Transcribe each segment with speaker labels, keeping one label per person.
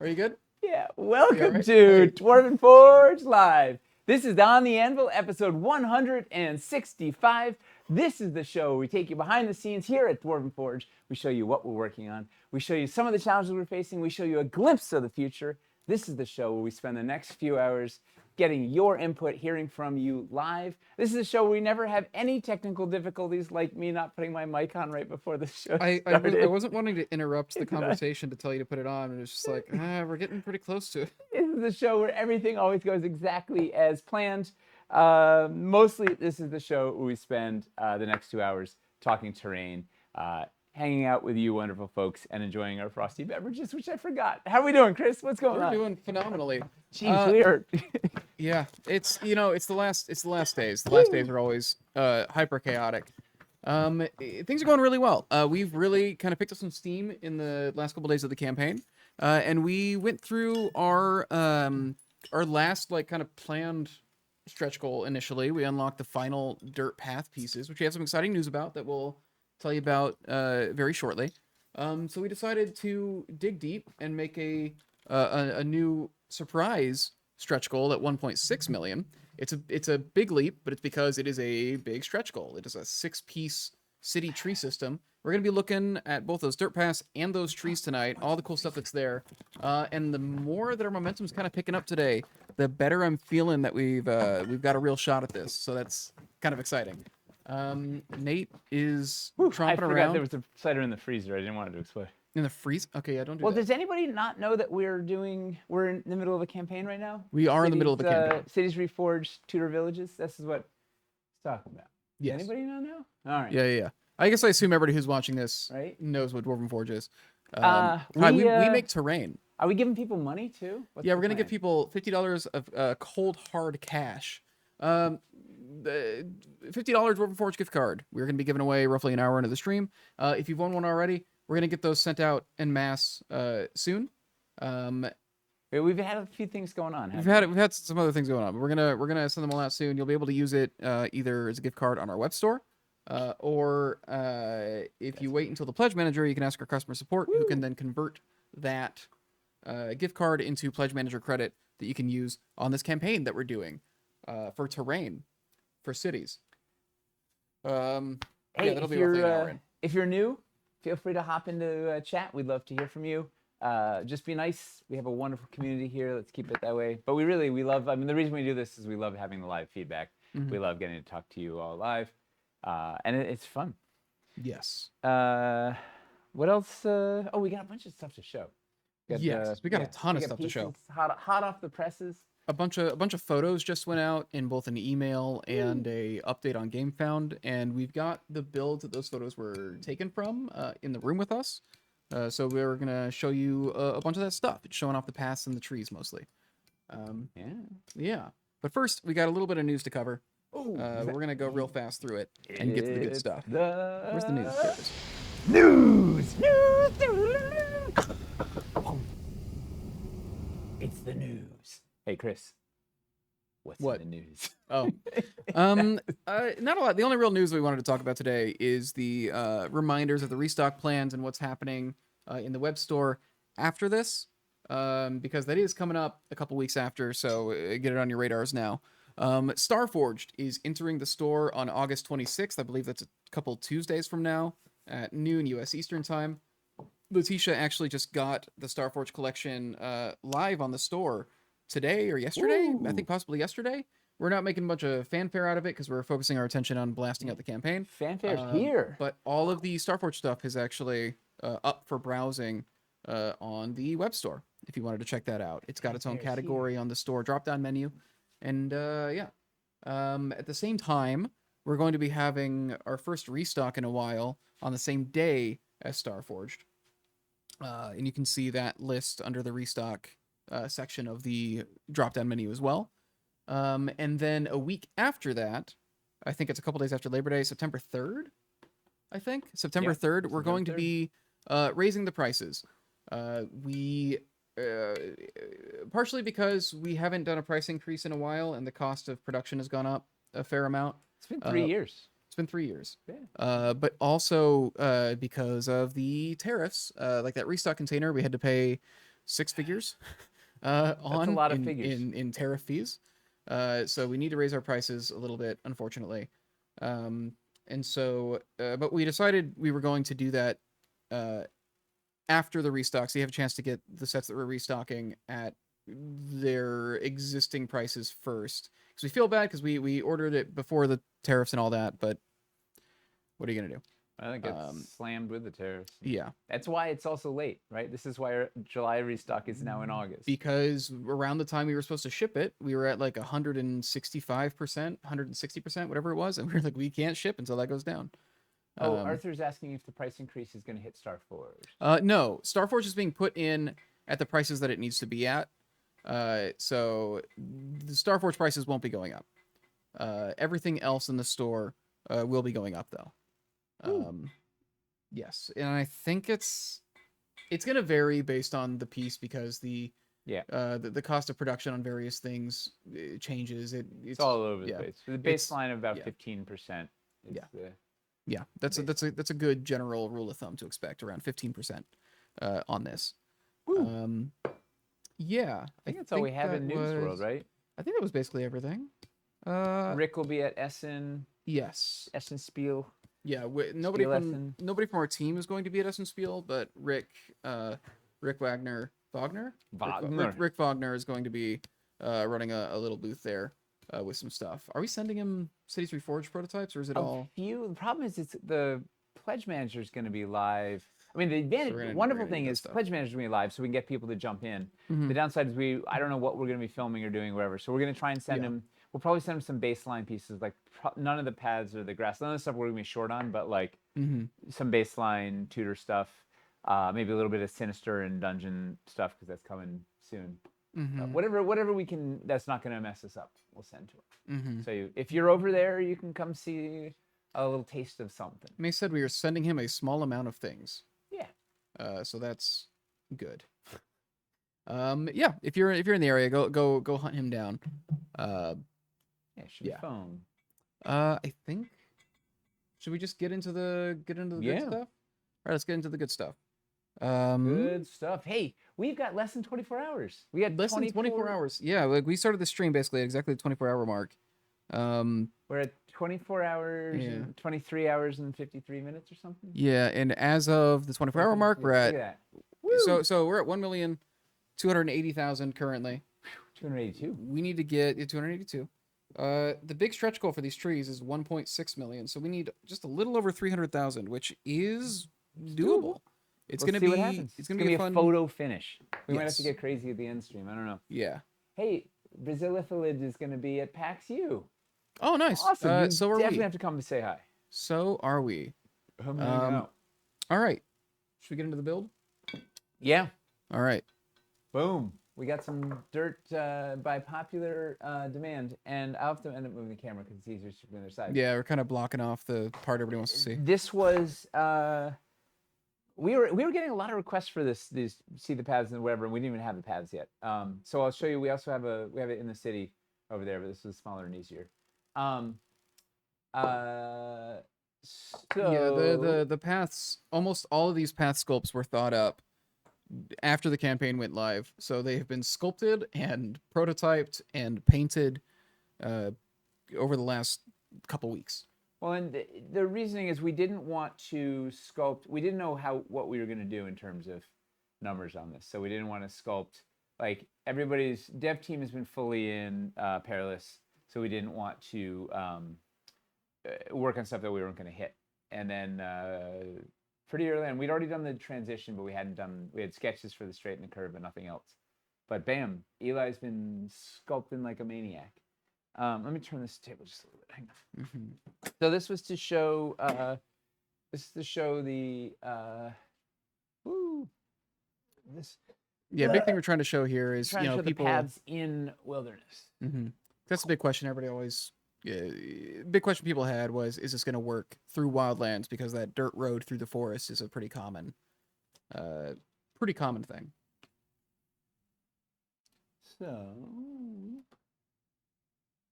Speaker 1: Are you good?
Speaker 2: Yeah, welcome
Speaker 1: right?
Speaker 2: to Dwarven Forge Live. This is On the Anvil, episode 165. This is the show where we take you behind the scenes here at Dwarven Forge. We show you what we're working on. We show you some of the challenges we're facing. We show you a glimpse of the future. This is the show where we spend the next few hours getting your input, hearing from you live. This is a show where we never have any technical difficulties, like me not putting my mic on right before the show started.
Speaker 1: I wasn't wanting to interrupt the conversation to tell you to put it on, and it's just like, we're getting pretty close to it.
Speaker 2: This is the show where everything always goes exactly as planned. Mostly, this is the show where we spend the next 2 hours talking terrain, hanging out with you wonderful folks, and enjoying our frosty beverages, which I forgot. How are we doing, Chris? What's going on?
Speaker 1: We're doing phenomenally.
Speaker 2: Jeez, we are.
Speaker 1: Yeah, it's the last days. The last days are always hyper chaotic. Things are going really well. We've really kind of picked up some steam in the last couple days of the campaign, and we went through our last kind of planned stretch goal initially. We unlocked the final dirt path pieces, which we have some exciting news about that we'll tell you about very shortly. So we decided to dig deep and make a new surprise stretch goal at 1.6 million. It's a big leap, but it's because it is a big stretch goal. It is a 6-piece city tree system. We're going to be looking at both those dirt paths and those trees tonight, all the cool stuff that's there. And the more that our momentum's kind of picking up today, the better I'm feeling that we've got a real shot at this. So that's kind of exciting. Nate is tromping
Speaker 2: I forgot
Speaker 1: around.
Speaker 2: there was a cider in the freezer. I didn't want it to explode.
Speaker 1: In the freeze? Okay, yeah, don't do
Speaker 2: Well,
Speaker 1: that.
Speaker 2: does anybody not know that we're in the middle of a campaign right now?
Speaker 1: We are in the middle of a campaign.
Speaker 2: Cities Reforged, Tudor Villages. This is what it's talking about.
Speaker 1: Yes.
Speaker 2: Anybody not know? All right.
Speaker 1: Yeah. I guess I assume everybody who's watching this
Speaker 2: Right.
Speaker 1: knows what Dwarven Forge is.
Speaker 2: We
Speaker 1: We make terrain.
Speaker 2: Are we giving people money too? What's
Speaker 1: Yeah,
Speaker 2: the
Speaker 1: we're going to
Speaker 2: plan?
Speaker 1: give people $50 of cold, hard cash. The $50 Dwarven Forge gift card. We're going to be giving away roughly an hour into the stream. If you've won one already, we're going to get those sent out en masse soon.
Speaker 2: We've had a few things going on.
Speaker 1: We've had some other things going on, but we're gonna send them all out soon. You'll be able to use it either as a gift card on our web store, or if you wait until the pledge manager, you can ask our customer support, who can then convert that gift card into pledge manager credit that you can use on this campaign that we're doing for terrain, for cities.
Speaker 2: Hey,
Speaker 1: that'll be roughly an hour in.
Speaker 2: if you're new, feel free to hop into chat. We'd love to hear from you. Just be nice. We have a wonderful community here. Let's keep it that way. But we love, I mean, the reason we do this is we love having the live feedback.
Speaker 1: Mm-hmm.
Speaker 2: We love getting to talk to you all live. And it's fun.
Speaker 1: Yes.
Speaker 2: What else? We got a bunch of stuff to show.
Speaker 1: We got a ton of stuff to show.
Speaker 2: Hot off the presses.
Speaker 1: A bunch of photos just went out in both an email and a update on GameFound, and we've got the builds that those photos were taken from in the room with us. So we're gonna show you a bunch of that stuff. It's showing off the paths and the trees mostly. Yeah. But first, we got a little bit of news to cover. We're gonna go real fast through it and get to the good stuff. Where's the news? There it is.
Speaker 2: News. It's the news. Hey, Chris. What's in the news?
Speaker 1: Oh, not a lot. The only real news we wanted to talk about today is the reminders of the restock plans and what's happening in the web store after this, because that is coming up a couple weeks after, so get it on your radars now. Starforged is entering the store on August 26th. I believe that's a couple Tuesdays from now at noon U.S. Eastern Time. Letitia actually just got the Starforged collection live on the store today or yesterday. Ooh. I think possibly yesterday. We're not making a bunch of fanfare out of it because we're focusing our attention on blasting out the campaign.
Speaker 2: Fanfare's here.
Speaker 1: But all of the Starforged stuff is actually up for browsing on the web store if you wanted to check that out. It's got its own category on the store drop-down menu. And at the same time, we're going to be having our first restock in a while on the same day as Starforged. And you can see that list under the restock section of the drop-down menu as well. And then a week after that, I think it's a couple days after Labor Day, September 3rd, I think. September 3rd, we're going to be raising the prices. We partially because we haven't done a price increase in a while and the cost of production has gone up a fair amount.
Speaker 2: It's been 3 years.
Speaker 1: It's been 3 years.
Speaker 2: Yeah.
Speaker 1: But also because of the tariffs, like that restock container, we had to pay six figures
Speaker 2: That's a
Speaker 1: on
Speaker 2: lot of figures.
Speaker 1: in tariff fees. So we need to raise our prices a little bit, unfortunately. And so, but we decided we were going to do that after the restock, so you have a chance to get the sets that we're restocking at their existing prices first. Because we feel bad because we ordered it before the tariffs and all that, but what are you gonna do?
Speaker 2: I think it's slammed with the tariffs.
Speaker 1: Yeah,
Speaker 2: That's why it's also late, right? This is why our July restock is now in August.
Speaker 1: because around the time we were supposed to ship it, we were at like 165%, 160%, whatever it was, and we were like, we can't ship until that goes down.
Speaker 2: Arthur's asking if the price increase is going to hit Starforge.
Speaker 1: No, Starforge is being put in at the prices that it needs to be at. So the Starforge prices won't be going up. Everything else in the store will be going up though. Yes, and I think it's going to vary based on the piece because the cost of production on various things changes.
Speaker 2: It's all over the place. The baseline of about
Speaker 1: yeah.
Speaker 2: 15%.
Speaker 1: Yeah, that's a good general rule of thumb to expect, around 15% on this. Yeah,
Speaker 2: I think that's all we have in News World, right?
Speaker 1: I think that was basically everything.
Speaker 2: Rick will be at Essen.
Speaker 1: Yes.
Speaker 2: Essen Spiel.
Speaker 1: Yeah, nobody from our team is going to be at Essen Spiel, but Rick Wagner. Rick Wagner is going to be running a little booth there with some stuff. Are we sending him Cities Reforged prototypes, or is it all?
Speaker 2: The problem is the pledge manager is going to be live. I mean, the advantage, wonderful thing is pledge manager is going to be live, so we can get people to jump in. The downside is I don't know what we're going to be filming or doing, or whatever. So we're going to try and send him. We'll probably send him some baseline pieces, like none of the paths or the grass. None of the stuff we're going to be short on, but like some baseline tutor stuff, maybe a little bit of Sinister and Dungeon stuff because that's coming soon. Whatever we can, that's not going to mess us up, we'll send to him. So if you're over there, you can come see a little taste of something.
Speaker 1: May said we are sending him a small amount of things.
Speaker 2: Yeah.
Speaker 1: So that's good. Yeah, if you're in the area, go hunt him down.
Speaker 2: Should be phone.
Speaker 1: I think. Should we just get into the good stuff? All right, let's get into the good stuff.
Speaker 2: Good stuff. Hey, we've got less than 24 hours. We got
Speaker 1: less than 24 hours. Yeah, like we started the stream basically at exactly the 24-hour mark.
Speaker 2: We're at 24 hours, 23 hours and 53 minutes or something.
Speaker 1: Yeah, and as of the 24-hour mark, we're at. So we're at 1,280,000 currently.
Speaker 2: 282.
Speaker 1: We need to get 282. The big stretch goal for these trees is 1.6 million, so we need just a little over 300,000, which is doable. It's gonna be
Speaker 2: a fun photo finish. We might have to get crazy at the end stream. I don't know.
Speaker 1: Yeah.
Speaker 2: Hey, Brasilifilid is gonna be at PAX U.
Speaker 1: Oh, nice.
Speaker 2: Awesome.
Speaker 1: So are
Speaker 2: definitely
Speaker 1: we.
Speaker 2: Have to come to say hi.
Speaker 1: So are we. All right. Should we get into the build?
Speaker 2: Yeah.
Speaker 1: All right.
Speaker 2: Boom. We got some dirt by popular demand, and I'll have to end up moving the camera because it's easier from the other side.
Speaker 1: Yeah, we're kind of blocking off the part everybody wants to see.
Speaker 2: This was we were getting a lot of requests for these see the paths and whatever, and we didn't even have the paths yet. So I'll show you. We also have it in the city over there, but this is smaller and easier.
Speaker 1: So yeah, the paths, almost all of these path sculpts were thought up after the campaign went live, so they have been sculpted and prototyped and painted over the last couple weeks.
Speaker 2: Well, and the reasoning is we didn't want to sculpt. We didn't know what we were going to do in terms of numbers on this, so we didn't want to sculpt. Like everybody's dev team has been fully in Perilous, so we didn't want to work on stuff that we weren't going to hit. And then pretty early on, we'd already done the transition, but we had sketches for the straight and the curve, but nothing else. But bam, Eli's been sculpting like a maniac. Let me turn this table just a little bit. Hang on. So this was to show. The. This.
Speaker 1: Yeah, big thing we're trying to show here is
Speaker 2: people
Speaker 1: the
Speaker 2: paths in wilderness.
Speaker 1: That's the big question everybody always. Big question people had was, is this going to work through wildlands? Because that dirt road through the forest is a pretty common thing.
Speaker 2: So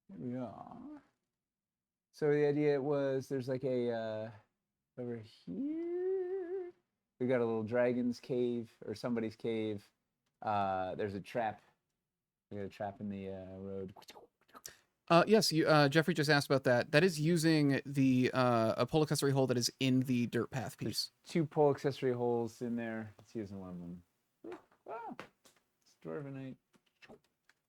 Speaker 2: here we are. So the idea was there's like a over here. We got a little dragon's cave or somebody's cave. There's a trap. We got a trap in the road.
Speaker 1: Yes, Jeffrey just asked about that. That is using the a pole accessory hole that is in the dirt path piece.
Speaker 2: Two pole accessory holes in there. It's using one of them. Wow. It's Dwarvenite.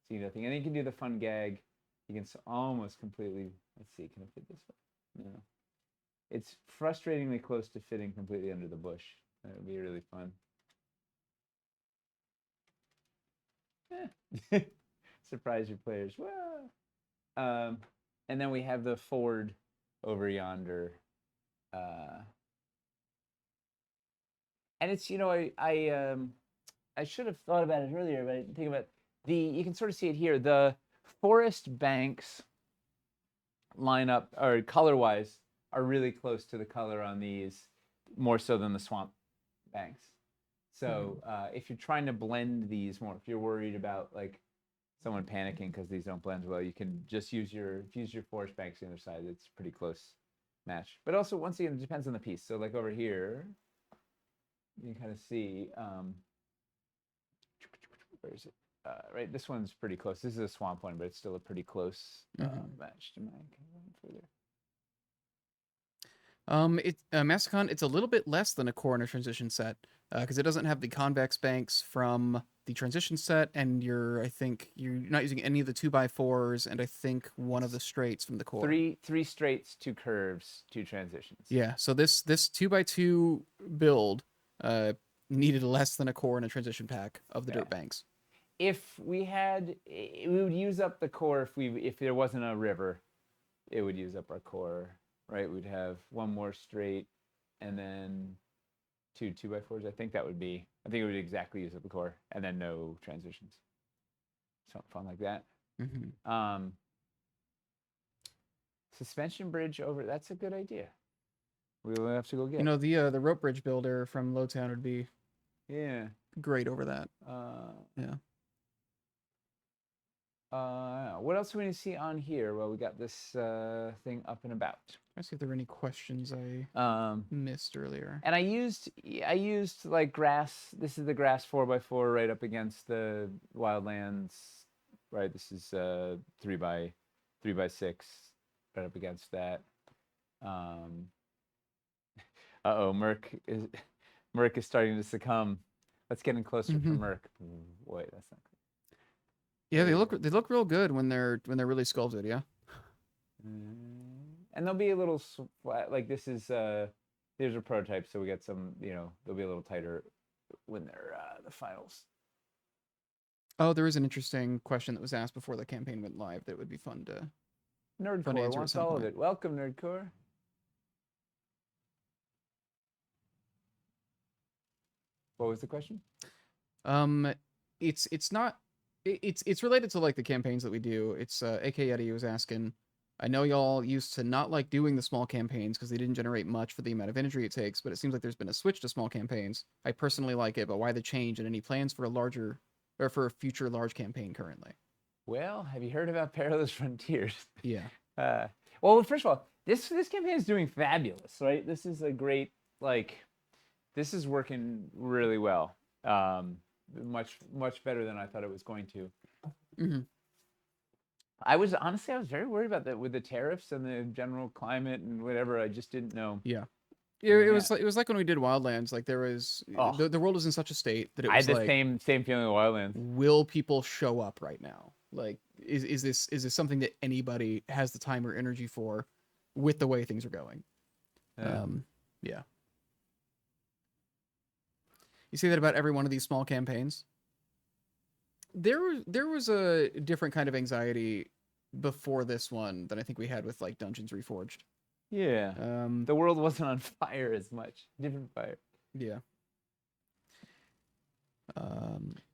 Speaker 2: See nothing. And you can do the fun gag. You can almost completely. Let's see. Can I fit this one? No. It's frustratingly close to fitting completely under the bush. That would be really fun. Surprise your players. Whoa. And then we have the Ford over yonder. And it's, you know, I should have thought about it earlier, but I didn't think about you can sort of see it here. The forest banks line up, or color-wise, are really close to the color on these, more so than the swamp banks. So if you're trying to blend these more, if you're worried about like someone panicking because these don't blend well, you can just use your forest banks on the other side. It's pretty close match. But also, once again, it depends on the piece. So like over here, you can kind of see, where is it? Right, this one's pretty close. This is a swamp one, but it's still a pretty close match to mine.
Speaker 1: Massacon, it's a little bit less than a core in a transition set because it doesn't have the convex banks from the transition set, and I think you're not using any of the 2x4s, and I think one of the straights from the core.
Speaker 2: Three straights, 2 curves, 2 transitions.
Speaker 1: Yeah, so this 2x2 build needed less than a core in a transition pack of the dirt banks.
Speaker 2: If we would use up the core if there wasn't a river, it would use up our core. Right, we'd have one more straight, and then 2 2x4s. I think it would exactly use up the core, and then no transitions. Something fun like that. Suspension bridge over. That's a good idea. We'll have to go get.
Speaker 1: You know, the rope bridge builder from Lowtown would be great over that. Yeah.
Speaker 2: What else do we need to see on here? Well, we got this thing up and about.
Speaker 1: Let's see if there were any questions I missed earlier.
Speaker 2: And I used like grass. This is the grass 4x4 right up against the wildlands. Right, this is 3x6 right up against that. Merc is starting to succumb. Let's get in closer for Merc. Wait, that's not good.
Speaker 1: Yeah, they look real good when they're really sculpted. Yeah.
Speaker 2: And they'll be a little like this is these are prototypes, so we got some. You know, they'll be a little tighter when they're the finals.
Speaker 1: Oh, there is an interesting question that was asked before the campaign went live that would be fun to.
Speaker 2: Nerdcore wants all of it. Welcome, Nerdcore. What was the question?
Speaker 1: It's not. It's related to like the campaigns that we do. It's AK Yeti was asking. I know y'all used to not like doing the small campaigns because they didn't generate much for the amount of imagery it takes, but it seems like there's been a switch to small campaigns. I personally like it, but why the change, and any plans for a future large campaign currently?
Speaker 2: Well, have you heard about Perilous Frontiers?
Speaker 1: Yeah.
Speaker 2: Well, first of all, this campaign is doing fabulous, right? This is a great, this is working really well. Much better than I thought it was going to.
Speaker 1: Mm-hmm.
Speaker 2: I was very worried about that with the tariffs and the general climate and whatever. I just didn't know.
Speaker 1: Yeah. It was like when we did Wildlands. Like there was the world was in such a state that it was
Speaker 2: I had the same feeling with Wildlands.
Speaker 1: Will people show up right now? Like is this something that anybody has the time or energy for with the way things are going? Yeah. You see that about every one of these small campaigns. There was a different kind of anxiety before this one than I think we had with like Dungeons Reforged.
Speaker 2: Yeah. The world wasn't on fire as much. Different fire.
Speaker 1: Yeah.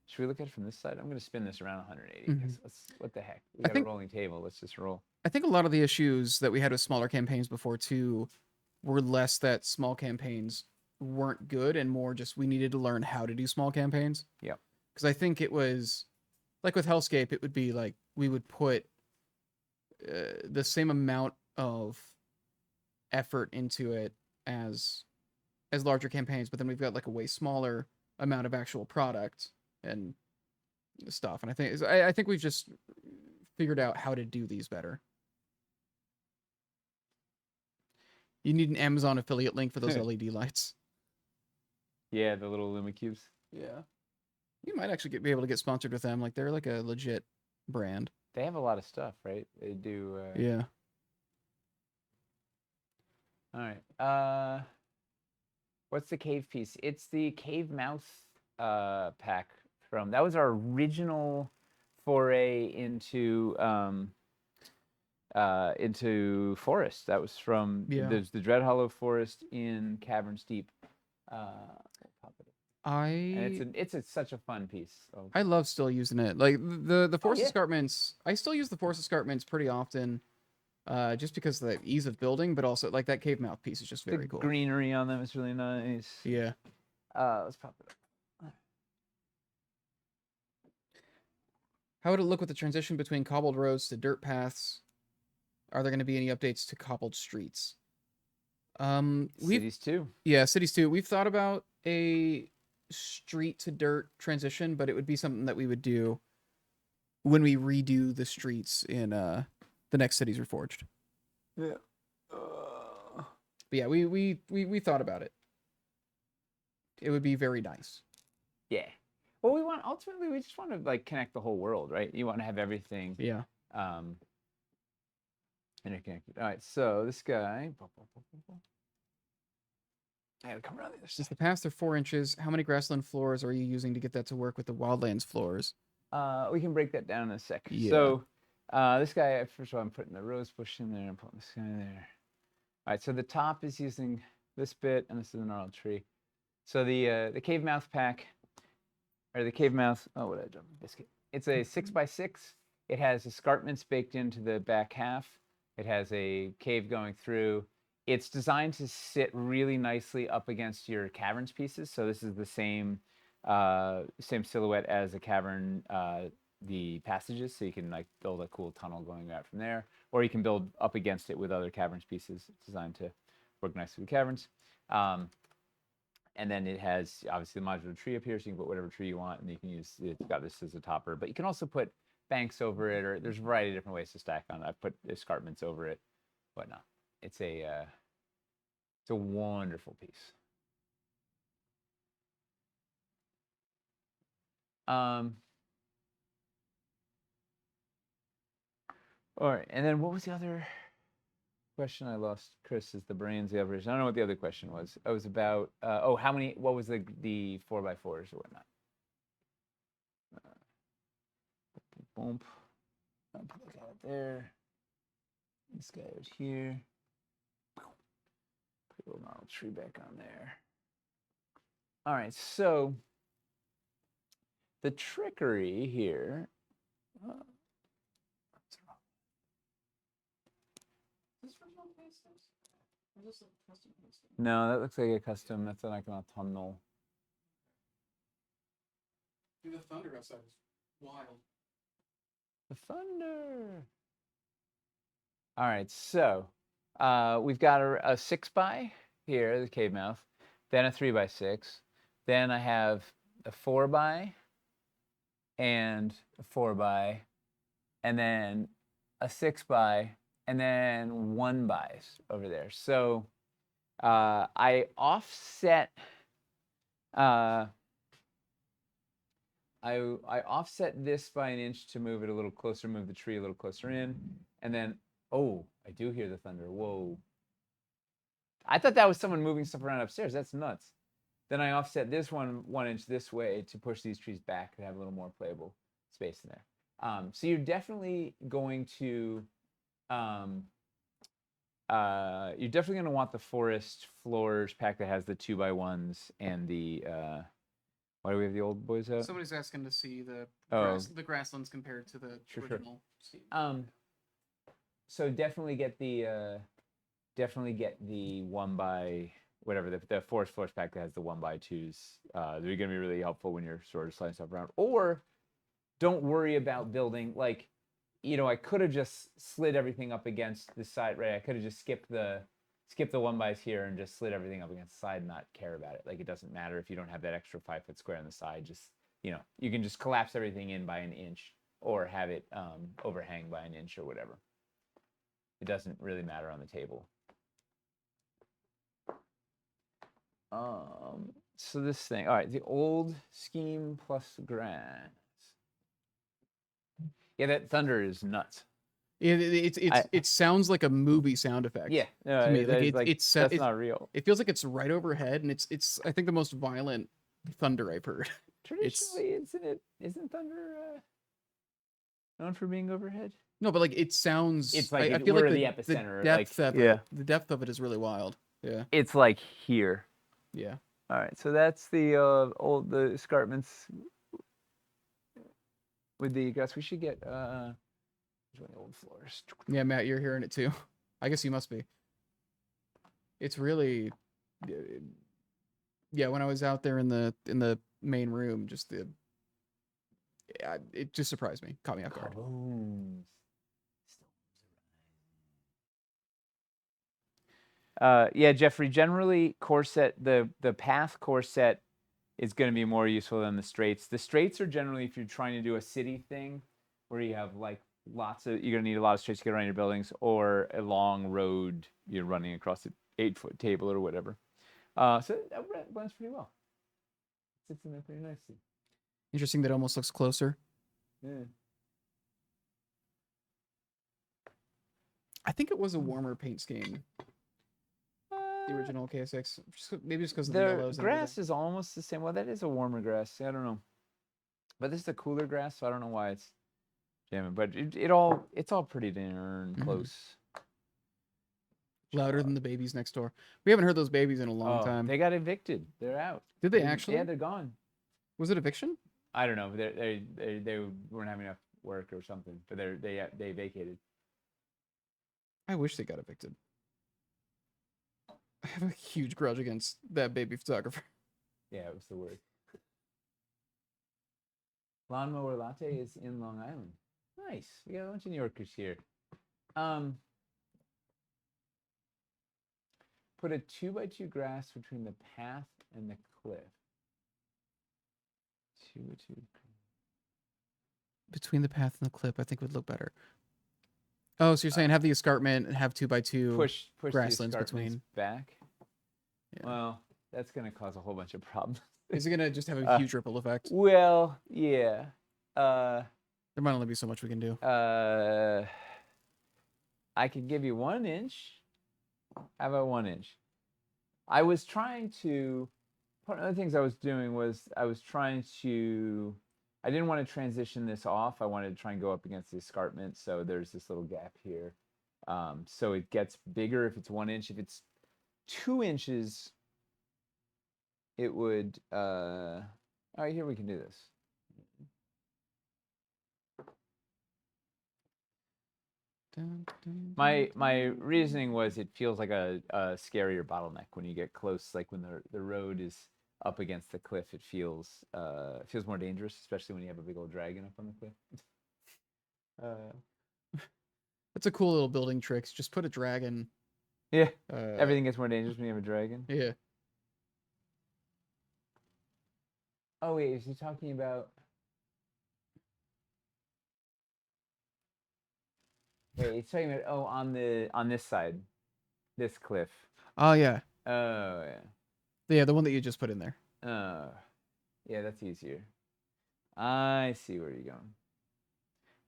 Speaker 2: Should we look at it from this side? I'm going to spin this around 180. What the heck? We got a rolling table. Let's just roll.
Speaker 1: I think a lot of the issues that we had with smaller campaigns before too were less that small campaigns weren't good and more just we needed to learn how to do small campaigns.
Speaker 2: Yeah.
Speaker 1: Because I think it was like with Hellscape, it would be like we would put the same amount of effort into it as larger campaigns, but then we've got like a way smaller amount of actual product, and stuff, and I think we've just figured out how to do these better. You need an Amazon affiliate link for those LED lights.
Speaker 2: Yeah, the little Lumicubes.
Speaker 1: Yeah. You might actually be able to get sponsored with them. Like, they're like a legit brand.
Speaker 2: They have a lot of stuff, right? They do.
Speaker 1: Yeah.
Speaker 2: All right. What's the cave piece? It's the cave mouse pack from. That was our original foray into forest. That was from the Dread Hollow Forest in Caverns Deep. And it's such a fun piece. So.
Speaker 1: I love still using it. Like the forest escarpments, I still use the forest escarpments pretty often, just because of the ease of building, but also like that cave mouth piece is just very cool.
Speaker 2: The greenery on them is really nice.
Speaker 1: Yeah.
Speaker 2: Let's pop it up.
Speaker 1: How would it look with the transition between cobbled roads to dirt paths? Are there going to be any updates to cobbled streets?
Speaker 2: Cities too.
Speaker 1: Yeah, cities too. We've thought about a street to dirt transition, but it would be something that we would do when we redo the streets in the next Cities Reforged.
Speaker 2: Yeah.
Speaker 1: But yeah, we thought about it. It would be very nice.
Speaker 2: Yeah. Well, ultimately we just want to like connect the whole world, right? You want to have everything.
Speaker 1: Yeah.
Speaker 2: Interconnected. All right. So this guy. I gotta come around the other side.
Speaker 1: Since the paths are 4 inches, how many grassland floors are you using to get that to work with the wildlands floors?
Speaker 2: We can break that down in a sec.
Speaker 1: Yeah.
Speaker 2: So this guy, first of all, I'm putting the rose bush in there and putting this guy there. All right, so the top is using this bit, and this is a gnarled tree. So the cave mouth pack, or the cave mouth, oh, what did I jump? Biscuit. It's a 6x6. It has escarpments baked into the back half. It has a cave going through. It's designed to sit really nicely up against your caverns pieces. So this is the same silhouette as a cavern, the passages. So you can like build a cool tunnel going out from there, or you can build up against it with other caverns pieces. It's designed to work nicely with caverns. And then it has obviously the modular tree up here, so you can put whatever tree you want, and you can use it's got this as a topper. But you can also put banks over it, or there's a variety of different ways to stack on it. I've put escarpments over it, whatnot. It's a wonderful piece. All right, and then what was the other question I lost? Chris is the brains, the operation. I don't know what the other question was. It was about what was the 4x4s or whatnot. Bump. I'll put that guy there. This guy out here. Put a little gnarled tree back on there. All right, so the trickery here. No, that looks like a custom. That's like an autumnal.
Speaker 1: Dude, the thunder outside is wild.
Speaker 2: The thunder. All right, so we've got a 6x here, the cave mouth, then a 3x6, then I have a 4x and a 4x, and then a 6x, and then 1x over there. So I offset. I offset this by an inch to move it a little closer, move the tree a little closer in, and then, oh, I do hear the thunder. Whoa. I thought that was someone moving stuff around upstairs. That's nuts. Then I offset this 1 inch this way to push these trees back and have a little more playable space in there. So you're definitely going to want the forest floors pack that has the 2x1s and the why do we have the old boys out?
Speaker 1: Somebody's asking to see the grasslands compared to the original.
Speaker 2: So definitely get the 1x whatever the forest floors pack that has the 1x2s. They're going to be really helpful when you're sort of sliding stuff around. Or don't worry about building like, I could have just slid everything up against the side, right? I could have just skipped the 1x's here and just slid everything up against the side and not care about it. Like it doesn't matter if you don't have that extra 5-foot square on the side. Just you can just collapse everything in by an inch or have it overhang by an inch or whatever. It doesn't really matter on the table. So this thing, all right, the old scheme plus grass. Yeah, that thunder is nuts.
Speaker 1: It sounds like a movie sound effect.
Speaker 2: Yeah,
Speaker 1: to me,
Speaker 2: that's not real.
Speaker 1: It feels like it's right overhead, and it's I think the most violent thunder I've heard.
Speaker 2: Traditionally, isn't thunder known for being overhead?
Speaker 1: No, but like it sounds.
Speaker 2: It's like
Speaker 1: I feel like
Speaker 2: the epicenter.
Speaker 1: The depth of it is really wild. Yeah.
Speaker 2: It's like here.
Speaker 1: Yeah.
Speaker 2: All right, so that's the the escarpments with the grass. We should get the old floors.
Speaker 1: Yeah, Matt, you're hearing it too. I guess you must be. It's really, yeah. When I was out there in the main room, it just surprised me, caught me off guard.
Speaker 2: Yeah, Jeffrey. Generally, core set the path core set is going to be more useful than the straights. The straights are generally if you're trying to do a city thing, where you have like you're going to need a lot of straights to get around your buildings, or a long road you're running across an 8-foot table or whatever. So that blends pretty well. It sits in there pretty nicely.
Speaker 1: Interesting that it almost looks closer.
Speaker 2: Yeah.
Speaker 1: I think it was a warmer paint scheme. The original KSX, maybe just because of the yellows.
Speaker 2: The grass is almost the same. Well, that is a warmer grass. I don't know, but this is a cooler grass, so I don't know why it's jamming. But it's all pretty darn close.
Speaker 1: Louder than the babies next door. We haven't heard those babies in a long time.
Speaker 2: They got evicted. They're out.
Speaker 1: Did they actually?
Speaker 2: Yeah, they're gone.
Speaker 1: Was it eviction?
Speaker 2: I don't know. They weren't having enough work or something, but they vacated.
Speaker 1: I wish they got evicted. I have a huge grudge against that baby photographer.
Speaker 2: Yeah, it was the word. Lawnmower Latte is in Long Island. Nice. We got a bunch of New Yorkers here. Put a 2x2 grass between the path and the cliff. 2x2.
Speaker 1: Between the path and the cliff, I think would look better. Oh, so you're saying have the escarpment and have 2x2
Speaker 2: push
Speaker 1: grasslands between
Speaker 2: back?
Speaker 1: Yeah.
Speaker 2: Well, that's going to cause a whole bunch of problems.
Speaker 1: Is it going to just have a huge ripple effect?
Speaker 2: Well, yeah.
Speaker 1: There might only be so much we can do.
Speaker 2: I could give you 1 inch. How about 1 inch? I was trying to. One of the things I was doing was I didn't want to transition this off. I wanted to try and go up against the escarpment. So there's this little gap here. So it gets bigger if it's 1 inch. If it's 2 inches, it would. All right, here we can do this. My reasoning was it feels like a scarier bottleneck when you get close, like when the road is up against the cliff. It feels more dangerous, especially when you have a big old dragon up on the cliff.
Speaker 1: That's a cool little building trick. Just put a dragon.
Speaker 2: Yeah, everything gets more dangerous when you have a dragon.
Speaker 1: Yeah.
Speaker 2: Oh wait, is he talking about? Wait, he's talking about on this side, this cliff.
Speaker 1: Oh yeah.
Speaker 2: Oh yeah.
Speaker 1: Yeah, the one that you just put in there.
Speaker 2: Oh, yeah, that's easier. I see where you're going.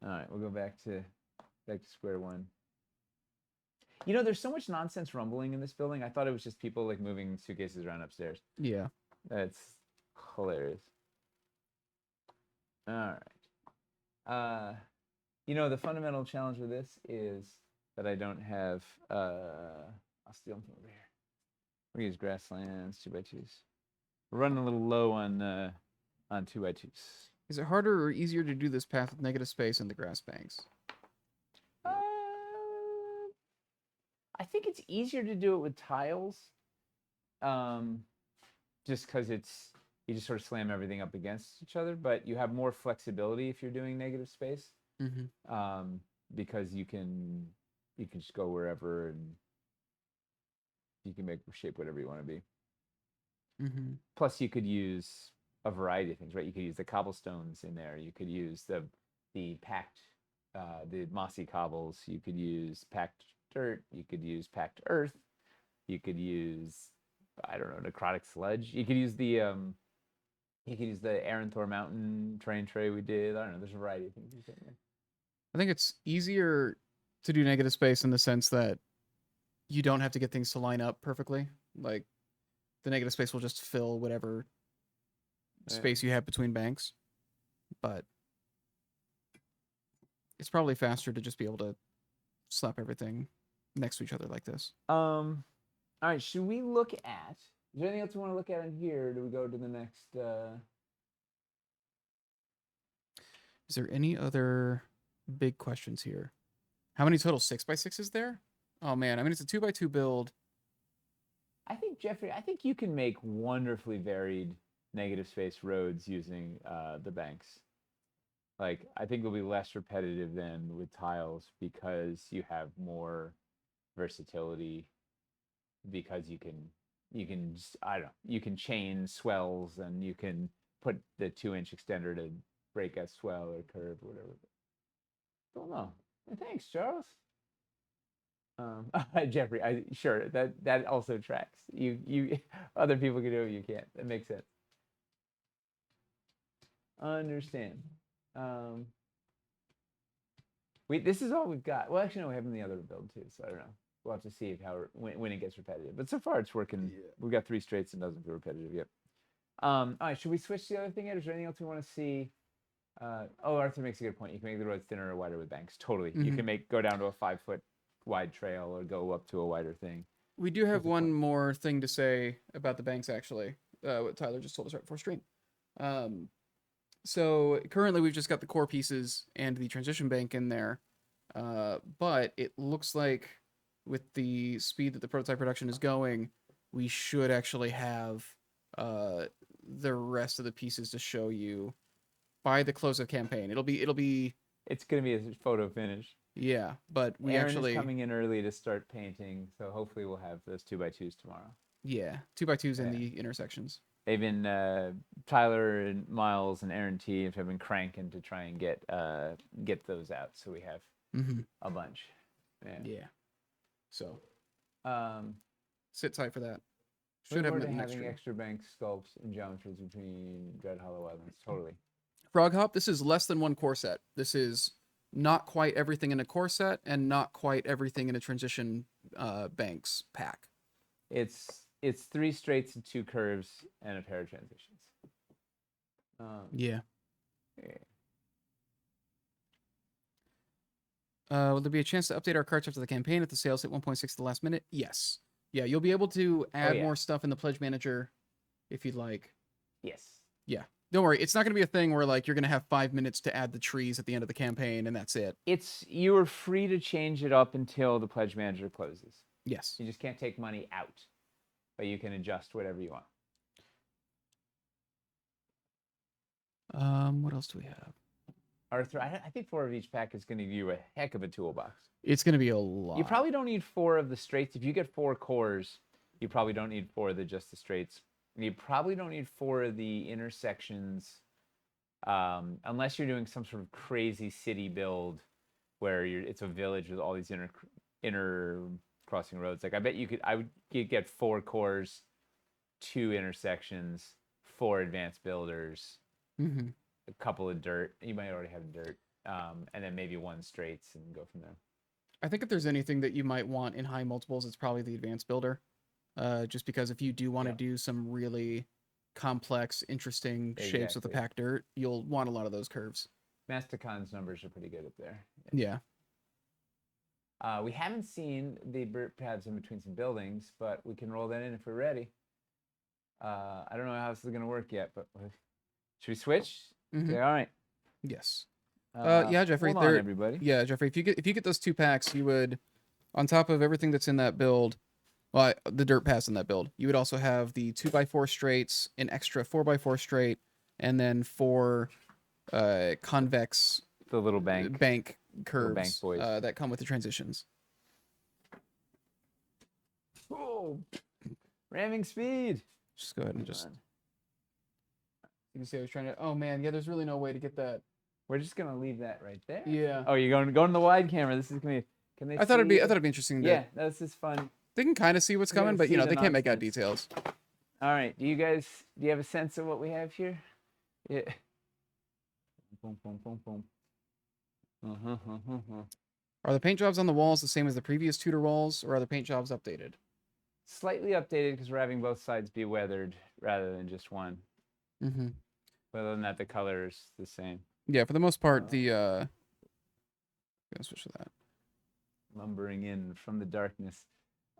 Speaker 2: All right, we'll go back to square one. You know, there's so much nonsense rumbling in this building. I thought it was just people like moving suitcases around upstairs.
Speaker 1: Yeah.
Speaker 2: That's hilarious. All right. You know, the fundamental challenge with this is that I don't have. I'll steal them from over here. We use grasslands 2x2s. We're running a little low on 2x2s.
Speaker 1: Is it harder or easier to do this path with negative space in the grass banks?
Speaker 2: I think it's easier to do it with tiles. Just because you just sort of slam everything up against each other, but you have more flexibility if you're doing negative space.
Speaker 1: Mm-hmm.
Speaker 2: Because you can just go wherever and you can make shape whatever you want to be.
Speaker 1: Mm-hmm.
Speaker 2: Plus, you could use a variety of things, right? You could use the cobblestones in there. You could use the packed, the mossy cobbles. You could use packed dirt. You could use packed earth. You could use, I don't know, necrotic sludge. You could use the Aranthor Mountain terrain tray we did. I don't know. There's a variety of things you can do.
Speaker 1: I think it's easier to do negative space in the sense that you don't have to get things to line up perfectly. Like the negative space will just fill whatever space you have between banks. But it's probably faster to just be able to slap everything next to each other like this.
Speaker 2: All right. Should we look at? Is there anything else we want to look at in here? Or do we go to the next?
Speaker 1: Is there any other big questions here? How many total 6x6 is there? Oh man, I mean it's a 2x2 build.
Speaker 2: I think Jeffrey. I think you can make wonderfully varied negative space roads using the banks. Like I think it'll be less repetitive than with tiles because you have more versatility. Because you can I don't know, you can chain swells and you can put the 2-inch extender to break a swell or curve or whatever. Don't know. Thanks, Charles. Jeffrey, sure that also tracks. You other people can do it, you can't. That makes sense. Understand. This is all we've got. Well, actually, no, we have the other build too, so I don't know. We'll have to see when it gets repetitive. But so far, it's working. Yeah. We've got 3 straights and doesn't feel repetitive yet. All right, should we switch to the other thing yet? Is there anything else we want to see? Arthur makes a good point. You can make the roads thinner or wider with banks. Totally. Mm-hmm. You can go down to a 5-foot wide trail or go up to a wider thing.
Speaker 1: We do have one more thing to say about the banks, actually. What Tyler just told us right before stream. So currently, we've just got the core pieces and the transition bank in there. But it looks like with the speed that the prototype production is going, we should actually have the rest of the pieces to show you by the close of campaign.
Speaker 2: It's gonna be a photo finish.
Speaker 1: Yeah, but
Speaker 2: Aaron is coming in early to start painting, so hopefully we'll have those 2x2s tomorrow.
Speaker 1: Yeah, 2x2s in the intersections.
Speaker 2: They've been Tyler and Miles and Aaron T have been cranking to try and get those out, so we have a bunch.
Speaker 1: Yeah. So, sit tight for that.
Speaker 2: Should have having extra bank sculpts and geometries between Dread Hollow Islands. Totally.
Speaker 1: Frog Hop, this is less than one core set. This is not quite everything in a core set and not quite everything in a transition banks pack.
Speaker 2: It's 3 straights and 2 curves and a pair of transitions.
Speaker 1: Yeah. Will there be a chance to update our carts after the campaign if the sales hit 1.6 at the last minute? Yes. Yeah, you'll be able to add more stuff in the Pledge Manager if you'd like.
Speaker 2: Yes.
Speaker 1: Yeah. Don't worry, it's not going to be a thing where like you're going to have 5 minutes to add the trees at the end of the campaign and that's it.
Speaker 2: You are free to change it up until the Pledge Manager closes.
Speaker 1: Yes.
Speaker 2: You just can't take money out, but you can adjust whatever you want.
Speaker 1: What else do we have?
Speaker 2: Arthur, I think 4 of each pack is going to give you a heck of a toolbox.
Speaker 1: It's going to be a lot.
Speaker 2: You probably don't need 4 of the straights. If you get 4 cores, you probably don't need 4 of just the straights. You probably don't need 4 of the intersections, unless you're doing some sort of crazy city build where it's a village with all these inner crossing roads. Like I bet you could get 4 cores, 2 intersections, 4 advanced builders.
Speaker 1: Mm-hmm.
Speaker 2: A couple of dirt. You might already have dirt, and then maybe 1 straights and go from there.
Speaker 1: I think if there's anything that you might want in high multiples, it's probably the advanced builder. Just because if you do want to do some really complex, interesting shapes with the packed dirt, you'll want a lot of those curves.
Speaker 2: Masticon's numbers are pretty good up there.
Speaker 1: Yeah.
Speaker 2: We haven't seen the dirt paths in between some buildings, but we can roll that in if we're ready. I don't know how this is going to work yet, but should we switch?
Speaker 1: Mm-hmm.
Speaker 2: Okay, all right.
Speaker 1: Yes. Yeah, Jeffrey.
Speaker 2: Hold on, everybody.
Speaker 1: Yeah, Jeffrey. If you get those 2 packs, you would, on top of everything that's in that build, well, the dirt paths in that build, you would also have the 2x4 straights, an extra 4x4 straight, and then 4 convex.
Speaker 2: The little bank
Speaker 1: curves
Speaker 2: bank boys.
Speaker 1: That come with the transitions.
Speaker 2: Oh, ramming speed.
Speaker 1: Just go ahead and just. You can see I was trying to. Oh man, yeah. There's really no way to get that.
Speaker 2: We're just gonna leave that right there.
Speaker 1: Yeah.
Speaker 2: Oh, you're going to the wide camera. This is gonna be. Can they?
Speaker 1: I thought
Speaker 2: see
Speaker 1: it'd be interesting.
Speaker 2: Yeah, this is fun.
Speaker 1: They can kind of see what's
Speaker 2: They're gonna
Speaker 1: coming, but
Speaker 2: see the
Speaker 1: they can't make out
Speaker 2: nonsense.
Speaker 1: details.
Speaker 2: All right. Do you have a sense of what we have here? Yeah. Boom, boom, boom, boom.
Speaker 1: Are the paint jobs on the walls the same as the previous Tudor walls, or are the paint jobs updated?
Speaker 2: Slightly updated because we're having both sides be weathered rather than just one.
Speaker 1: Mm-hmm.
Speaker 2: But other than that, the color is the same.
Speaker 1: Yeah, for the most part, gonna switch to that.
Speaker 2: Lumbering in from the darkness.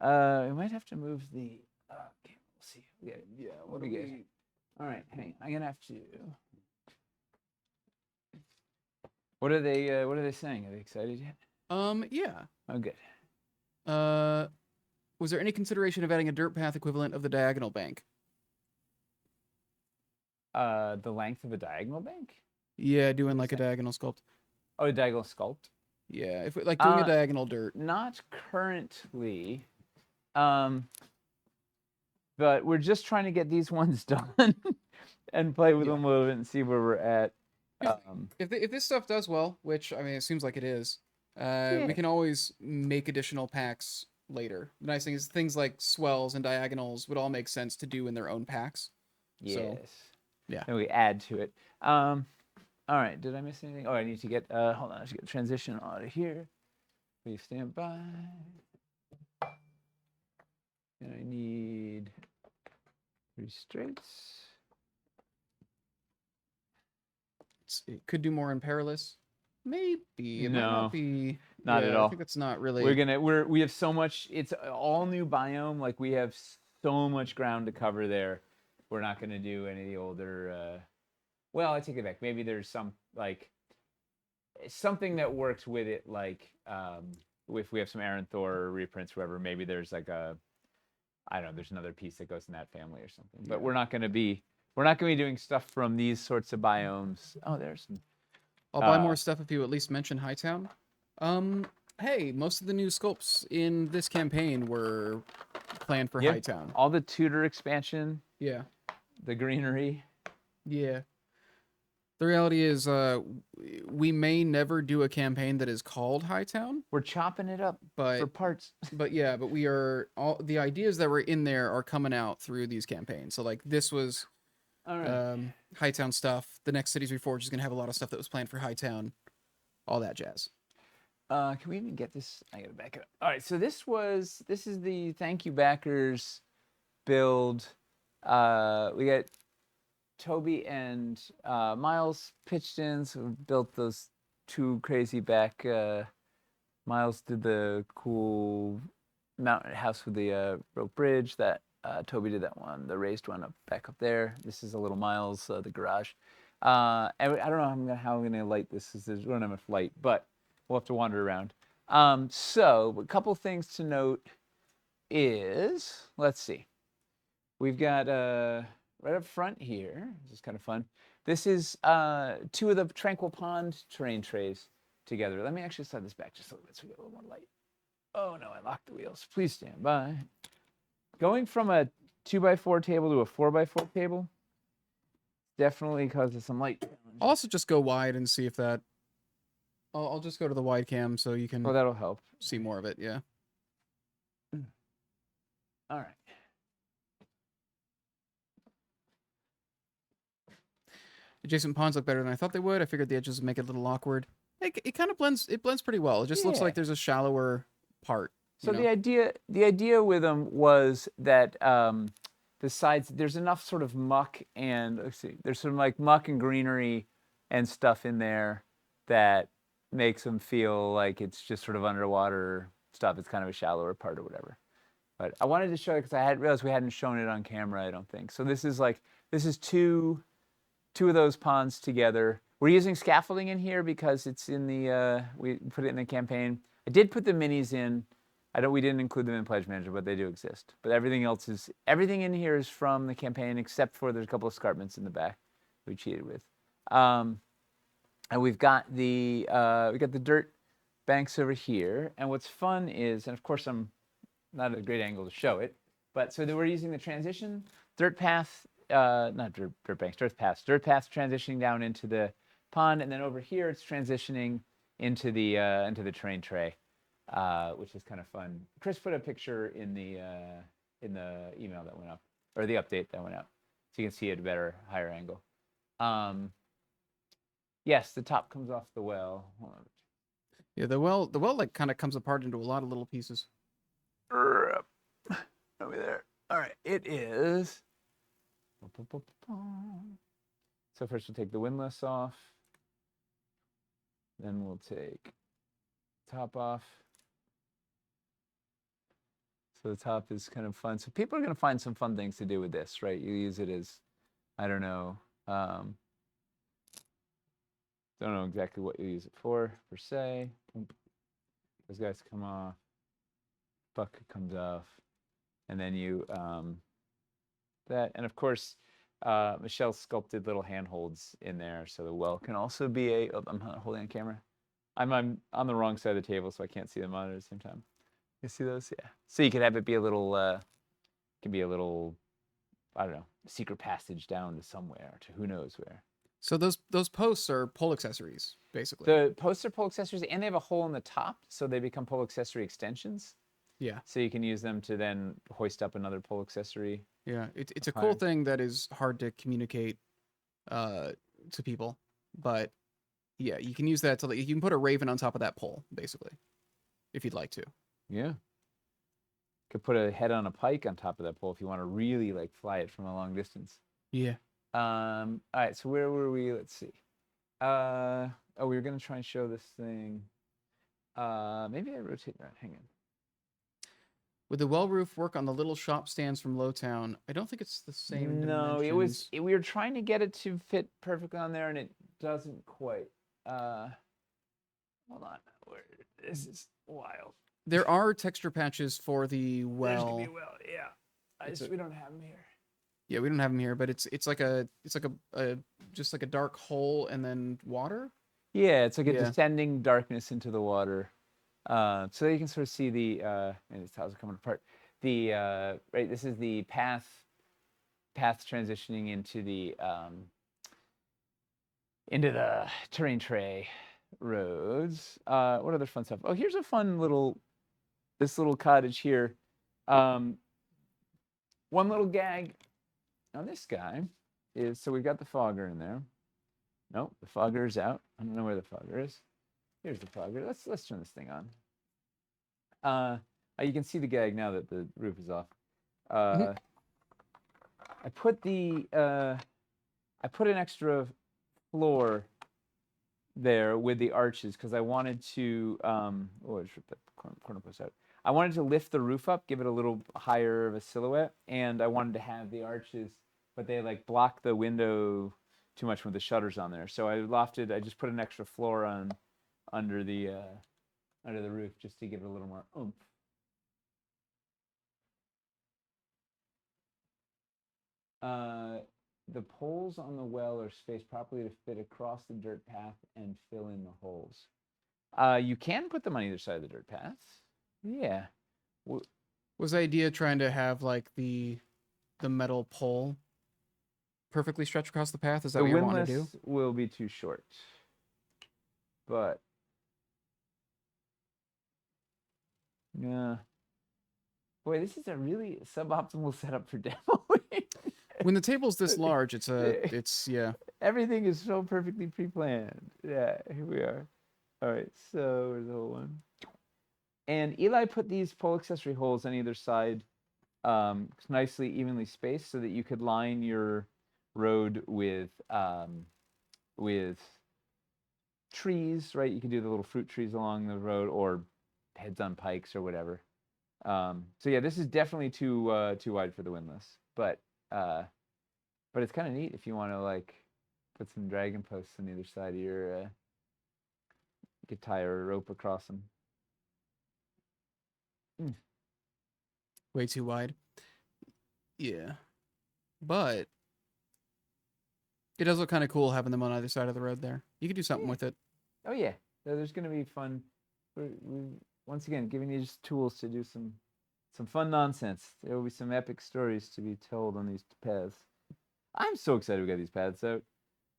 Speaker 2: We might have to move the. Okay, we'll see. Yeah, we'll be good. All right, hang on. I'm gonna have to. What are they? What are they saying? Are they excited yet?
Speaker 1: Yeah.
Speaker 2: Oh, good.
Speaker 1: Was there any consideration of adding a dirt path equivalent of the diagonal bank?
Speaker 2: The length of a diagonal bank?
Speaker 1: Yeah, doing like a diagonal sculpt.
Speaker 2: Oh, a diagonal sculpt?
Speaker 1: Yeah, if like doing a diagonal dirt.
Speaker 2: Not currently. But we're just trying to get these ones done and play with them a little bit and see where we're at.
Speaker 1: If this stuff does well, which I mean it seems like it is, we can always make additional packs later. The nice thing is things like swells and diagonals would all make sense to do in their own packs.
Speaker 2: Yes.
Speaker 1: So, yeah.
Speaker 2: And we add to it. All right. Did I miss anything? Oh, I need to get. Hold on. I should get transition out of here. Please stand by. And I need 3 straights.
Speaker 1: It could do more in perilous. Maybe. It might not be.
Speaker 2: Not at all.
Speaker 1: I think it's not really.
Speaker 2: We have so much. It's all new biome. Like we have so much ground to cover there. We're not gonna do any of the older. Well, I take it back. Maybe there's some like something that works with it. Like if we have some Aaron Thor reprints, whoever. Maybe there's like a. I don't know. There's another piece that goes in that family or something. But we're not gonna be doing stuff from these sorts of biomes. Oh, there's some.
Speaker 1: I'll buy more stuff if you at least mention Hightown. Hey, most of the new sculpts in this campaign were planned for Hightown.
Speaker 2: All the Tudor expansion.
Speaker 1: Yeah.
Speaker 2: The greenery.
Speaker 1: Yeah. The reality is, we may never do a campaign that is called Hightown.
Speaker 2: We're chopping it up for parts.
Speaker 1: But we are all the ideas that were in there are coming out through these campaigns. So like this was.
Speaker 2: All right.
Speaker 1: Hightown stuff. The next Cities Reforged is going to have a lot of stuff that was planned for Hightown. All that jazz.
Speaker 2: Can we even get this? I got to back it up. All right, so this is the thank you backers build. We got Toby and Miles pitched in, so we built those 2 crazy back. Miles did the cool mountain house with the rope bridge that Toby did that one, the raised one back up there. This is a little Miles, the garage. And I don't know how I'm gonna light this. We don't have enough light, but we'll have to wander around. So a couple things to note is, let's see. We've got right up front here. This is kind of fun. This is 2 of the Tranquil Pond terrain trays together. Let me actually slide this back just a little bit so we get a little more light. Oh no, I locked the wheels. Please stand by. Going from a 2x4 table to a 4x4 table definitely causes some light challenge.
Speaker 1: I'll also just go wide and see if that. I'll just go to the wide cam so you can.
Speaker 2: Oh, that'll help.
Speaker 1: See more of it, yeah.
Speaker 2: All right.
Speaker 1: Adjacent ponds look better than I thought they would. I figured the edges would make it a little awkward. It kind of blends. It blends pretty well. It just looks like there's a shallower part.
Speaker 2: So the idea with them was that the sides, there's enough sort of muck and there's some like muck and greenery and stuff in there that makes them feel like it's just sort of underwater stuff. It's kind of a shallower part or whatever. But I wanted to show it because I hadn't realized we hadn't shown it on camera, I don't think. So this is two of those ponds together. We're using scaffolding in here because it's in the, we put it in the campaign. I did put the minis in. We didn't include them in Pledge Manager, but they do exist. But everything in here is from the campaign except for there's a couple of escarpments in the back we cheated with. And we've got the dirt banks over here. And what's fun is, and of course I'm not at a great angle to show it, but so that we're using the transition dirt path dirt banks, dirt paths transitioning down into the pond, and then over here it's transitioning into the terrain tray, which is kind of fun. Chris put a picture in the email that went up, or the update that went up, so you can see it at a better, higher angle. Yes, the top comes off the well. Hold on.
Speaker 1: Yeah, the well like kind of comes apart into a lot of little pieces.
Speaker 2: Over there. All right, it is. So first we'll take the windlass off. Then we'll take top off. So the top is kind of fun. So people are going to find some fun things to do with this, right? You use it as, I don't know, don't know exactly what you use it for, per se. Those guys come off. Bucket comes off. And then you, that. And of course, Michelle sculpted little handholds in there. So the well can also be a, oh, I'm not holding on camera. I'm on the wrong side of the table, so I can't see the monitor at the same time. You see those? Yeah. So you could have it be a little, I don't know, secret passage down to somewhere, to who knows where.
Speaker 1: So those posts are pole accessories, basically.
Speaker 2: The posts are pole accessories, and they have a hole in the top, so they become pole accessory extensions.
Speaker 1: Yeah.
Speaker 2: So you can use them to then hoist up another pole accessory.
Speaker 1: Yeah, it's a cool thing that is hard to communicate to people, but yeah, you can use that to, you can put a raven on top of that pole, basically, if you'd like to.
Speaker 2: Yeah. Could put a head on a pike on top of that pole if you want to really like fly it from a long distance.
Speaker 1: Yeah.
Speaker 2: All right, so where were we? Let's see. Oh, we were gonna try and show this thing. Maybe I rotate that. Hang on.
Speaker 1: Would the well roof work on the little shop stands from Lowtown? I don't think it's the same.
Speaker 2: No,
Speaker 1: dimensions.
Speaker 2: we were trying to get it to fit perfectly on there, and it doesn't quite. Hold on. This is wild.
Speaker 1: There are texture patches for the well.
Speaker 2: There's gonna be a well, yeah. We don't have them here.
Speaker 1: Yeah, we don't have them here, but it's like a just like a dark hole and then water.
Speaker 2: Yeah, it's like a descending darkness into the water. So you can sort of see the and these tiles are coming apart. The right, this is the path transitioning into the terrain tray roads. What other fun stuff? Oh, here's a fun this little cottage here. One little gag on this guy is, so we've got the fogger in there. Nope, the fogger is out. I don't know where the fogger is. Here's the fogger. Let's turn this thing on. You can see the gag now that the roof is off. I put an extra floor there with the arches because I wanted to. I should put the corner post out. I wanted to lift the roof up, give it a little higher of a silhouette, and I wanted to have the arches, but they like block the window too much with the shutters on there. So I just put an extra floor on under the roof just to give it a little more oomph. The poles on the well are spaced properly to fit across the dirt path and fill in the holes. You can put them on either side of the dirt path. Yeah.
Speaker 1: Was the idea trying to have like the metal pole perfectly stretched across the path? Is that what you want to do?
Speaker 2: The windlass will be too short. But yeah. Boy, this is a really suboptimal setup for demoing.
Speaker 1: When the table's this large, it's yeah.
Speaker 2: Everything is so perfectly pre-planned. Yeah, here we are. All right, so where's the whole one? And Eli put these pole accessory holes on either side, nicely evenly spaced, so that you could line your road with trees, right? You could do the little fruit trees along the road, or heads on pikes or whatever. So yeah, this is definitely too wide for the windlass, but it's kind of neat if you want to like put some dragon posts on either side of your. You could tie a rope across them.
Speaker 1: Way too wide. Yeah, but it does look kind of cool having them on either side of the road there. You could do something with it.
Speaker 2: Oh yeah, there's going to be fun. We're once again giving you just tools to do some fun nonsense. There will be some epic stories to be told on these paths. I'm so excited we got these paths out.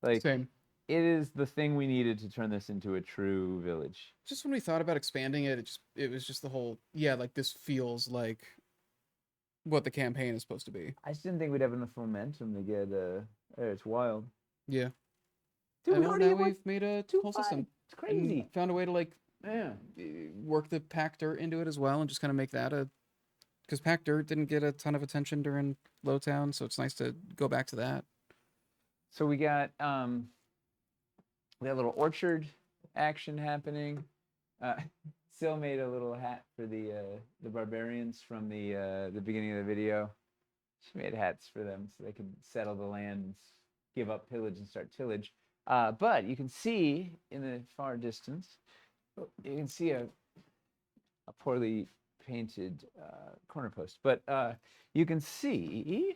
Speaker 2: Like,
Speaker 1: Same.
Speaker 2: it is the thing we needed to turn this into a true village.
Speaker 1: Just when we thought about expanding it, it was just the whole, yeah, like this feels like what the campaign is supposed to be.
Speaker 2: I just didn't think we'd have enough momentum to get it's wild.
Speaker 1: Yeah.
Speaker 2: Dude,
Speaker 1: And
Speaker 2: we
Speaker 1: well,
Speaker 2: already
Speaker 1: now
Speaker 2: have
Speaker 1: we've made a whole
Speaker 2: 2.5.
Speaker 1: system.
Speaker 2: It's crazy.
Speaker 1: And found a way to like
Speaker 2: Yeah.
Speaker 1: work the packed dirt into it as well, and just kind of make that a, because packed dirt didn't get a ton of attention during Lowtown, so it's nice to go back to that.
Speaker 2: So we got a little orchard action happening. Sil made a little hat for the barbarians from the beginning of the video. She made hats for them so they could settle the land and give up pillage and start tillage. But you can see in the far distance, you can see a poorly painted corner post. But you can see,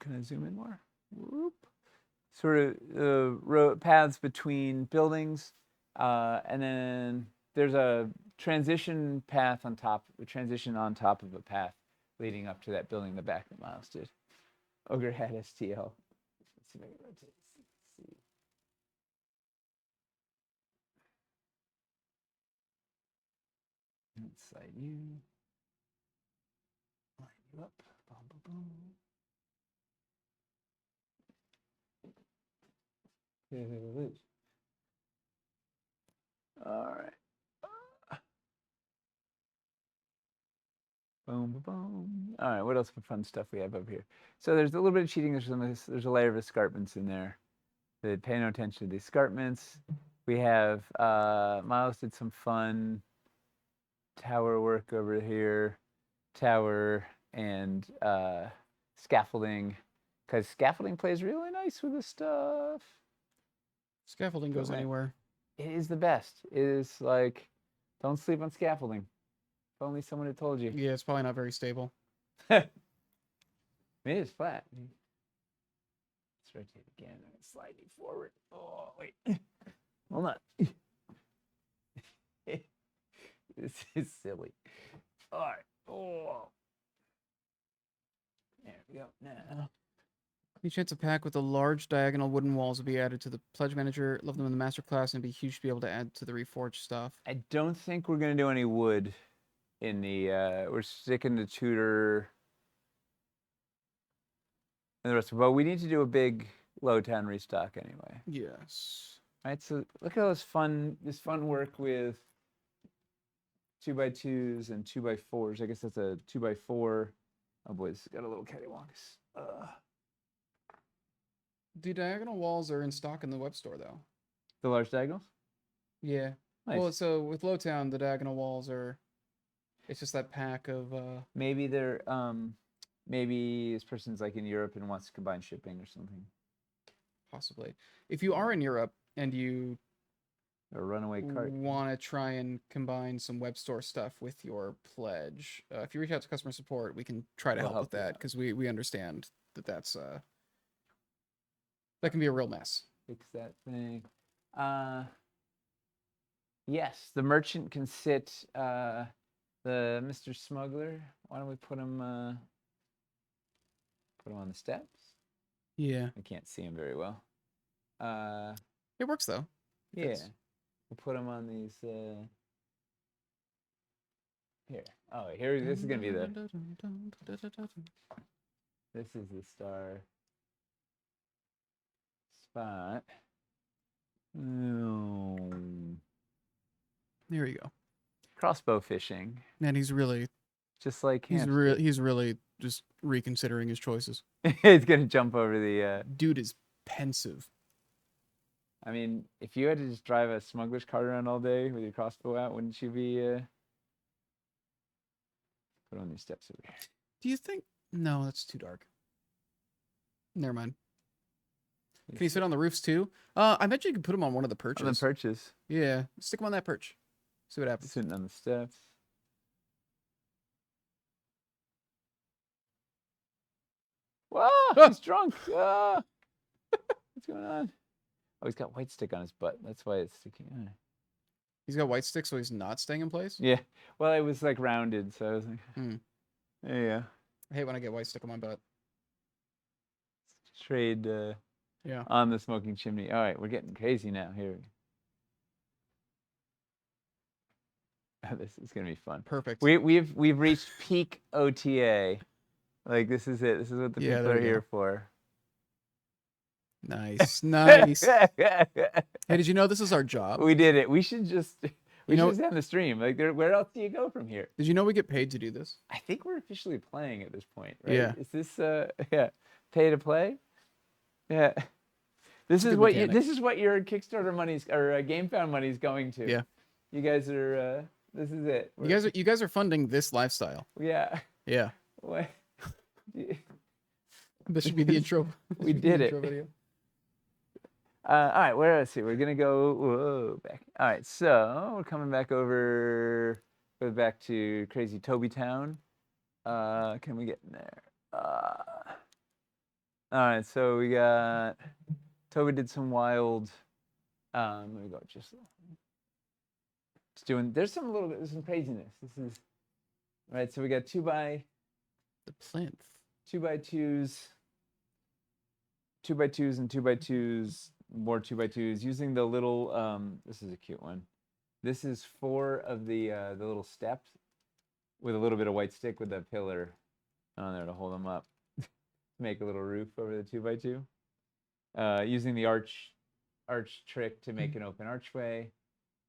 Speaker 2: can I zoom in more? Whoop. Sort of paths between buildings, and then there's a transition path on top, a transition on top of a path leading up to that building in the back that Miles did. Ogre had STL. Let's see if I can rotate. Let's see. Let's slide you. Line you up. Boom, boom, boom. All right. Boom, boom, boom. All right, what else for fun stuff we have up here? So there's a little bit of cheating. There's a layer of escarpments in there. They pay no attention to the escarpments. We have Miles did some fun tower work over here, tower and scaffolding, because scaffolding plays really nice with this stuff.
Speaker 1: Scaffolding goes anywhere.
Speaker 2: It is the best. It is like, don't sleep on scaffolding. If only someone had told you.
Speaker 1: Yeah, it's probably not very stable.
Speaker 2: I mean, it is flat. Let's rotate again. Slide you forward. Oh, wait. Hold on. This is silly. All right. Oh. There we go. Now.
Speaker 1: Any chance a pack with the large diagonal wooden walls will be added to the pledge manager? Love them in the master class, and it'd be huge to be able to add to the reforged stuff.
Speaker 2: I don't think we're gonna do any wood in the. We're sticking to Tudor and the rest. But we need to do a big Lowtown restock anyway.
Speaker 1: Yes.
Speaker 2: All right. So look at this fun work with 2x2s and 2x4s. I guess that's a 2x4. Oh boy, this got a little cattywampus.
Speaker 1: The diagonal walls are in stock in the web store, though.
Speaker 2: The large diagonals?
Speaker 1: Yeah.
Speaker 2: Nice.
Speaker 1: Well, so with Lowtown, the diagonal walls are. It's just that pack of.
Speaker 2: Maybe they're maybe this person's like in Europe and wants to combine shipping or something.
Speaker 1: Possibly, if you are in Europe and you
Speaker 2: A runaway cart.
Speaker 1: want to try and combine some web store stuff with your pledge, if you reach out to customer support, we can try to
Speaker 2: We'll
Speaker 1: help with
Speaker 2: help you
Speaker 1: that, because we understand that's that can be a real mess.
Speaker 2: Fix that thing. Yes, the merchant can sit. The Mr. Smuggler. Why don't we put him on the steps?
Speaker 1: Yeah.
Speaker 2: I can't see him very well.
Speaker 1: It works though.
Speaker 2: Yeah,
Speaker 1: Fits.
Speaker 2: we'll put him on these. Here. Oh, here. This is gonna be the. This is the star spot.
Speaker 1: There you go.
Speaker 2: Crossbow fishing,
Speaker 1: And he's really
Speaker 2: just like
Speaker 1: he's
Speaker 2: hamster.
Speaker 1: he's really just reconsidering his choices.
Speaker 2: He's gonna jump over the.
Speaker 1: Dude is pensive.
Speaker 2: I mean, if you had to just drive a smuggler's cart around all day with your crossbow out, wouldn't you be? Put on these steps over here.
Speaker 1: Do you think? No, that's too dark. Never mind. Can he sit on the roofs too? I bet you could put him on one of the perches.
Speaker 2: On the perches,
Speaker 1: Yeah, stick him on that perch. See what happens.
Speaker 2: sitting on the steps. Wow, he's drunk. What's going on? Oh, he's got white stick on his butt. That's why it's sticking.
Speaker 1: He's got white stick, so he's not staying in place.
Speaker 2: Yeah. Well, it was like rounded, so I was like,
Speaker 1: Hmm.
Speaker 2: yeah.
Speaker 1: I hate when I get white stick on my butt.
Speaker 2: trade
Speaker 1: Yeah.
Speaker 2: on the smoking chimney. All right, we're getting crazy now. Here. This is gonna be fun.
Speaker 1: Perfect.
Speaker 2: We've reached peak OTA. Like this is it. This is what the
Speaker 1: Yeah,
Speaker 2: people
Speaker 1: there
Speaker 2: are
Speaker 1: we
Speaker 2: here
Speaker 1: go.
Speaker 2: for.
Speaker 1: Nice. Nice. Hey, did you know this is our job?
Speaker 2: We did it. We should just
Speaker 1: You know-
Speaker 2: end the stream. Like where else do you go from here?
Speaker 1: Did you know we get paid to do this?
Speaker 2: I think we're officially playing at this point, right?
Speaker 1: Yeah.
Speaker 2: Is this pay to play? Yeah. This
Speaker 1: a
Speaker 2: is
Speaker 1: good
Speaker 2: what
Speaker 1: mechanic.
Speaker 2: this is what your Kickstarter money's or GameFound money's going to.
Speaker 1: Yeah.
Speaker 2: You guys are this is it.
Speaker 1: You guys are funding this lifestyle.
Speaker 2: Yeah.
Speaker 1: Yeah.
Speaker 2: What?
Speaker 1: This should be the intro. This
Speaker 2: We
Speaker 1: should be
Speaker 2: did
Speaker 1: the
Speaker 2: it.
Speaker 1: intro video.
Speaker 2: All right, let's see. We're gonna go back. All right, so we're coming back over. Go back to Crazy Toby Town. Can we get in there? All right, so we got Toby did some wild. Let me go just doing. There's some craziness. This is right. So we got
Speaker 1: The plinth.
Speaker 2: 2x2s, 2x2s, and 2x2s. More 2x2s using the little. This is a cute one. This is 4 of the little steps with a little bit of white stick with a pillar on there to hold them up. Make a little roof over the 2x2. Using the arch trick to make an open archway.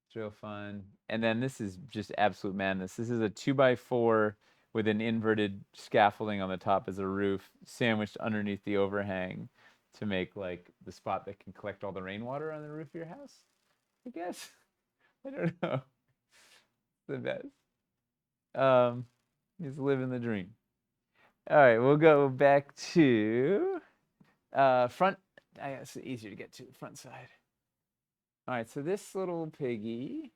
Speaker 2: It's real fun. And then this is just absolute madness. This is a 2x4 with an inverted scaffolding on the top as a roof, sandwiched underneath the overhang to make like the spot that can collect all the rainwater on the roof of your house. I guess. I don't know. The best. He's living the dream. All right, we'll go back to front. I guess it's easier to get to the front side. All right, so this little piggy.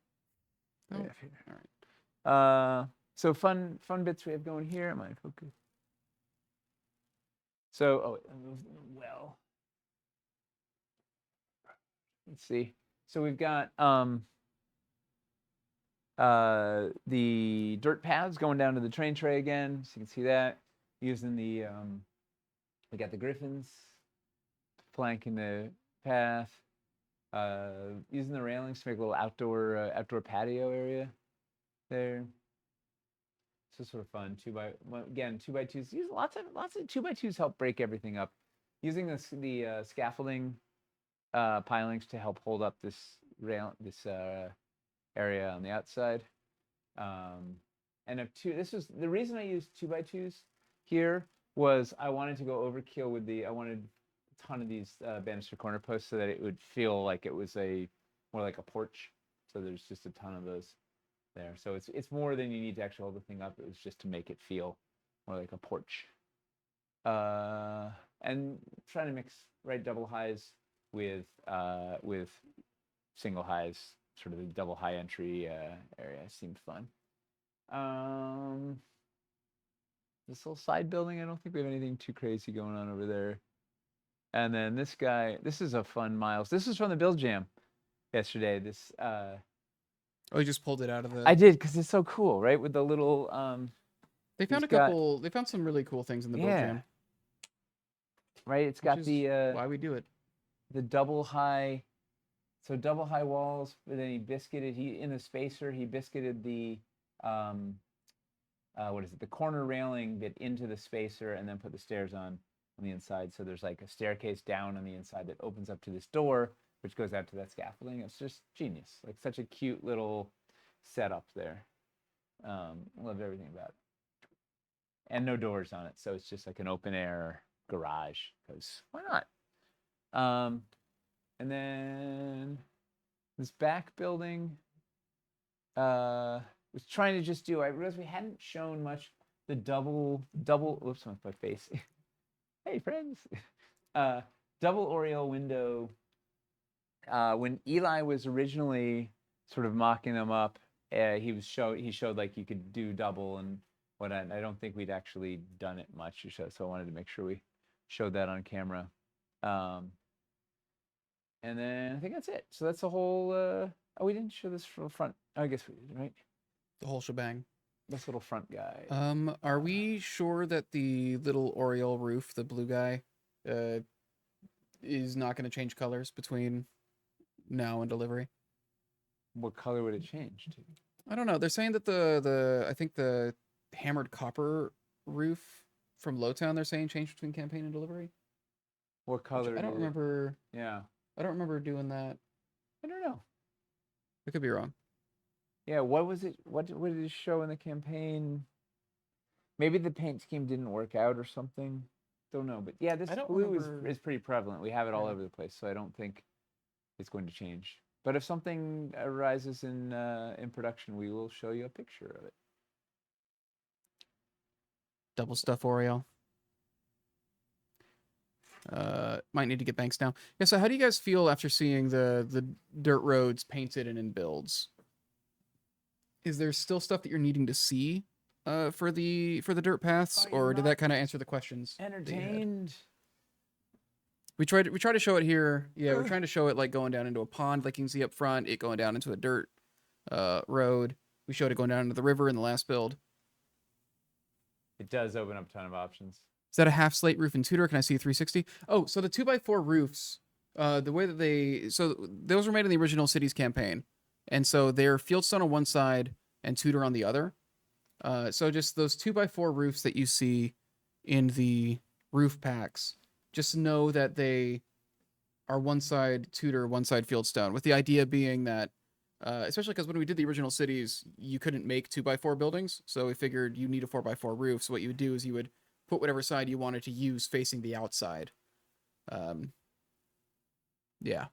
Speaker 1: Oh,
Speaker 2: Yeah,
Speaker 1: all right.
Speaker 2: So fun bits we have going here. Am I focused? So let me move the well. Let's see. So we've got the dirt paths going down to the train tray again. So you can see that using the we got the griffins flanking the path. Using the railings to make a little outdoor patio area there. So sort of fun. 2x2s. Use lots of 2x2s help break everything up. Using the scaffolding pilings to help hold up this area on the outside. And this was the reason I used 2x2s here was I wanted to go overkill with I wanted a ton of these banister corner posts so that it would feel like it was more like a porch. So there's just a ton of those there. So it's more than you need to actually hold the thing up. It was just to make it feel more like a porch. And trying to mix double highs with single highs, sort of the double high entry area seemed fun. This little side building, I don't think we have anything too crazy going on over there. And then this guy, this is a fun Miles. This is from the Build Jam yesterday. This
Speaker 1: Oh, you just pulled it out of the.
Speaker 2: I did because it's so cool, right? With the little
Speaker 1: They found They found some really cool things in the Build Jam.
Speaker 2: Right, it's got the
Speaker 1: why we do it.
Speaker 2: The double high, so double high walls. But then he biscuited. In the spacer, he biscuited the the corner railing bit into the spacer, and then put the stairs on the inside. So there's like a staircase down on the inside that opens up to this door, which goes out to that scaffolding. It's just genius. Like such a cute little setup there. Loved everything about it. And no doors on it, so it's just like an open air garage. Because why not? And then this back building was trying to just I realized we hadn't shown much the double whoops, my face. Hey friends. Double Oriole window. When Eli was originally sort of mocking them up, he showed like you could do double and whatnot. I don't think we'd actually done it much, so I wanted to make sure we showed that on camera. And then I think that's it. So that's the whole. We didn't show this from front. Oh, I guess we did, right?
Speaker 1: The whole shebang.
Speaker 2: This little front guy.
Speaker 1: Are we sure that the little Oriole roof, the blue guy, is not going to change colors between now and delivery.
Speaker 2: What color would it change to?
Speaker 1: I don't know. They're saying that I think the hammered copper roof from Lowtown, they're saying changed between campaign and delivery.
Speaker 2: What color?
Speaker 1: I don't remember.
Speaker 2: Yeah.
Speaker 1: I don't remember doing that.
Speaker 2: I don't know.
Speaker 1: I could be wrong.
Speaker 2: Yeah, what was it? What did it show in the campaign? Maybe the paint scheme didn't work out or something. Don't know. But yeah, this blue is pretty prevalent. We have it all over the place, so I don't think it's going to change. But if something arises in production, we will show you a picture of it.
Speaker 1: Double stuff Oreo. Might need to get banks down. Yeah, so how do you guys feel after seeing the dirt roads painted and in builds? Is there still stuff that you're needing to see for the dirt paths, or did that kind of answer the questions?
Speaker 2: Entertained.
Speaker 1: We try to show it here. Yeah, we're trying to show it like going down into a pond, like you can see up front, it going down into a dirt road. We showed it going down into the river in the last build.
Speaker 2: It does open up a ton of options.
Speaker 1: Is that a half slate roof in Tudor? Can I see a 360? Oh, so the 2x4 roofs, the way that so those were made in the original Cities campaign. And so they're Fieldstone on one side and Tudor on the other. So just those 2x4 roofs that you see in the roof packs, just know that they are one side Tudor, one side Fieldstone, with the idea being that, especially because when we did the original Cities, you couldn't make 2x4 buildings. So we figured you need a 4x4 roof. So what you would do is you would put whatever side you wanted to use facing the outside. Yeah.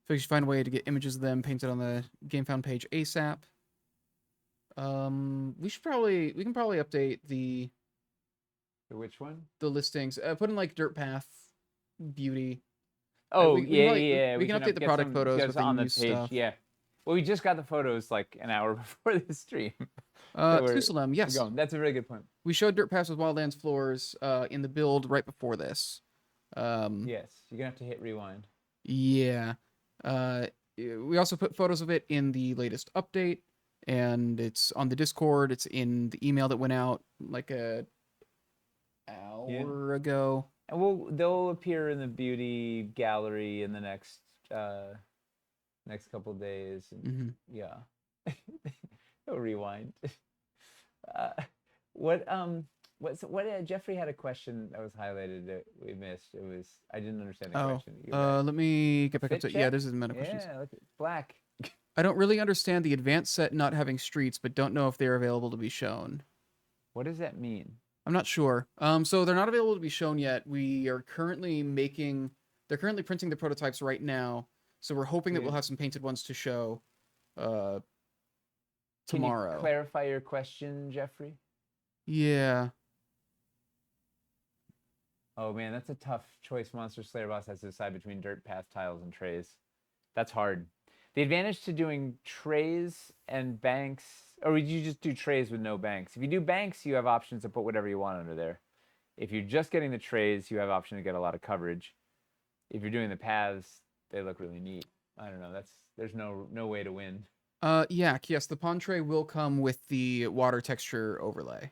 Speaker 1: So you should find a way to get images of them painted on the GameFound page ASAP. We can probably update the
Speaker 2: which one?
Speaker 1: The listings. Put in like Dirt Path, Beauty.
Speaker 2: Oh,
Speaker 1: we can update the product photos with
Speaker 2: on
Speaker 1: the
Speaker 2: the
Speaker 1: new
Speaker 2: page.
Speaker 1: stuff.
Speaker 2: Yeah. Well, we just got the photos like an hour before the stream.
Speaker 1: Tusalem, yes.
Speaker 2: That's a very good point.
Speaker 1: We showed Dirt Paths with Wildlands floors in the build right before this.
Speaker 2: Yes, you're gonna have to hit rewind.
Speaker 1: Yeah. We also put photos of it in the latest update, and it's on the Discord. It's in the email that went out like a hour ago.
Speaker 2: And they'll appear in the beauty gallery in the next couple of days. And yeah. It'll rewind. What Jeffrey had a question that was highlighted that we missed. I didn't understand the question.
Speaker 1: Let me get back up to yeah, this is meta questions.
Speaker 2: Yeah, look at black.
Speaker 1: I don't really understand the advanced set not having streets, but don't know if they're available to be shown.
Speaker 2: What does that mean?
Speaker 1: I'm not sure. So they're not available to be shown yet. We are currently they're currently printing the prototypes right now. So we're hoping that we'll have some painted ones to show tomorrow.
Speaker 2: Can you clarify your question, Jeffrey?
Speaker 1: Yeah.
Speaker 2: Oh man, that's a tough choice. Monster Slayer Boss has to decide between dirt path tiles and trays. That's hard. The advantage to doing trays and banks, or would you just do trays with no banks? If you do banks, you have options to put whatever you want under there. If you're just getting the trays, you have option to get a lot of coverage. If you're doing the paths, they look really neat. I don't know. There's no way to win.
Speaker 1: Yes, the pond tray will come with the water texture overlay.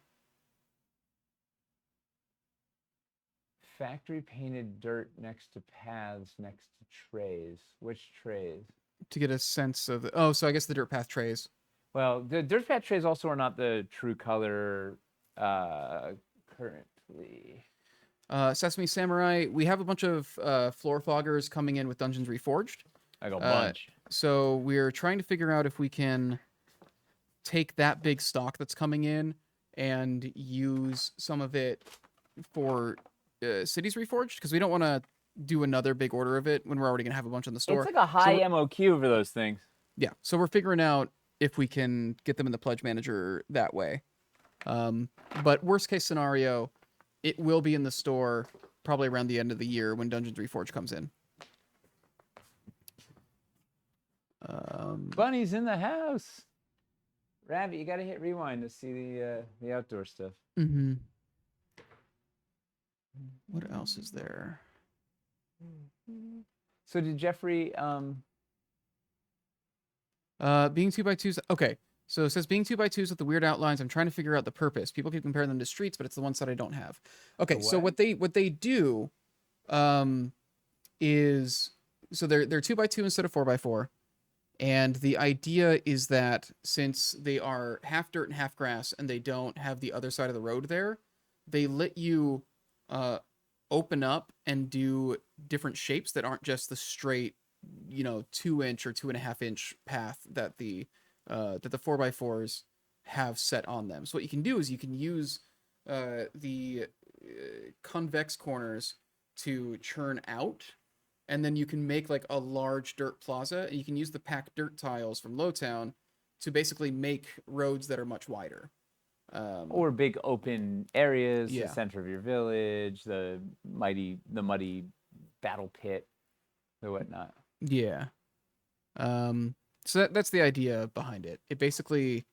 Speaker 2: Factory painted dirt next to paths next to trays. Which trays?
Speaker 1: To get a sense of so I guess the dirt path trays.
Speaker 2: Well, the dirt path trays also are not the true color currently.
Speaker 1: Sesame Samurai, we have a bunch of floor foggers coming in with Dungeons Reforged.
Speaker 2: I got a bunch.
Speaker 1: So we're trying to figure out if we can take that big stock that's coming in and use some of it for Cities Reforged, because we don't want to do another big order of it when we're already going to have a bunch in the store.
Speaker 2: It's like a high MOQ for those things.
Speaker 1: Yeah, so we're figuring out if we can get them in the Pledge Manager that way. But worst case scenario, it will be in the store probably around the end of the year when Dungeons Reforged comes in.
Speaker 2: Bunny's in the house. Rabbit, you got to hit rewind to see the outdoor stuff.
Speaker 1: Mm-hmm. What else is there?
Speaker 2: So did Jeffrey
Speaker 1: being 2x2s, okay. So it says being 2x2s with the weird outlines. I'm trying to figure out the purpose. People keep comparing them to streets, but it's the one side I don't have. Okay, so
Speaker 2: what?
Speaker 1: what they do, is so they're 2x2 instead of 4x4, and the idea is that since they are half dirt and half grass, and they don't have the other side of the road there, they let you open up and do different shapes that aren't just the straight, 2-inch or 2.5-inch path that the 4x4s have set on them. So what you can do is you can use the convex corners to churn out, and then you can make like a large dirt plaza, and you can use the packed dirt tiles from Lowtown to basically make roads that are much wider.
Speaker 2: Or big open areas, the
Speaker 1: Yeah.
Speaker 2: center of your village, the muddy battle pit, or whatnot.
Speaker 1: Yeah. So that's the idea behind it. It basically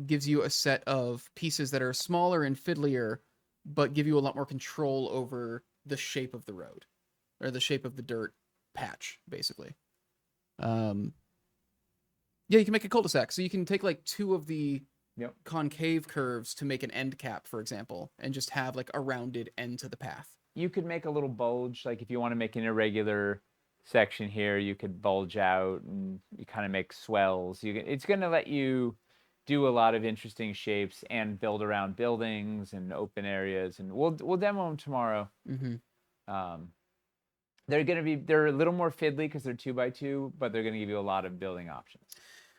Speaker 1: gives you a set of pieces that are smaller and fiddlier, but give you a lot more control over the shape of the road, or the shape of the dirt patch, basically. Yeah, you can make a cul-de-sac. So you can take like two of the
Speaker 2: Yep.
Speaker 1: concave curves to make an end cap, for example, and just have like a rounded end to the path.
Speaker 2: You could make a little bulge, like if you want to make an irregular section here, you could bulge out and you kind of make swells. It's going to let you do a lot of interesting shapes and build around buildings and open areas, and we'll demo them tomorrow.
Speaker 1: Mm-hmm.
Speaker 2: They're a little more fiddly because they're 2x2, but they're going to give you a lot of building options.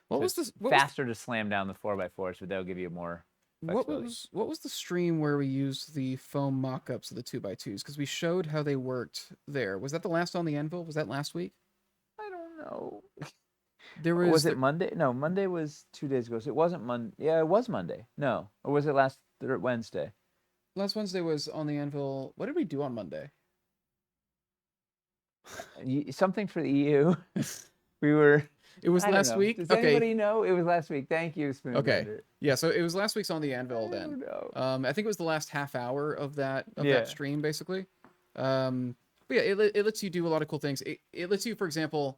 Speaker 1: What was this?
Speaker 2: Faster to slam down the 4x4s, but they'll give you more flexibility.
Speaker 1: What was the stream where we used the foam mock-ups of the 2x2s? Because we showed how they worked there. Was that the last on the Anvil? Was that last week?
Speaker 2: I don't know.
Speaker 1: There
Speaker 2: Was it Monday? No, Monday was 2 days ago. So it wasn't Monday. Yeah, it was Monday. No, or was it last Wednesday?
Speaker 1: Last Wednesday was on the Anvil. What did we do on Monday?
Speaker 2: Something for the EU. We were.
Speaker 1: It was
Speaker 2: I don't
Speaker 1: last
Speaker 2: know.
Speaker 1: week.
Speaker 2: Does
Speaker 1: Okay.
Speaker 2: anybody know? It was last week. Thank you, Spoon.
Speaker 1: Okay. Yeah. So it was last week's on the
Speaker 2: I
Speaker 1: Anvil
Speaker 2: don't
Speaker 1: then.
Speaker 2: know.
Speaker 1: I think it was the last half hour of that
Speaker 2: Yeah.
Speaker 1: stream basically. But yeah, it lets you do a lot of cool things. It lets you, for example,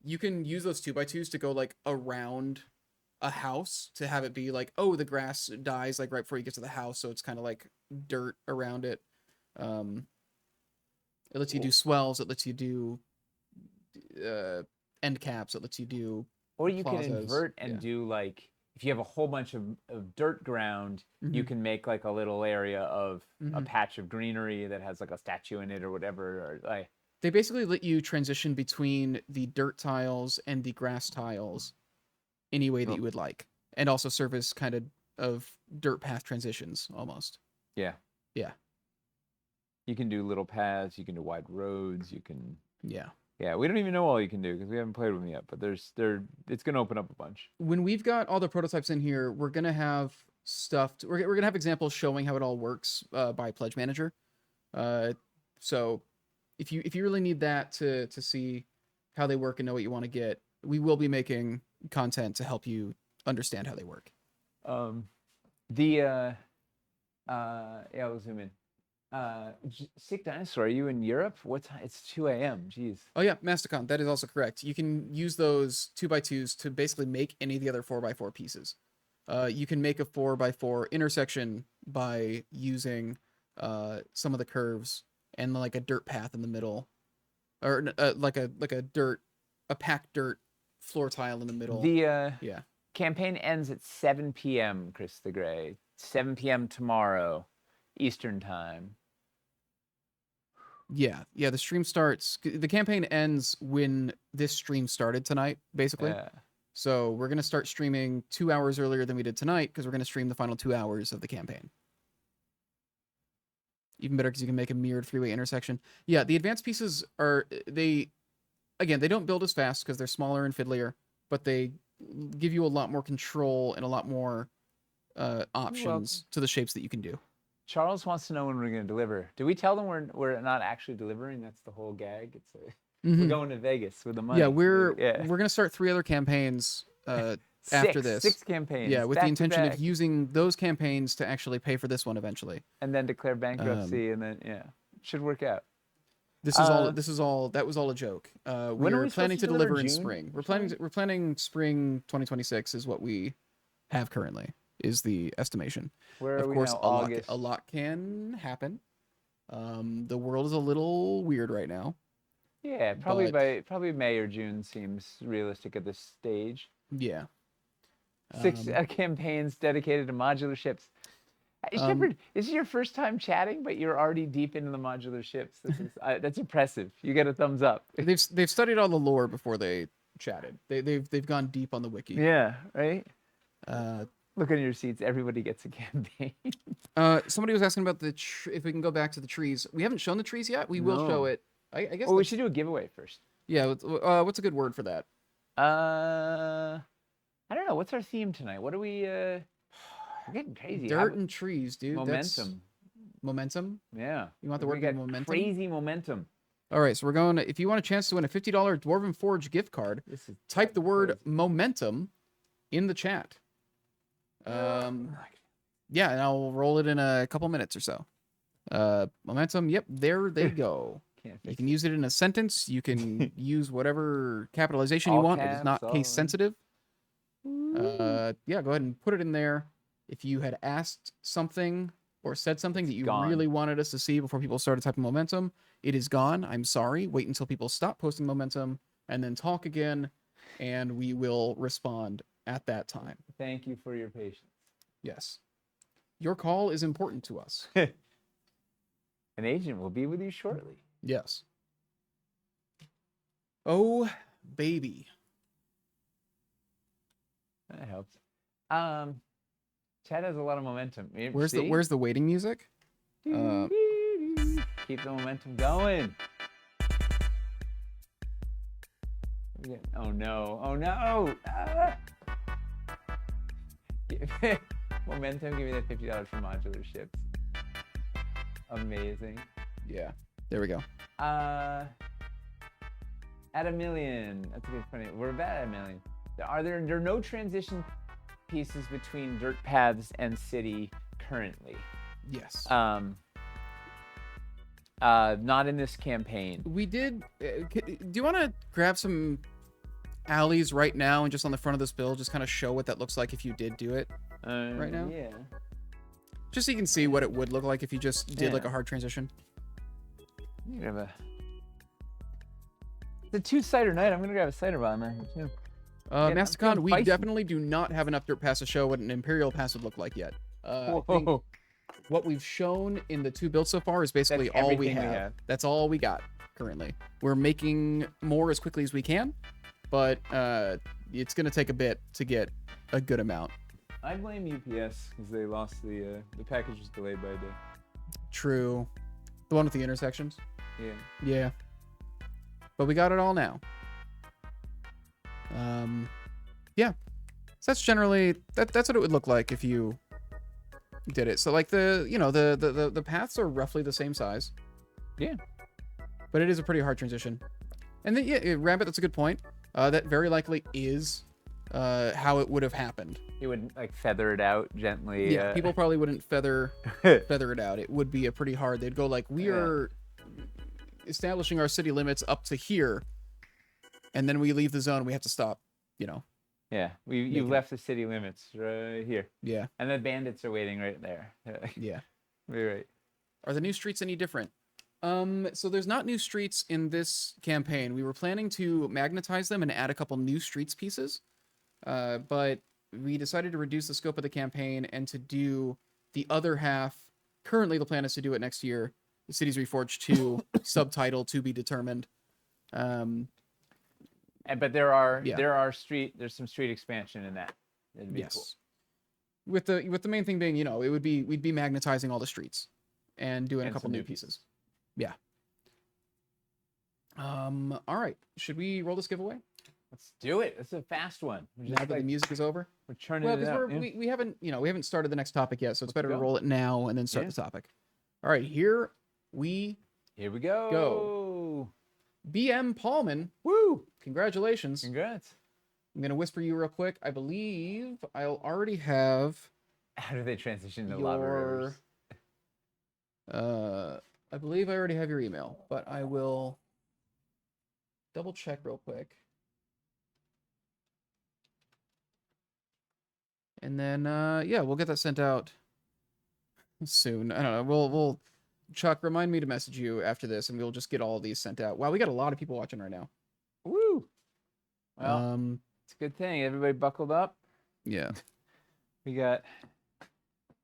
Speaker 1: you can use those 2x2s to go like around a house to have it be like, oh, the grass dies like right before you get to the house, so it's kind of like dirt around it. It lets you do swells. It lets you do end caps. It lets you do
Speaker 2: Or you can
Speaker 1: plazas.
Speaker 2: invert and do like, if you have a whole bunch of dirt ground, you
Speaker 1: Mhm.
Speaker 2: can make like a little area of a
Speaker 1: Mhm.
Speaker 2: patch of greenery that has like a statue in it or whatever. Or like,
Speaker 1: They basically let you transition between the dirt tiles and the grass tiles any way that
Speaker 2: Oh.
Speaker 1: you would like, and also serve as kind of dirt path transitions almost.
Speaker 2: yeah.
Speaker 1: Yeah.
Speaker 2: You can do little paths. You can do wide roads. You can.
Speaker 1: Yeah.
Speaker 2: Yeah, we don't even know all you can do because we haven't played with them yet. But it's gonna open up a bunch.
Speaker 1: When we've got all the prototypes in here, we're gonna have stuff. We're gonna have examples showing how it all works by Pledge Manager. So if you really need that to see how they work and know what you want to get, we will be making content to help you understand how they work.
Speaker 2: Yeah, I'll zoom in. Sick Dinosaur, are you in Europe? What time? It's 2 a.m. Jeez.
Speaker 1: Oh yeah, Masticon, that is also correct. You can use those 2x2s to basically make any of the other 4x4 pieces. You can make a 4x4 intersection by using some of the curves and like a dirt path in the middle, or like a packed dirt floor tile in the middle.
Speaker 2: The
Speaker 1: Yeah.
Speaker 2: campaign ends at 7 p.m. Chris the Gray. 7 p.m. tomorrow, Eastern time.
Speaker 1: Yeah, the stream starts. The campaign ends when this stream started tonight, basically.
Speaker 2: Yeah.
Speaker 1: So we're gonna start streaming 2 hours earlier than we did tonight because we're gonna stream the final 2 hours of the campaign. Even better because you can make a mirrored three-way intersection. Yeah, the advanced pieces they don't build as fast because they're smaller and fiddlier, but they give you a lot more control and a lot more options to the shapes that you can do.
Speaker 2: Charles wants to know when we're going to deliver. Do we tell them we're not actually delivering? That's the whole gag. We're going to Vegas with the money.
Speaker 1: Yeah, we're gonna start 3 other campaigns after this.
Speaker 2: 6 campaigns.
Speaker 1: Yeah, with the
Speaker 2: back to
Speaker 1: intention
Speaker 2: back.
Speaker 1: of using those campaigns to actually pay for this one eventually.
Speaker 2: And then declare bankruptcy, and then it should work out.
Speaker 1: This is all. This is all. That was all a joke. We
Speaker 2: when are
Speaker 1: are
Speaker 2: we supposed
Speaker 1: planning
Speaker 2: to
Speaker 1: to deliver
Speaker 2: deliver,
Speaker 1: in
Speaker 2: June
Speaker 1: spring.
Speaker 2: or
Speaker 1: We're planning.
Speaker 2: something?
Speaker 1: We're planning spring 2026 is what we have currently. Is the estimation.
Speaker 2: Where are
Speaker 1: Of
Speaker 2: we
Speaker 1: course,
Speaker 2: now?
Speaker 1: a
Speaker 2: August.
Speaker 1: lot can happen. The world is a little weird right now.
Speaker 2: Yeah,
Speaker 1: but-
Speaker 2: probably May or June seems realistic at this stage.
Speaker 1: Yeah.
Speaker 2: 6 campaigns dedicated to modular ships. Shepard, this is your first time chatting, but you're already deep into the modular ships. This is that's impressive. You get a thumbs up.
Speaker 1: They've studied all the lore before they chatted. They've gone deep on the wiki.
Speaker 2: Yeah, right.
Speaker 1: Uh,
Speaker 2: Look at your seats. Everybody gets a campaign.
Speaker 1: Somebody was asking about if we can go back to the trees. We haven't shown the trees yet. We will show
Speaker 2: No.
Speaker 1: it. I guess.
Speaker 2: Oh, we should do a giveaway first.
Speaker 1: Yeah. What's a good word for that?
Speaker 2: I don't know. What's our theme tonight? What are we? We're getting crazy.
Speaker 1: Dirt and trees, dude.
Speaker 2: Momentum.
Speaker 1: Momentum.
Speaker 2: Yeah.
Speaker 1: You want the
Speaker 2: We
Speaker 1: word
Speaker 2: got
Speaker 1: momentum?
Speaker 2: crazy momentum.
Speaker 1: All right, so we're going. If you want a chance to win a $50 Dwarven Forge gift card,
Speaker 2: This is
Speaker 1: type the word
Speaker 2: crazy.
Speaker 1: momentum in the chat. Yeah, and I'll roll it in a couple minutes or so. Momentum. Yep, there they go.
Speaker 2: Can't
Speaker 1: You
Speaker 2: fix
Speaker 1: can
Speaker 2: it.
Speaker 1: use it in a sentence. You can use whatever capitalization you
Speaker 2: All
Speaker 1: want. It is
Speaker 2: caps,
Speaker 1: not
Speaker 2: all-
Speaker 1: case sensitive. Yeah, go ahead and put it in there. If you had asked something or said something that you
Speaker 2: gone.
Speaker 1: really wanted us to see before people started typing momentum, it is gone. I'm sorry. Wait until people stop posting momentum and then talk again, and we will respond at that time.
Speaker 2: Thank you for your patience.
Speaker 1: Yes. Your call is important to us.
Speaker 2: An agent will be with you shortly.
Speaker 1: Yes. Oh, baby.
Speaker 2: That helps. Chad has a lot of momentum.
Speaker 1: Where's the waiting music?
Speaker 2: Keep the momentum going. Oh no! Oh no! Ah! Momentum. Give me that $50 for modular ships. Amazing.
Speaker 1: Yeah. There we go.
Speaker 2: At $1 million. That's a good point. We're about at $1 million. There are no transition pieces between dirt paths and city currently.
Speaker 1: Yes.
Speaker 2: Not in this campaign.
Speaker 1: We did. Do you want to grab some alleys right now and just on the front of this bill, just kind of show what that looks like if you did do it right now?
Speaker 2: Yeah.
Speaker 1: Just so you can see what it would look like if you just did like
Speaker 2: Yeah.
Speaker 1: a hard transition.
Speaker 2: You grab a. It's a 2-cider night. I'm gonna grab a cider while I'm out here too. I'm
Speaker 1: Masticon,
Speaker 2: feeling
Speaker 1: we
Speaker 2: feisty.
Speaker 1: definitely do not have enough dirt pass to show what an Imperial pass would look like yet. I think
Speaker 2: Whoa.
Speaker 1: what we've shown in the 2 builds so far is basically
Speaker 2: That's
Speaker 1: all we
Speaker 2: everything we
Speaker 1: have.
Speaker 2: have.
Speaker 1: That's all we got currently. We're making more as quickly as we can, but it's going to take a bit to get a good amount.
Speaker 2: I blame UPS because they lost the package was delayed by a day.
Speaker 1: True. The one with the intersections?
Speaker 2: Yeah.
Speaker 1: Yeah. But we got it all now. Yeah. So that's generally that's what it would look like if you did it. So like the paths are roughly the same size.
Speaker 2: Yeah.
Speaker 1: But it is a pretty hard transition. And then yeah, Rabbit, that's a good point. That very likely is how it would have happened.
Speaker 2: He would like feather it out gently.
Speaker 1: Yeah, people probably wouldn't feather it out. It would be a pretty hard. They'd go like, we are establishing our city limits up to here, and then we leave the zone. We have to stop.
Speaker 2: Yeah, you've left the city limits right here,
Speaker 1: Yeah.
Speaker 2: and the bandits are waiting right there.
Speaker 1: Yeah.
Speaker 2: You're right.
Speaker 1: Are the new streets any different? So there's not new streets in this campaign. We were planning to magnetize them and add a couple new streets pieces, but we decided to reduce the scope of the campaign and to do the other half. Currently, the plan is to do it next year. The Cities Reforged 2, subtitle to be determined.
Speaker 2: But there's some street expansion in that. That'd be
Speaker 1: Yes.
Speaker 2: cool.
Speaker 1: With the main thing being, we'd be magnetizing all the streets and doing a
Speaker 2: And
Speaker 1: couple
Speaker 2: some
Speaker 1: new
Speaker 2: new
Speaker 1: pieces. Yeah. All right. Should we roll this giveaway
Speaker 2: Let's do it. It's a fast one. We're
Speaker 1: now
Speaker 2: just
Speaker 1: that the music is over?
Speaker 2: we're churning
Speaker 1: Well,
Speaker 2: it
Speaker 1: because
Speaker 2: out. Yeah.
Speaker 1: we haven't started the next topic yet, so it's better to
Speaker 2: go.
Speaker 1: roll it now and then start
Speaker 2: Yeah.
Speaker 1: the topic. All right, here we
Speaker 2: Here we go.
Speaker 1: BM Paulman.
Speaker 2: Woo!
Speaker 1: Congratulations.
Speaker 2: Congrats.
Speaker 1: I'm gonna whisper you real quick. I believe I'll already have
Speaker 2: How do they transition to lava
Speaker 1: your
Speaker 2: rivers?
Speaker 1: I believe I already have your email, but I will double check real quick. And then yeah, we'll get that sent out soon. I don't know. We'll Chuck, remind me to message you after this, and we'll just get all of these sent out. Wow, we got a lot of people watching right now.
Speaker 2: Woo! Well, it's a good thing. Everybody buckled up.
Speaker 1: Yeah.
Speaker 2: We got.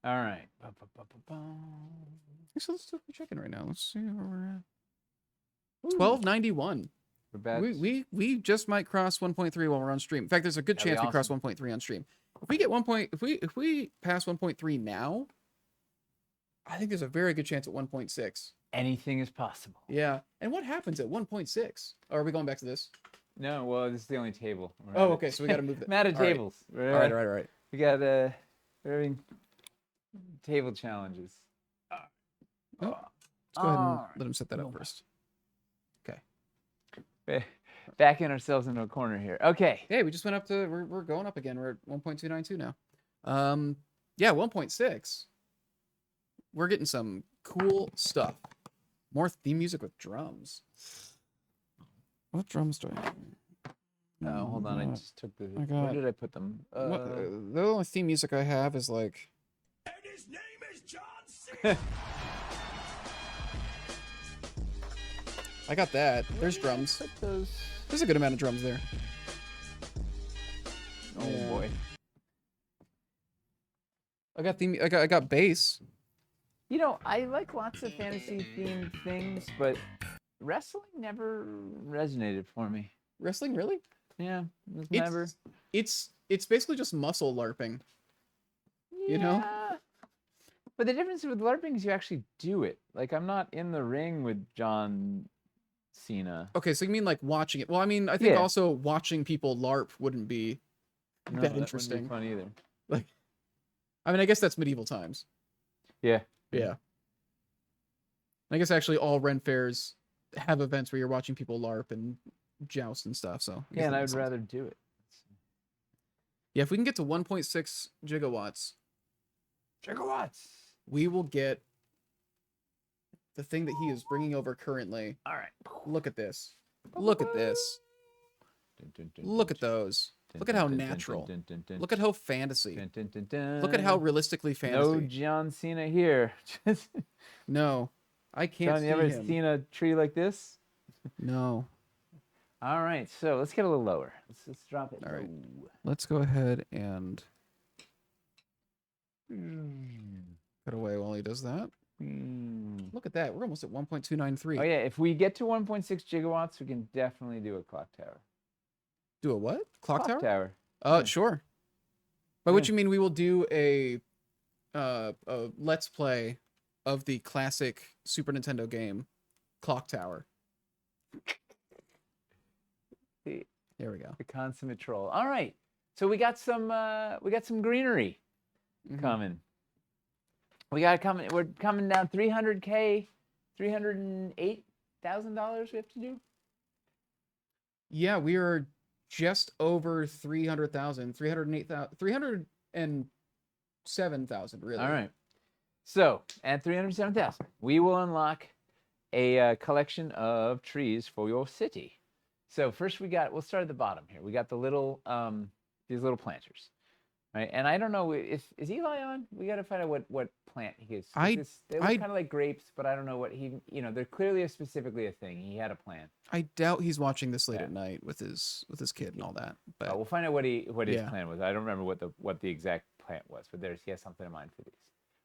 Speaker 2: All right.
Speaker 1: So let's do a check-in right now. Let's see where we're at. 1291.
Speaker 2: We're back.
Speaker 1: We just might cross 1.3 while we're on stream. In fact, there's a good chance we cross 1.3 on stream. If we get if we pass 1.3 now, I think there's a very good chance at 1.6.
Speaker 2: Anything is possible.
Speaker 1: Yeah. And what happens at 1.6? Oh, are we going back to this?
Speaker 2: No, well, this is the only table.
Speaker 1: Oh, okay. So we got to move that.
Speaker 2: I'm out of tables.
Speaker 1: All right.
Speaker 2: We got we're having table challenges.
Speaker 1: Let's go ahead and let him set that up first. Okay.
Speaker 2: Backing ourselves into a corner here. Okay.
Speaker 1: Hey, we just went up to we're going up again. We're at 1.292 now. Yeah, 1.6. We're getting some cool stuff. More theme music with drums. What drums do I have?
Speaker 2: No, hold on. I just took the. Where did I put them?
Speaker 1: The only theme music I have is like.
Speaker 3: And his name is John C.
Speaker 1: I got that. There's drums. There's a good amount of drums there.
Speaker 2: Oh boy.
Speaker 1: I got bass.
Speaker 2: You know, I like lots of fantasy themed things, but wrestling never resonated for me.
Speaker 1: Wrestling, really?
Speaker 2: Yeah, it was never.
Speaker 1: It's basically just muscle LARPing. You know?
Speaker 2: But the difference with LARPing is you actually do it. Like, I'm not in the ring with John Cena.
Speaker 1: Okay, so you mean like watching it? Well, I mean, I think also watching people LARP wouldn't be that interesting.
Speaker 2: That wouldn't be fun either.
Speaker 1: Like, I mean, I guess that's medieval times.
Speaker 2: Yeah.
Speaker 1: Yeah. I guess actually all Ren fairs have events where you're watching people LARP and joust and stuff. So
Speaker 2: yeah, and I would rather do it.
Speaker 1: Yeah, if we can get to 1.6 gigawatts, we will get the thing that he is bringing over currently.
Speaker 2: All right.
Speaker 1: Look at this. Look at this. Look at those. Look at how natural. Look at how fantasy. Look at how realistically fantasy.
Speaker 2: No John Cena here.
Speaker 1: No, I can't
Speaker 2: John,
Speaker 1: see
Speaker 2: you ever
Speaker 1: him.
Speaker 2: seen a tree like this?
Speaker 1: No.
Speaker 2: All right, so let's get a little lower. Let's drop it.
Speaker 1: All right. Let's go ahead and cut away while he does that. Look at that. We're almost at 1.293.
Speaker 2: Oh, yeah. If we get to 1.6 gigawatts, we can definitely do a clock tower.
Speaker 1: Do a what? Clock tower?
Speaker 2: Tower.
Speaker 1: Yeah. Sure. By which you mean we will do a let's play of the classic Super Nintendo game, Clock Tower. There we go.
Speaker 2: The consummate troll. All right. So we got some greenery coming. We got coming. We're coming down 300K, $308,000 we have to do.
Speaker 1: Yeah, we are just over 300,000, 308,000, 307,000 really.
Speaker 2: All right. So at 307,000, we will unlock a collection of trees for your city. So first we'll start at the bottom here. We got the little these little planters, right? And I don't know is Eli on? We got to find out what plant he is. They look kind of like grapes, but I don't know what they're clearly specifically a thing. He had a plan.
Speaker 1: I doubt he's watching this late at night with his kid and all that. But
Speaker 2: we'll find out what his plan was. I don't remember what the exact plant was, but he has something in mind for these.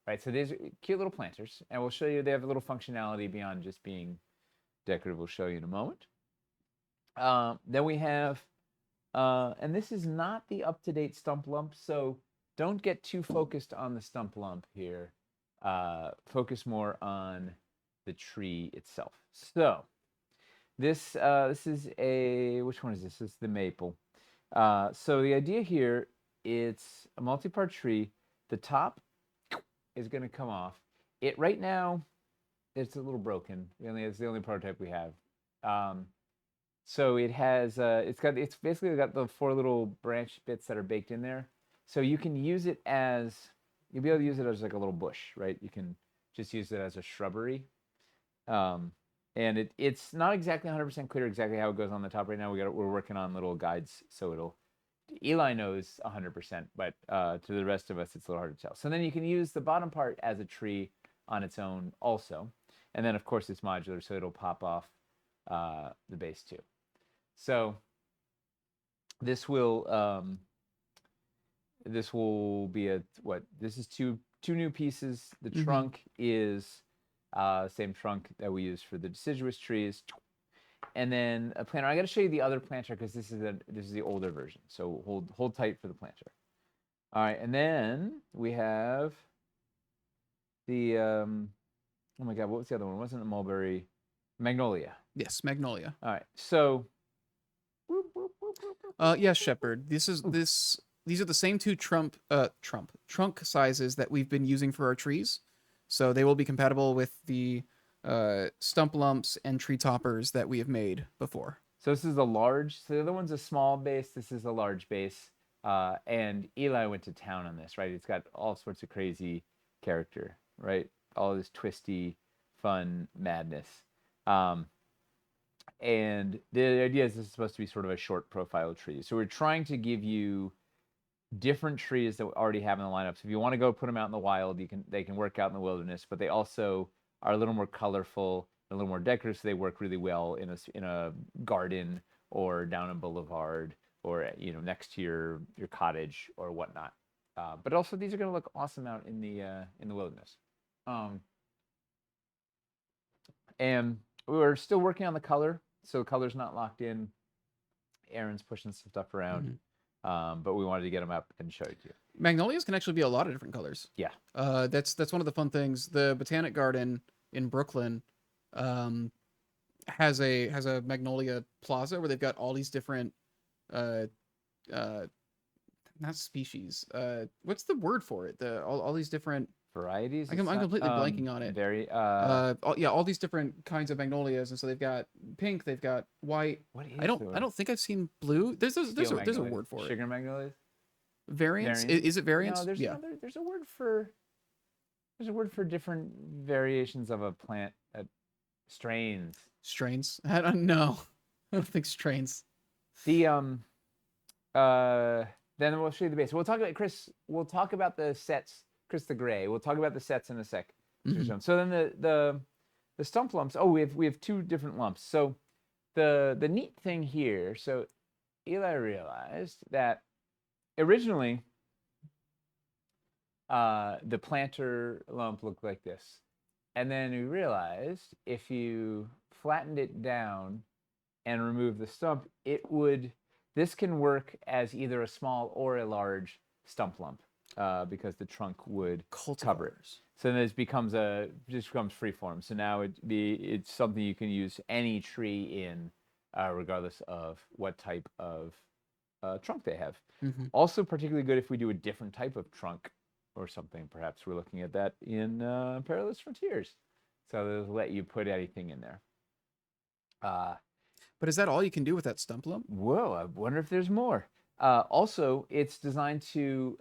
Speaker 2: Right, so these are cute little planters, and we'll show you they have a little functionality beyond just being decorative. We'll show you in a moment. Then we have, and this is not the up-to-date stump lump, so don't get too focused on the stump lump here. Focus more on the tree itself. So this is which one is this? This is the maple. So the idea here, it's a multi-part tree. The top is going to come off. Right now, it's a little broken. It's the only prototype we have. So it has it's basically got the 4 little branch bits that are baked in there. So you can use it you'll be able to use it as like a little bush, right? You can just use it as a shrubbery. And it's not exactly 100% clear exactly how it goes on the top right now. We're working on little guides, so Eli knows 100%, but to the rest of us, it's a little hard to tell. So then you can use the bottom part as a tree on its own also. And then, of course, it's modular, so it'll pop off the base too. So this will be this is two new pieces. The trunk is same trunk that we use for the deciduous trees. And then a planter. I got to show you the other planter because this is the older version. So hold tight for the planter. All right, and then we have the oh my God, what was the other one? It wasn't a mulberry, magnolia.
Speaker 1: Yes, magnolia.
Speaker 2: All right, so
Speaker 1: Yes, Shepard. These are the same two trunk sizes that we've been using for our trees. So they will be compatible with the stump lumps and tree toppers that we have made before.
Speaker 2: So this is a large. So the other one's a small base. This is a large base. And Eli went to town on this, right? It's got all sorts of crazy character, right? All this twisty, fun madness. And the idea is this is supposed to be sort of a short profile tree. So we're trying to give you different trees that we already have in the lineup. So if you want to go put them out in the wild, they can work out in the wilderness, but they also are a little more colorful, a little more decorative, so they work really well in a garden or down a boulevard or next to your cottage or whatnot. But also these are going to look awesome out in the wilderness. And we're still working on the color, so the color's not locked in. Aaron's pushing some stuff around. But we wanted to get them up and show it to you.
Speaker 1: Magnolias can actually be a lot of different colors.
Speaker 2: Yeah.
Speaker 1: That's one of the fun things. The Botanic Garden in Brooklyn has a magnolia plaza where they've got all these different not species. What's the word for it? All these different
Speaker 2: Varieties.
Speaker 1: I'm completely blanking on it. All these different kinds of magnolias, and so they've got pink, they've got white.
Speaker 2: What is
Speaker 1: I don't think I've seen blue. There's a word for it.
Speaker 2: Sugar magnolias.
Speaker 1: Variants? Is it variants?
Speaker 2: No, there's a word for different variations of a plant. Strains.
Speaker 1: Strains? I don't know. I don't think strains.
Speaker 2: Then we'll show you the base. We'll talk about We'll talk about the sets. Chris the Gray. We'll talk about the sets in a sec. So then the stump lumps. Oh, we have two different lumps. So the neat thing here. So Eli realized that originally the planter lump looked like this, and then we realized if you flattened it down and removed the stump, this can work as either a small or a large stump lump. Because the trunk would cover it. So then this becomes freeform. So now it's something you can use any tree in, regardless of what type of trunk they have. Also particularly good if we do a different type of trunk or something. Perhaps we're looking at that in Perilous Frontiers. So they'll let you put anything in there.
Speaker 1: But is that all you can do with that stump lump?
Speaker 2: Whoa, I wonder if there's more. Also, it's designed to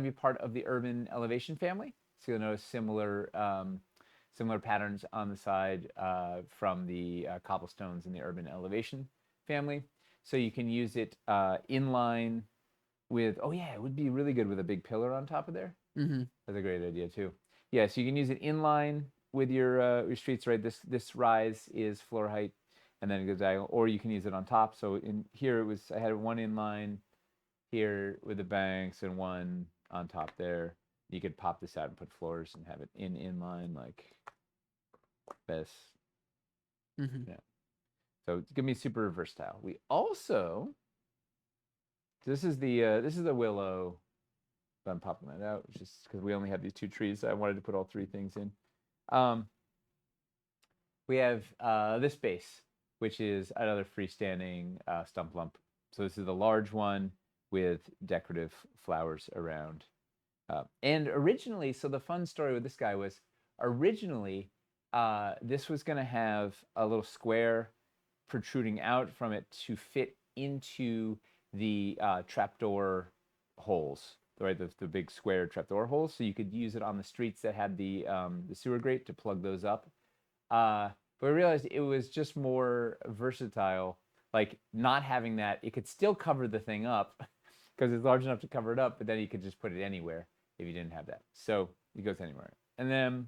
Speaker 2: be part of the urban elevation family. So you'll notice similar patterns on the side from the cobblestones in the urban elevation family. So you can use it in line with. Oh yeah, it would be really good with a big pillar on top of there. That's a great idea too. Yeah, so you can use it in line with your streets. Right, this rise is floor height. And then it goes diagonal, or you can use it on top. So in here I had one in line here with the banks and one on top there. You could pop this out and put floors and have it in line like this. Yeah. So it's gonna be super versatile. We also this is the willow. I'm popping that out just because we only have these two trees. So I wanted to put all three things in. We have this base, which is another freestanding stump lump. So this is the large one with decorative flowers around. And originally, so the fun story with this guy was, originally, this was going to have a little square protruding out from it to fit into the trapdoor holes, right? The big square trapdoor holes. So you could use it on the streets that had the sewer grate to plug those up. But I realized it was just more versatile. Like not having that, it could still cover the thing up because it's large enough to cover it up, but then you could just put it anywhere if you didn't have that. So it goes anywhere. And then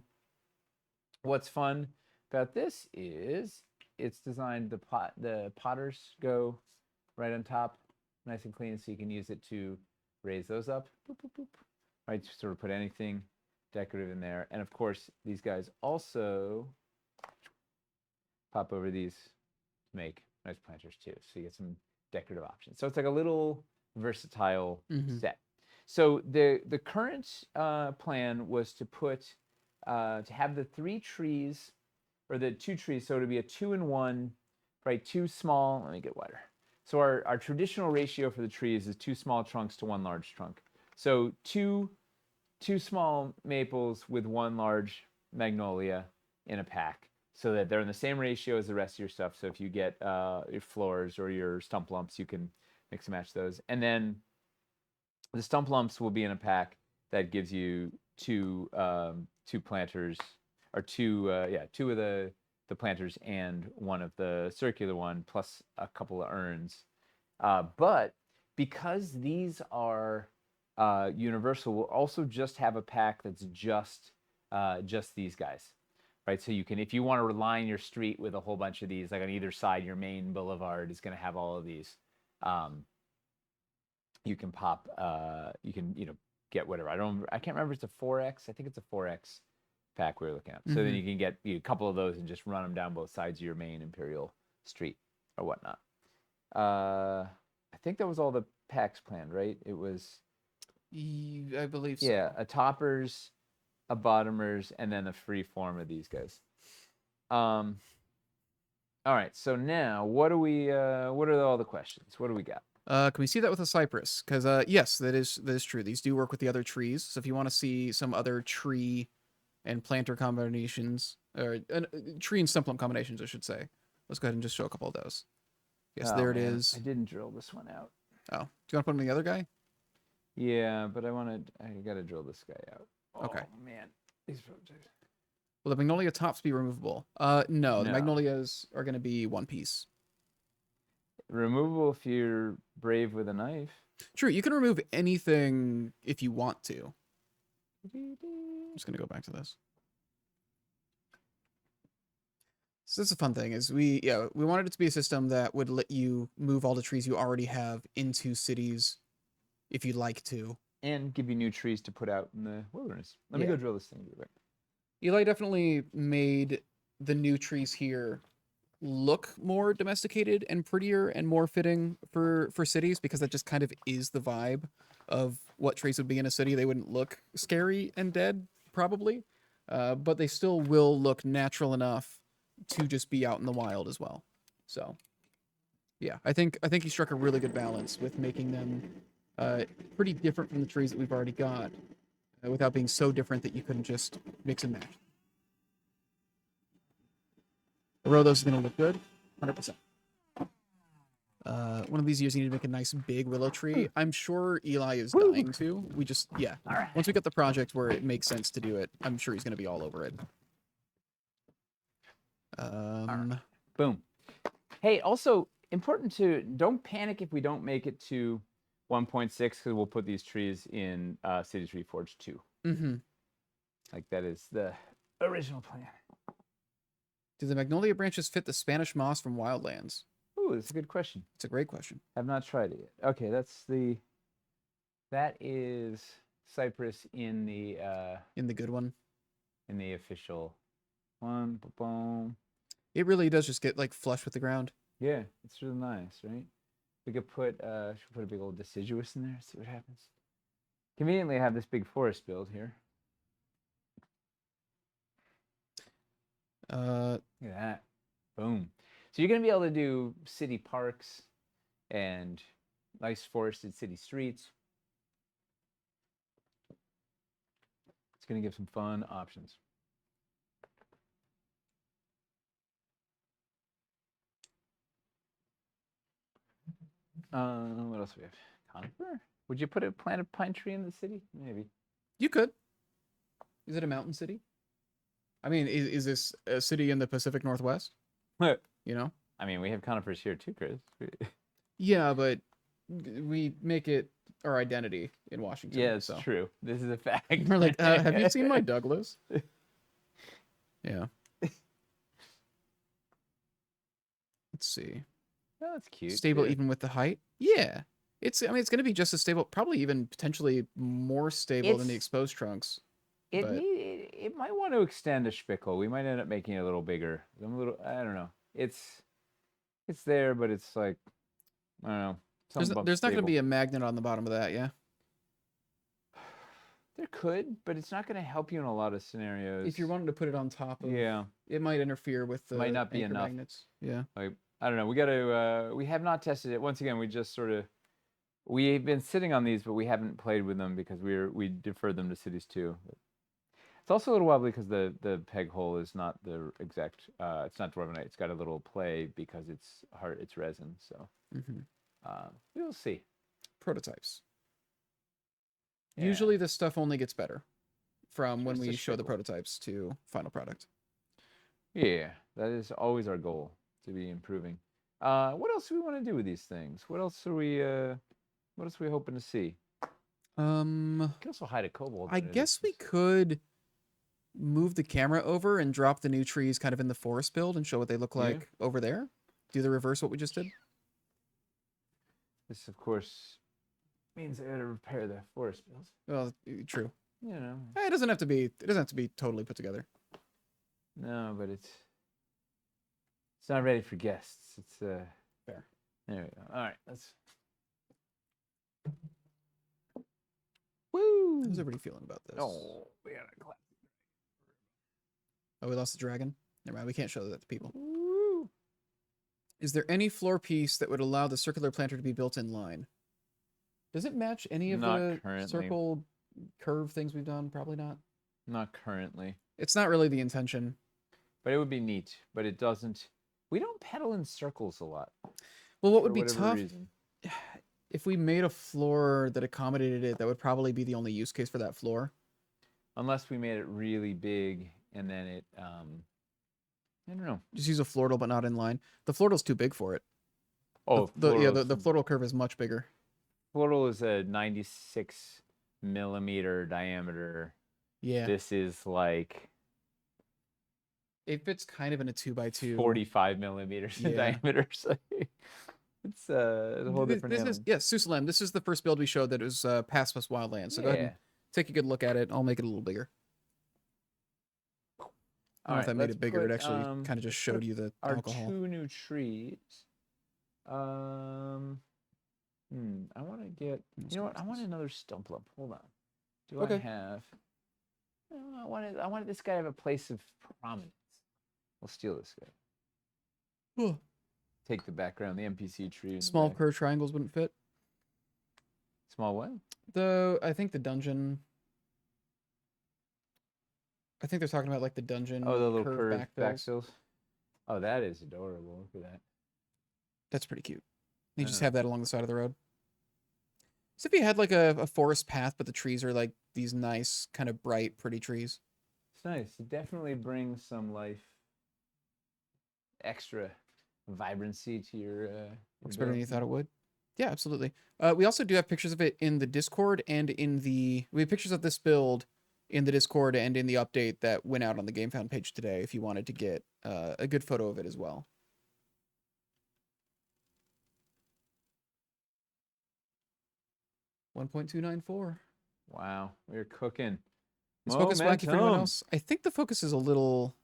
Speaker 2: what's fun about this is it's designed the potters go right on top, nice and clean, so you can use it to raise those up. Boop, boop, boop. Right, just sort of put anything decorative in there. And of course, these guys also pop over these to make nice planters too. So you get some decorative options. So it's like a little versatile set. So the current plan was to put to have the 3 trees or the 2 trees, so to be a 2-in-1, right? 2 small. Let me get wider. So our traditional ratio for the trees is 2 small trunks to 1 large trunk. So two small maples with 1 large magnolia in a pack, so that they're in the same ratio as the rest of your stuff. So if you get your floors or your stump lumps, you can mix and match those. And then the stump lumps will be in a pack that gives you 2 planters, or 2 of the planters and 1 of the circular one, plus a couple of urns. But because these are universal, we'll also just have a pack that's just these guys, right? So you can, if you want to line your street with a whole bunch of these, like on either side, your main boulevard is going to have all of these. You can pop, you can get whatever. I can't remember if it's a 4X. I think it's a 4X pack we were looking at. So then you can get a couple of those and just run them down both sides of your main Imperial street or whatnot. I think that was all the packs planned, right? It was,
Speaker 1: I believe so.
Speaker 2: yeah, a toppers, a bottomers, and then a free form of these guys. All right, so now what are all the questions? What do we got?
Speaker 1: Can we see that with a cypress? Because yes, that is true. These do work with the other trees. So if you want to see some other tree and planter combinations, or tree and stump lump combinations, I should say, let's go ahead and just show a couple of those. Yes,
Speaker 2: Oh,
Speaker 1: there it
Speaker 2: man,
Speaker 1: is.
Speaker 2: I didn't drill this one out.
Speaker 1: Oh, do you want to put in the other guy?
Speaker 2: Yeah, but I gotta drill this guy out.
Speaker 1: Okay.
Speaker 2: Oh man, these.
Speaker 1: Will the magnolia tops be removable? No, the
Speaker 2: No.
Speaker 1: magnolias are going to be one piece.
Speaker 2: Removable if you're brave with a knife.
Speaker 1: True, you can remove anything if you want to. I'm just going to go back to this. So this is a fun thing, is we wanted it to be a system that would let you move all the trees you already have into cities if you'd like to.
Speaker 2: And give you new trees to put out in the wilderness. Let me
Speaker 1: Yeah.
Speaker 2: go drill this thing real quick.
Speaker 1: Eli definitely made the new trees here look more domesticated and prettier and more fitting for cities, because that just kind of is the vibe of what trees would be in a city. They wouldn't look scary and dead, probably, but they still will look natural enough to just be out in the wild as well. So, yeah, I think he struck a really good balance with making them pretty different from the trees that we've already got, without being so different that you couldn't just mix and match. A row of those is going to look good, 100%. One of these years you need to make a nice big willow tree. I'm sure Eli is dying to. We just, yeah.
Speaker 2: All right.
Speaker 1: Once we get the project where it makes sense to do it, I'm sure he's going to be all over it.
Speaker 2: Boom. Hey, also important to don't panic if we don't make it to 1.6, because we'll put these trees in City Tree Forge 2.
Speaker 1: Mm-hmm.
Speaker 2: Like that is the original plan.
Speaker 1: Do the magnolia branches fit the Spanish moss from Wildlands?
Speaker 2: Ooh, that's a good question.
Speaker 1: It's a great question.
Speaker 2: I've not tried it yet. Okay, that is cypress in the
Speaker 1: good one.
Speaker 2: in the official one. Boom.
Speaker 1: It really does just get like flush with the ground.
Speaker 2: Yeah, it's really nice, right? We could put should put a big old deciduous in there, see what happens. Conveniently, I have this big forest build here. Look at that. Boom. So you're going to be able to do city parks and nice forested city streets. It's going to give some fun options. What else do we have? Conifer? Would you plant a pine tree in the city? Maybe.
Speaker 1: You could. Is it a mountain city? I mean, is this a city in the Pacific Northwest?
Speaker 2: I
Speaker 1: You know?
Speaker 2: mean, we have conifers here too, Chris.
Speaker 1: Yeah, but we make it our identity in Washington.
Speaker 2: Yeah, it's
Speaker 1: so.
Speaker 2: true. This is a fact.
Speaker 1: We're like, have you seen my Douglas? Yeah. Let's see.
Speaker 2: Oh, that's cute.
Speaker 1: Stable
Speaker 2: too.
Speaker 1: even with the height? Yeah. I mean, it's going to be just as stable, probably even potentially more stable than the
Speaker 2: It's-
Speaker 1: exposed trunks.
Speaker 2: It
Speaker 1: but-
Speaker 2: it might want to extend a spickle. We might end up making it a little bigger. I don't know. It's there, but it's like I don't know.
Speaker 1: There's not going to be a magnet on the bottom of that, yeah?
Speaker 2: There could, but it's not going to help you in a lot of scenarios.
Speaker 1: If you're wanting to put it on top of,
Speaker 2: yeah,
Speaker 1: it might interfere with the
Speaker 2: Might not be
Speaker 1: anchor
Speaker 2: enough.
Speaker 1: magnets. Yeah.
Speaker 2: like I don't know. We got to. We have not tested it. Once again, we just sort of. We've been sitting on these, but we haven't played with them because we deferred them to Cities 2. It's also a little wobbly because the peg hole is not the exact. It's not dwarvenite. It's got a little play because it's hard. It's resin. So we will see.
Speaker 1: Prototypes.
Speaker 2: Yeah.
Speaker 1: Usually this stuff only gets better from when
Speaker 2: Just a
Speaker 1: we show the
Speaker 2: spickle.
Speaker 1: prototypes to final product.
Speaker 2: Yeah, that is always our goal, to be improving. What else do we want to do with these things? What else are we hoping to see? We can also hide a kobold.
Speaker 1: I guess we could move the camera over and drop the new trees kind of in the forest build and show what they look
Speaker 2: Yeah.
Speaker 1: like over there. Do the reverse what we just did.
Speaker 2: This, of course, means I gotta repair the forest builds.
Speaker 1: Well, true.
Speaker 2: You know,
Speaker 1: It doesn't have to be totally put together.
Speaker 2: no, but it's not ready for guests. It's
Speaker 1: Fair.
Speaker 2: There we go. All right, let's. Woo!
Speaker 1: How's everybody feeling about this?
Speaker 2: Oh, we got a clap.
Speaker 1: Oh, we lost the dragon. Never mind. We can't show that to people.
Speaker 2: Woo!
Speaker 1: Is there any floor piece that would allow the circular planter to be built in line? Does it match any of
Speaker 2: Not
Speaker 1: the
Speaker 2: currently.
Speaker 1: circle curve things we've done? Probably not.
Speaker 2: Not currently,
Speaker 1: It's not really the intention.
Speaker 2: but it would be neat. But it doesn't. We don't pedal in circles a lot.
Speaker 1: Well, what
Speaker 2: for
Speaker 1: would be
Speaker 2: whatever
Speaker 1: tough
Speaker 2: reason.
Speaker 1: if we made a floor that accommodated it? That would probably be the only use case for that floor.
Speaker 2: Unless we made it really big and then it. I don't know.
Speaker 1: Just use a floordle, but not in line. The floordle's too big for it.
Speaker 2: Oh,
Speaker 1: the
Speaker 2: floral's-
Speaker 1: floordle curve is much bigger.
Speaker 2: Floral is a 96 millimeter diameter.
Speaker 1: Yeah,
Speaker 2: This is like
Speaker 1: it fits kind of in a 2x2.
Speaker 2: 45 millimeters in
Speaker 1: Yeah.
Speaker 2: diameter. So it's a whole different
Speaker 1: This
Speaker 2: animal.
Speaker 1: is Susalem. This is the first build we showed that was past West Wildlands. So go ahead and take a good look at it. I'll make it a little bigger. I don't know if that made
Speaker 2: let's
Speaker 1: it bigger. It
Speaker 2: put,
Speaker 1: actually kind of just showed
Speaker 2: put
Speaker 1: you the
Speaker 2: our
Speaker 1: alcohol.
Speaker 2: 2 new trees. I want to get. You know what? I want another stump lump. Hold on. Do I
Speaker 1: Okay.
Speaker 2: have? No, I wanted this guy to have a place of prominence. We'll steal this guy.
Speaker 1: Huh.
Speaker 2: Take the background, the NPC tree. in the
Speaker 1: Small
Speaker 2: back.
Speaker 1: curved triangles wouldn't fit.
Speaker 2: Small what?
Speaker 1: I think the dungeon. I think they're talking about like the dungeon.
Speaker 2: Oh, the little
Speaker 1: curved
Speaker 2: curved backfills. Oh, that is adorable. Look at that.
Speaker 1: That's pretty cute. You just
Speaker 2: know.
Speaker 1: have that along the side of the road. So if you had like a forest path, but the trees are like these nice, kind of bright, pretty trees.
Speaker 2: It's nice. It definitely brings some life, extra vibrancy to your.
Speaker 1: Works better than you thought it would. Yeah, absolutely. We also do have pictures of it in the Discord and we have pictures of this build in the Discord and in the update that went out on the GameFound page today if you wanted to get a good photo of it as well. $1.294.
Speaker 2: Wow, we're cooking.
Speaker 1: Is focus wacky for anyone
Speaker 2: Momentum.
Speaker 1: else? I think the focus is a little.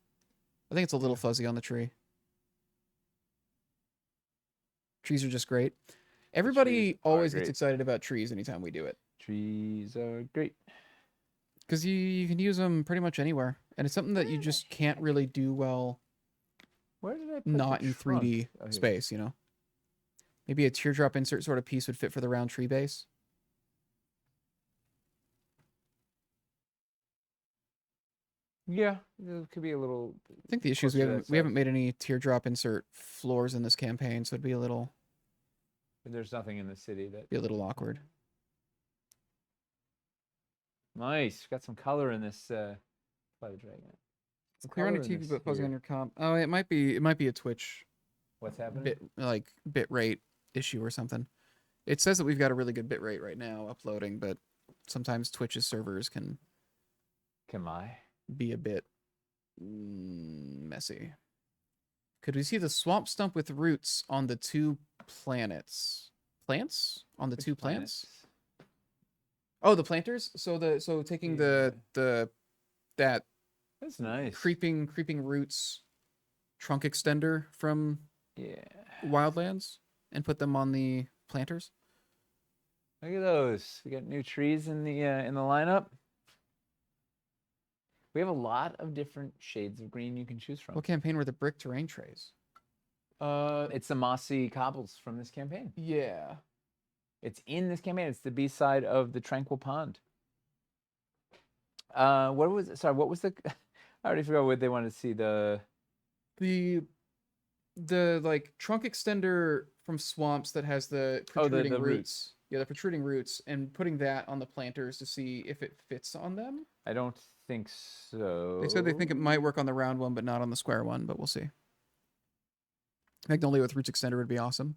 Speaker 1: I think it's a little fuzzy on the tree. Trees are just great. Everybody
Speaker 2: trees are
Speaker 1: always gets
Speaker 2: great.
Speaker 1: excited about trees anytime we do it
Speaker 2: Trees are great.
Speaker 1: because you can use them pretty much anywhere, and it's something that you just can't really do well
Speaker 2: Where did I put
Speaker 1: not
Speaker 2: the
Speaker 1: in
Speaker 2: trunk?
Speaker 1: 3D
Speaker 2: Oh, here.
Speaker 1: space. You know, maybe a teardrop insert sort of piece would fit for the round tree base.
Speaker 2: Yeah, it could be a little.
Speaker 1: I think the issue is
Speaker 2: Closer to that
Speaker 1: we haven't
Speaker 2: size.
Speaker 1: made any teardrop insert floors in this campaign, so it'd be a little
Speaker 2: There's nothing in the city that.
Speaker 1: awkward.
Speaker 2: Nice. Got some color in this. Fly the dragon.
Speaker 1: Clear on your
Speaker 2: color in
Speaker 1: TV,
Speaker 2: this
Speaker 1: but pausing
Speaker 2: here?
Speaker 1: on your comp. Oh, it might be a Twitch
Speaker 2: What's happening?
Speaker 1: bit rate issue or something. It says that we've got a really good bit rate right now uploading, but sometimes Twitch's servers can
Speaker 2: Can I?
Speaker 1: be a bit messy. Could we see the swamp stump with roots on the 2 planets? Plants? On the
Speaker 2: Which
Speaker 1: 2 plants?
Speaker 2: planets?
Speaker 1: Oh, the planters? So taking
Speaker 2: Yeah.
Speaker 1: that
Speaker 2: That's nice.
Speaker 1: creeping roots trunk extender from
Speaker 2: Yeah.
Speaker 1: Wildlands and put them on the planters.
Speaker 2: Look at those. We got new trees in the lineup. We have a lot of different shades of green you can choose from.
Speaker 1: What campaign were the brick terrain trays?
Speaker 2: It's the mossy cobbles from this campaign.
Speaker 1: Yeah.
Speaker 2: It's in this campaign. It's the B side of the Tranquil Pond. What was it? Sorry, what was the? I already forgot what they wanted to see. The
Speaker 1: like trunk extender from swamps that has the protruding
Speaker 2: the
Speaker 1: roots.
Speaker 2: roots.
Speaker 1: Yeah, the protruding roots, and putting that on the planters to see if it fits on them.
Speaker 2: I don't think so.
Speaker 1: They said they think it might work on the round one, but not on the square one. But we'll see. Magnolia with roots extender would be awesome.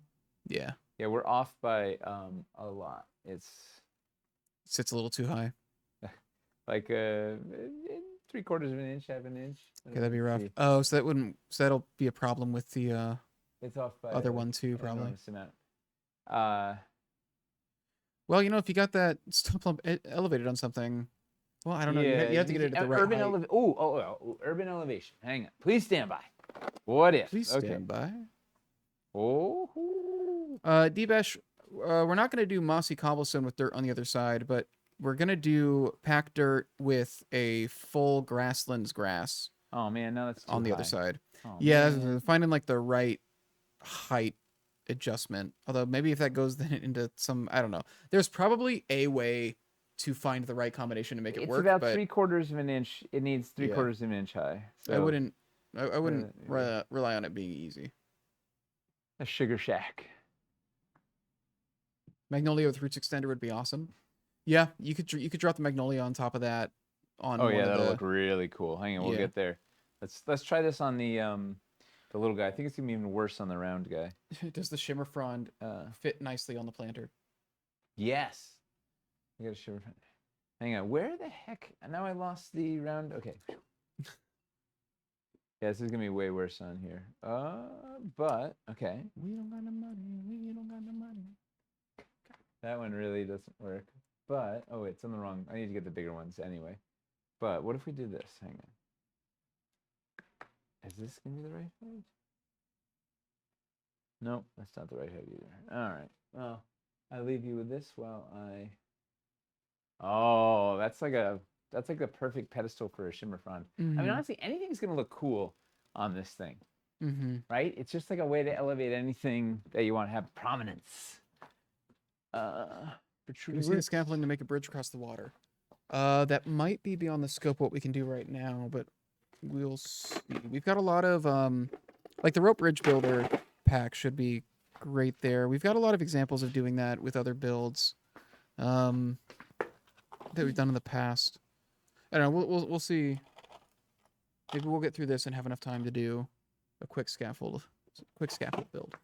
Speaker 1: Yeah,
Speaker 2: Yeah, we're off by a lot. It's
Speaker 1: sits a little too high.
Speaker 2: like 3/4 of an inch, half an inch.
Speaker 1: Okay, that'd be rough.
Speaker 2: See.
Speaker 1: Oh, so that wouldn't. So that'll be a problem with the
Speaker 2: It's off by
Speaker 1: other
Speaker 2: like,
Speaker 1: one too,
Speaker 2: an
Speaker 1: probably.
Speaker 2: enormous amount.
Speaker 1: Well, if you got that stump lump elevated on something, well, I don't know. You have to get it at the right
Speaker 2: urban
Speaker 1: height.
Speaker 2: urban elevation. Hang on. Please stand by. What if?
Speaker 1: Please stand by.
Speaker 2: Oh.
Speaker 1: D-Bash, we're not going to do mossy cobblestone with dirt on the other side, but we're going to do packed dirt with a full grasslands grass
Speaker 2: Oh man, no, that's too
Speaker 1: on the other
Speaker 2: high.
Speaker 1: side.
Speaker 2: Oh,
Speaker 1: Yeah,
Speaker 2: man.
Speaker 1: finding like the right height adjustment. Although maybe if that goes then into some, I don't know. There's probably a way to find the right combination to make it
Speaker 2: It's
Speaker 1: work.
Speaker 2: about
Speaker 1: but
Speaker 2: 3/4 of an inch. It needs 3/4 of an inch high. So
Speaker 1: I wouldn't
Speaker 2: yeah.
Speaker 1: rely on it being easy.
Speaker 2: A sugar shack.
Speaker 1: Magnolia with roots extender would be awesome. Yeah, you could drop the magnolia on top of that. On
Speaker 2: Oh
Speaker 1: one
Speaker 2: yeah,
Speaker 1: of
Speaker 2: that'll
Speaker 1: the,
Speaker 2: look really cool. Hang on, we'll
Speaker 1: Yeah.
Speaker 2: get there. Let's try this on the little guy. I think it's gonna be even worse on the round guy.
Speaker 1: Does the shimmer frond fit nicely on the planter?
Speaker 2: Yes. I got a shiver. Hang on. Where the heck? Now I lost the round. Okay. Yeah, this is gonna be way worse on here. But okay.
Speaker 1: We don't got no money. We don't got no money.
Speaker 2: That one really doesn't work. But oh, it's on the wrong. I need to get the bigger ones anyway. But what if we do this? Hang on. Is this gonna be the right height? Nope, that's not the right height either. All right. Well, I leave you with this while I. Oh, that's like the perfect pedestal for a shimmer frond. I mean, honestly, anything's gonna look cool on this thing, right? It's just like a way to elevate anything that you want to have prominence.
Speaker 1: We see the scaffolding to make a bridge across the water. That might be beyond the scope of what we can do right now, but we'll see. We've got a lot of like the rope bridge builder pack should be great there. We've got a lot of examples of doing that with other builds that we've done in the past. I don't know. We'll see. Maybe we'll get through this and have enough time to do a quick scaffold build.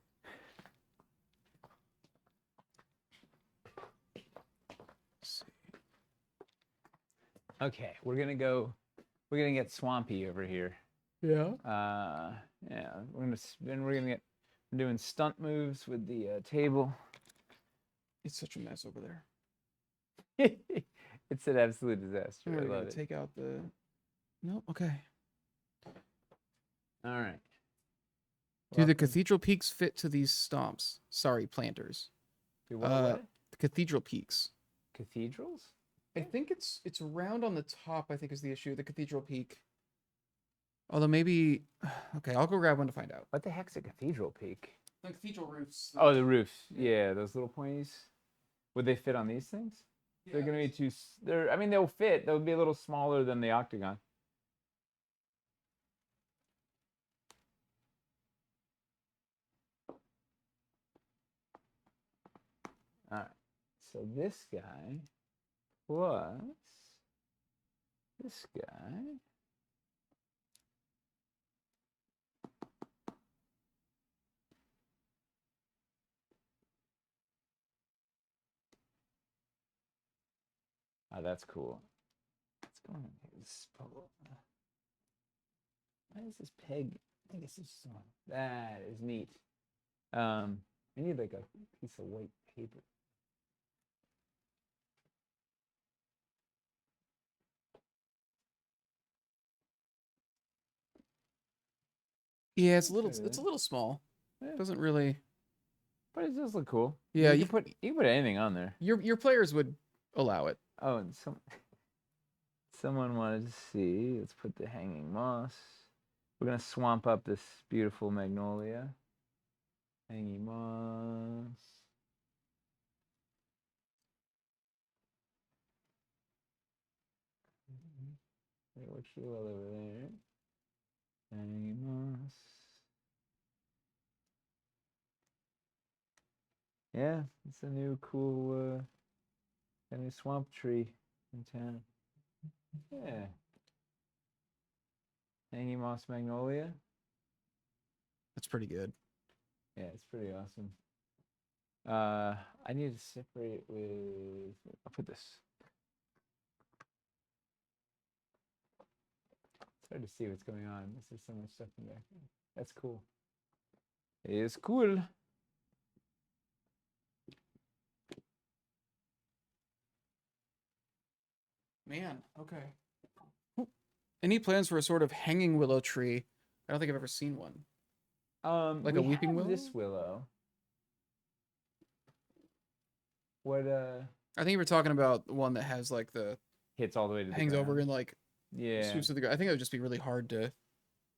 Speaker 2: Okay, we're gonna get swampy over here.
Speaker 1: Yeah.
Speaker 2: Yeah, we're doing stunt moves with the table.
Speaker 1: It's such a mess over there.
Speaker 2: It's an absolute disaster.
Speaker 1: We're
Speaker 2: I
Speaker 1: gonna
Speaker 2: love it.
Speaker 1: take out the. Nope. Okay.
Speaker 2: All right.
Speaker 1: Do the cathedral peaks fit to these stomps? Sorry, planters.
Speaker 2: Do what?
Speaker 1: The cathedral peaks.
Speaker 2: Cathedrals?
Speaker 1: I think it's round on the top, I think is the issue, the cathedral peak. Although maybe okay, I'll go grab one to find out.
Speaker 2: What the heck's a cathedral peak?
Speaker 1: The cathedral roofs.
Speaker 2: Oh, the roofs. Yeah, those little pointies. Would they fit on these things? They're gonna be too. I mean, they'll fit. They'll be a little smaller than the octagon. All right. So this guy plus this guy Oh, that's cool. What's going on here? This pole. Why is this peg? I guess it's just on. That is neat. I need like a piece of white paper.
Speaker 1: Yeah, it's
Speaker 2: There it
Speaker 1: a
Speaker 2: is.
Speaker 1: little small.
Speaker 2: Yeah.
Speaker 1: Doesn't really.
Speaker 2: But it does look cool.
Speaker 1: Yeah,
Speaker 2: you can put anything on there.
Speaker 1: Your players would allow it.
Speaker 2: Oh, and someone wanted to see. Let's put the hanging moss. We're gonna swamp up this beautiful magnolia. Hanging moss. Wait, what's the well over there? Hanging moss. Yeah, it's a new cool a new swamp tree in town. Yeah. Hanging moss magnolia.
Speaker 1: That's pretty good.
Speaker 2: Yeah, it's pretty awesome. I need to separate it with. I'll put this. It's hard to see what's going on. There's so much stuff in there. That's cool. It is cool.
Speaker 1: Man, okay. Any plans for a sort of hanging willow tree? I don't think I've ever seen one. Like
Speaker 2: we
Speaker 1: a weeping
Speaker 2: have
Speaker 1: willow?
Speaker 2: this willow. What
Speaker 1: I think you were talking about the one that has like the
Speaker 2: hits all the way to the
Speaker 1: hangs over
Speaker 2: ground.
Speaker 1: and like
Speaker 2: Yeah.
Speaker 1: swoops to the ground. I think it would just be really hard to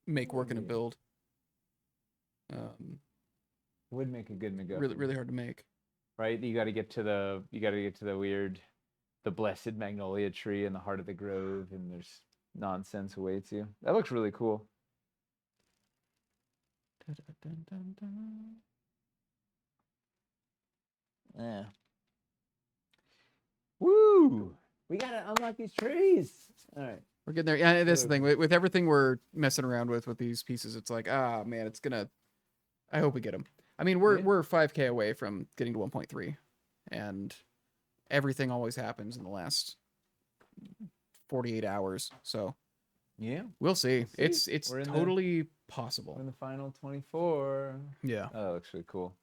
Speaker 1: make work in a
Speaker 2: Yeah.
Speaker 1: build.
Speaker 2: Would make a good MacGuffin.
Speaker 1: Really hard to make.
Speaker 2: Right? You got to get to the weird, the blessed magnolia tree in the heart of the grove, and there's nonsense awaits you. That looks really cool. Yeah. Woo! We gotta unlock these trees. All right.
Speaker 1: We're getting there. Yeah, that's the
Speaker 2: Good.
Speaker 1: thing. With everything we're messing around with these pieces, it's like, ah, man, it's gonna. I hope we get them. I mean,
Speaker 2: Yeah.
Speaker 1: we're 5K away from getting to 1.3, and everything always happens in the last 48 hours. So
Speaker 2: Yeah.
Speaker 1: we'll see.
Speaker 2: We'll see.
Speaker 1: It's
Speaker 2: We're in the-
Speaker 1: totally
Speaker 2: We're
Speaker 1: possible.
Speaker 2: in the final 24.
Speaker 1: Yeah.
Speaker 2: Oh, that looks really cool.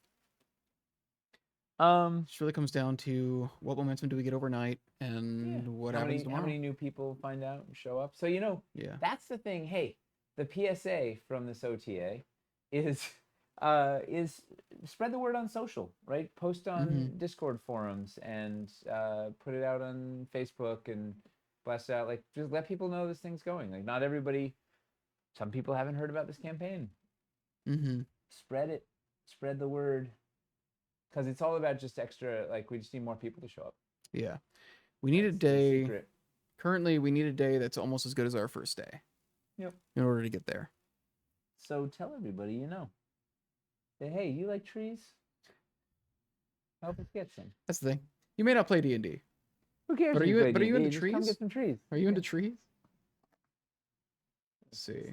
Speaker 1: It really comes down to what momentum do we get overnight and what
Speaker 2: how
Speaker 1: happens
Speaker 2: many,
Speaker 1: tomorrow.
Speaker 2: how many new people find out and show up? So
Speaker 1: Yeah.
Speaker 2: that's the thing. Hey, the PSA from this OTA is spread the word on social, right? Post on Discord forums and put it out on Facebook and blast it out. Like, just let people know this thing's going. Like, not everybody. Some people haven't heard about this campaign.
Speaker 1: Mm-hmm.
Speaker 2: Spread it. Spread the word. Because it's all about just extra. Like, we just need more people to show up.
Speaker 1: Yeah. We need a
Speaker 2: That's the
Speaker 1: day.
Speaker 2: secret.
Speaker 1: Currently, we need a day that's almost as good as our first day.
Speaker 2: Yep.
Speaker 1: In order to get there.
Speaker 2: So tell everybody you know. Say, hey, you like trees? Help us get some.
Speaker 1: That's the thing. You may not play D&D.
Speaker 2: Who cares?
Speaker 1: But are
Speaker 2: if
Speaker 1: you-
Speaker 2: play
Speaker 1: but are you
Speaker 2: D&D?
Speaker 1: into
Speaker 2: Just come
Speaker 1: trees?
Speaker 2: get some trees.
Speaker 1: Are you into trees? Let's see.
Speaker 2: What's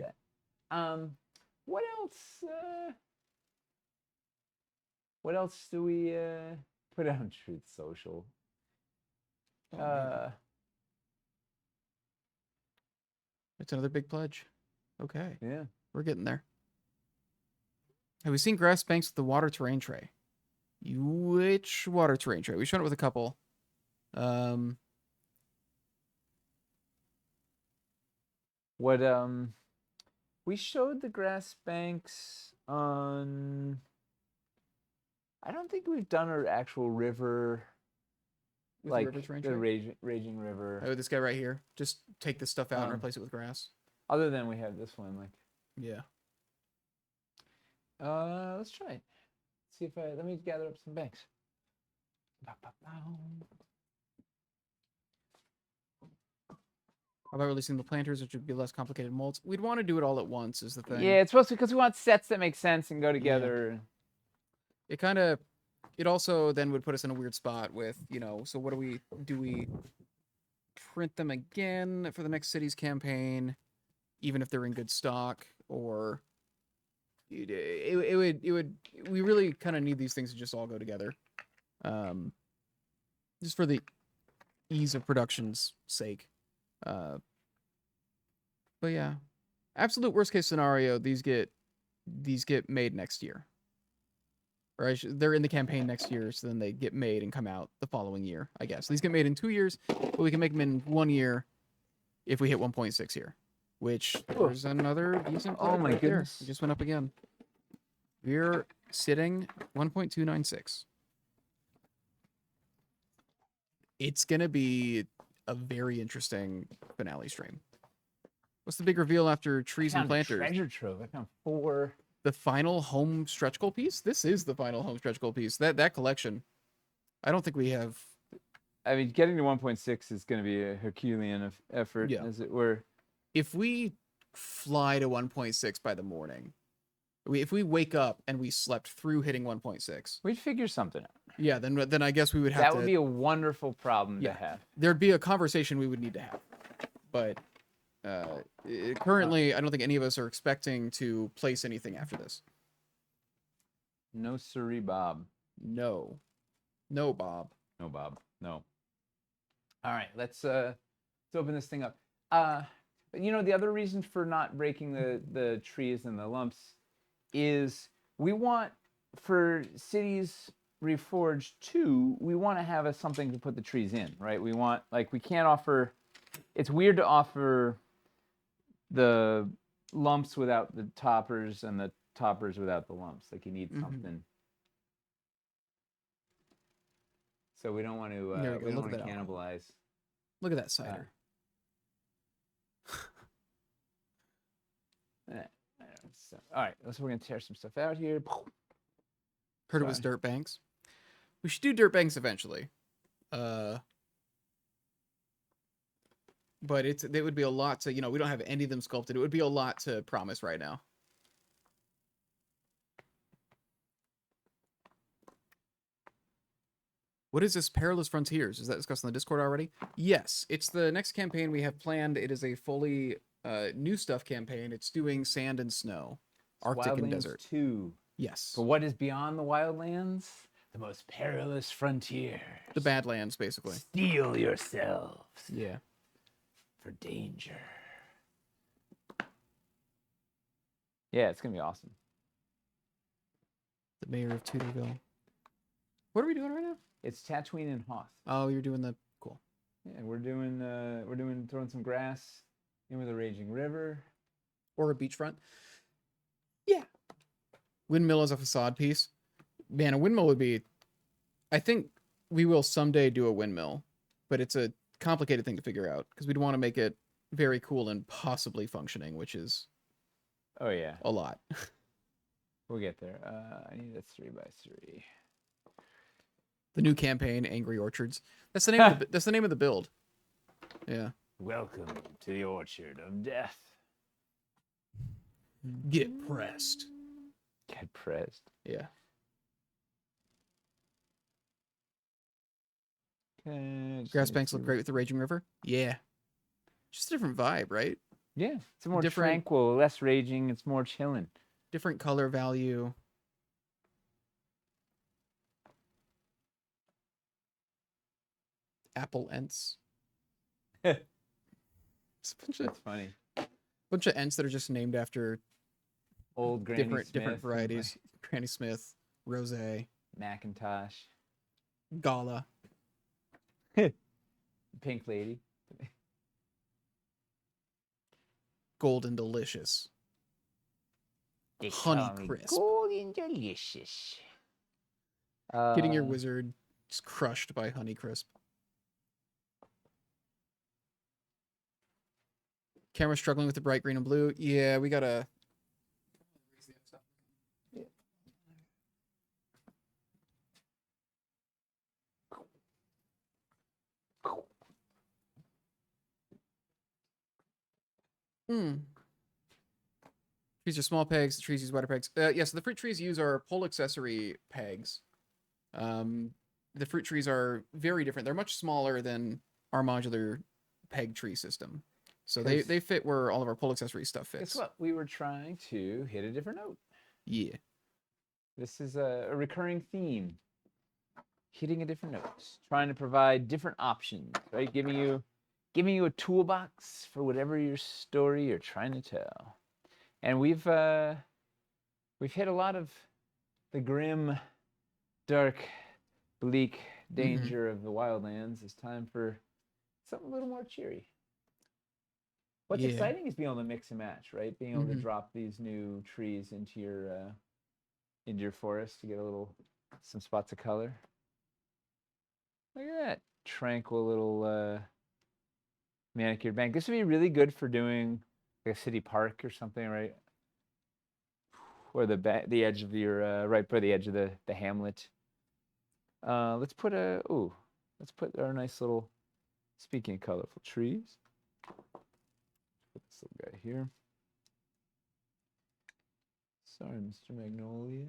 Speaker 2: that? What else? What else do we put on Truth Social?
Speaker 1: Oh, man. It's another big pledge. Okay.
Speaker 2: Yeah.
Speaker 1: We're getting there. Have we seen grass banks with the water terrain tray? Which water terrain tray? We've shown it with a couple.
Speaker 2: What we showed the grass banks on. I don't think we've done an actual river.
Speaker 1: With
Speaker 2: Like
Speaker 1: the river terrain
Speaker 2: the
Speaker 1: tray?
Speaker 2: raging river.
Speaker 1: Oh, this guy right here. Just take this stuff out and
Speaker 2: Um,
Speaker 1: replace it with grass.
Speaker 2: Other than we have this one, like.
Speaker 1: Yeah.
Speaker 2: Let's try it. See if let me gather up some banks.
Speaker 1: How about releasing the planters, which would be less complicated molds? We'd want to do it all at once, is the thing.
Speaker 2: Yeah, it's supposed to because we want sets that make sense and go together.
Speaker 1: It also then would put us in a weird spot with, so what do we print them again for the next city's campaign, even if they're in good stock, or we really kind of need these things to just all go together. Just for the ease of production's sake. But yeah, absolute worst case scenario, these get made next year. Or they're in the campaign next year, so then they get made and come out the following year, I guess. These get made in 2 years, but we can make them in 1 year if we hit 1.6 here, which there's another decent
Speaker 2: Oh my
Speaker 1: right there.
Speaker 2: goodness.
Speaker 1: It just went up again. We're sitting 1.296. It's going to be a very interesting finale stream. What's the big reveal after trees and
Speaker 2: Found a
Speaker 1: planters?
Speaker 2: treasure trove. I found 4.
Speaker 1: The final home stretch goal piece? This is the final home stretch goal piece. That collection. I don't think we have.
Speaker 2: I mean, getting to 1.6 is going to be a Herculean effort,
Speaker 1: Yeah.
Speaker 2: as it were.
Speaker 1: If we fly to 1.6 by the morning, if we wake up and we slept through hitting 1.6,
Speaker 2: We'd figure something out.
Speaker 1: yeah, then I guess we would have
Speaker 2: That
Speaker 1: to.
Speaker 2: would be a wonderful problem
Speaker 1: Yeah.
Speaker 2: to have.
Speaker 1: There'd be a conversation we would need to have, but currently, I don't think any of us are expecting to place anything after this.
Speaker 2: No siree, Bob.
Speaker 1: No, Bob.
Speaker 2: No, Bob. No. All right, let's open this thing up. But the other reason for not breaking the trees and the lumps is we want, for Cities Reforged 2, we want to have something to put the trees in, right? We want, we can't offer, it's weird to offer the lumps without the toppers and the toppers without the lumps. Like, you need something. So we don't want to,
Speaker 1: There we go.
Speaker 2: we don't
Speaker 1: Look
Speaker 2: want
Speaker 1: at
Speaker 2: to
Speaker 1: that
Speaker 2: cannibalize.
Speaker 1: Look at that cider.
Speaker 2: So, all right, so we're gonna tear some stuff out here.
Speaker 1: Heard it was dirt banks. We should do dirt banks eventually. But it would be a lot to, we don't have any of them sculpted. It would be a lot to promise right now. What is this Perilous Frontiers? Is that discussed on the Discord already? Yes, it's the next campaign we have planned. It is a fully new stuff campaign. It's doing sand and snow, Arctic and
Speaker 2: Wildlands
Speaker 1: desert.
Speaker 2: 2.
Speaker 1: Yes.
Speaker 2: But what is beyond the wildlands? The most perilous frontiers.
Speaker 1: The Badlands, basically.
Speaker 2: Steel yourselves
Speaker 1: Yeah.
Speaker 2: for danger. Yeah, it's gonna be awesome.
Speaker 1: The mayor of Tudorville. What are we doing right now?
Speaker 2: It's Tatooine and Hoth.
Speaker 1: Oh, you're doing the cool.
Speaker 2: Yeah, we're doing throwing some grass in with a raging river.
Speaker 1: Or a beachfront. Yeah. Windmill is a facade piece. Man, a windmill would be. I think we will someday do a windmill, but it's a complicated thing to figure out because we'd want to make it very cool and possibly functioning, which is
Speaker 2: Oh yeah,
Speaker 1: a lot.
Speaker 2: we'll get there. I need a 3x3.
Speaker 1: The new campaign, Angry Orchards. That's the name. Of that's the name of the build. Yeah.
Speaker 2: Welcome to the Orchard of Death.
Speaker 1: Get pressed.
Speaker 2: Get pressed.
Speaker 1: Yeah.
Speaker 2: Okay,
Speaker 1: Grass banks look great with the raging river. Yeah. Just a different vibe, right?
Speaker 2: Yeah, it's more
Speaker 1: Different-
Speaker 2: tranquil, less raging. It's more chilling.
Speaker 1: Different color value. Apple Ents. It's
Speaker 2: That's funny.
Speaker 1: bunch of Ents that are just named after
Speaker 2: Old Granny
Speaker 1: different
Speaker 2: Smith and,
Speaker 1: varieties. Granny Smith, Rosé,
Speaker 2: Macintosh,
Speaker 1: Gala.
Speaker 2: Pink Lady.
Speaker 1: Golden Delicious.
Speaker 2: They
Speaker 1: Honey
Speaker 2: call me
Speaker 1: Crisp.
Speaker 2: Golden Delicious.
Speaker 1: Getting your wizard just crushed by Honeycrisp. Camera struggling with the bright green and blue. Yeah, we gotta. Trees are small pegs. The trees use wider pegs. Yeah, so the fruit trees use our pole accessory pegs. The fruit trees are very different. They're much smaller than our modular peg tree system. So they fit where all of our pole accessory stuff fits.
Speaker 2: Guess what? We were trying to hit a different note.
Speaker 1: Yeah.
Speaker 2: This is a recurring theme hitting a different note, trying to provide different options, right? Giving you a toolbox for whatever your story you're trying to tell. And we've hit a lot of the grim, dark, bleak danger of the wildlands. It's time for something a little more cheery. What's exciting is being able to mix and match, right? Being able to drop these new trees into your forest to get some spots of color. Look at that tranquil little manicured bank. This would be really good for doing like a city park or something, right? Or the edge of your right by the edge of the hamlet. Let's put our nice little, speaking of colorful trees. Put this little guy here. Sorry, Mr. Magnolia.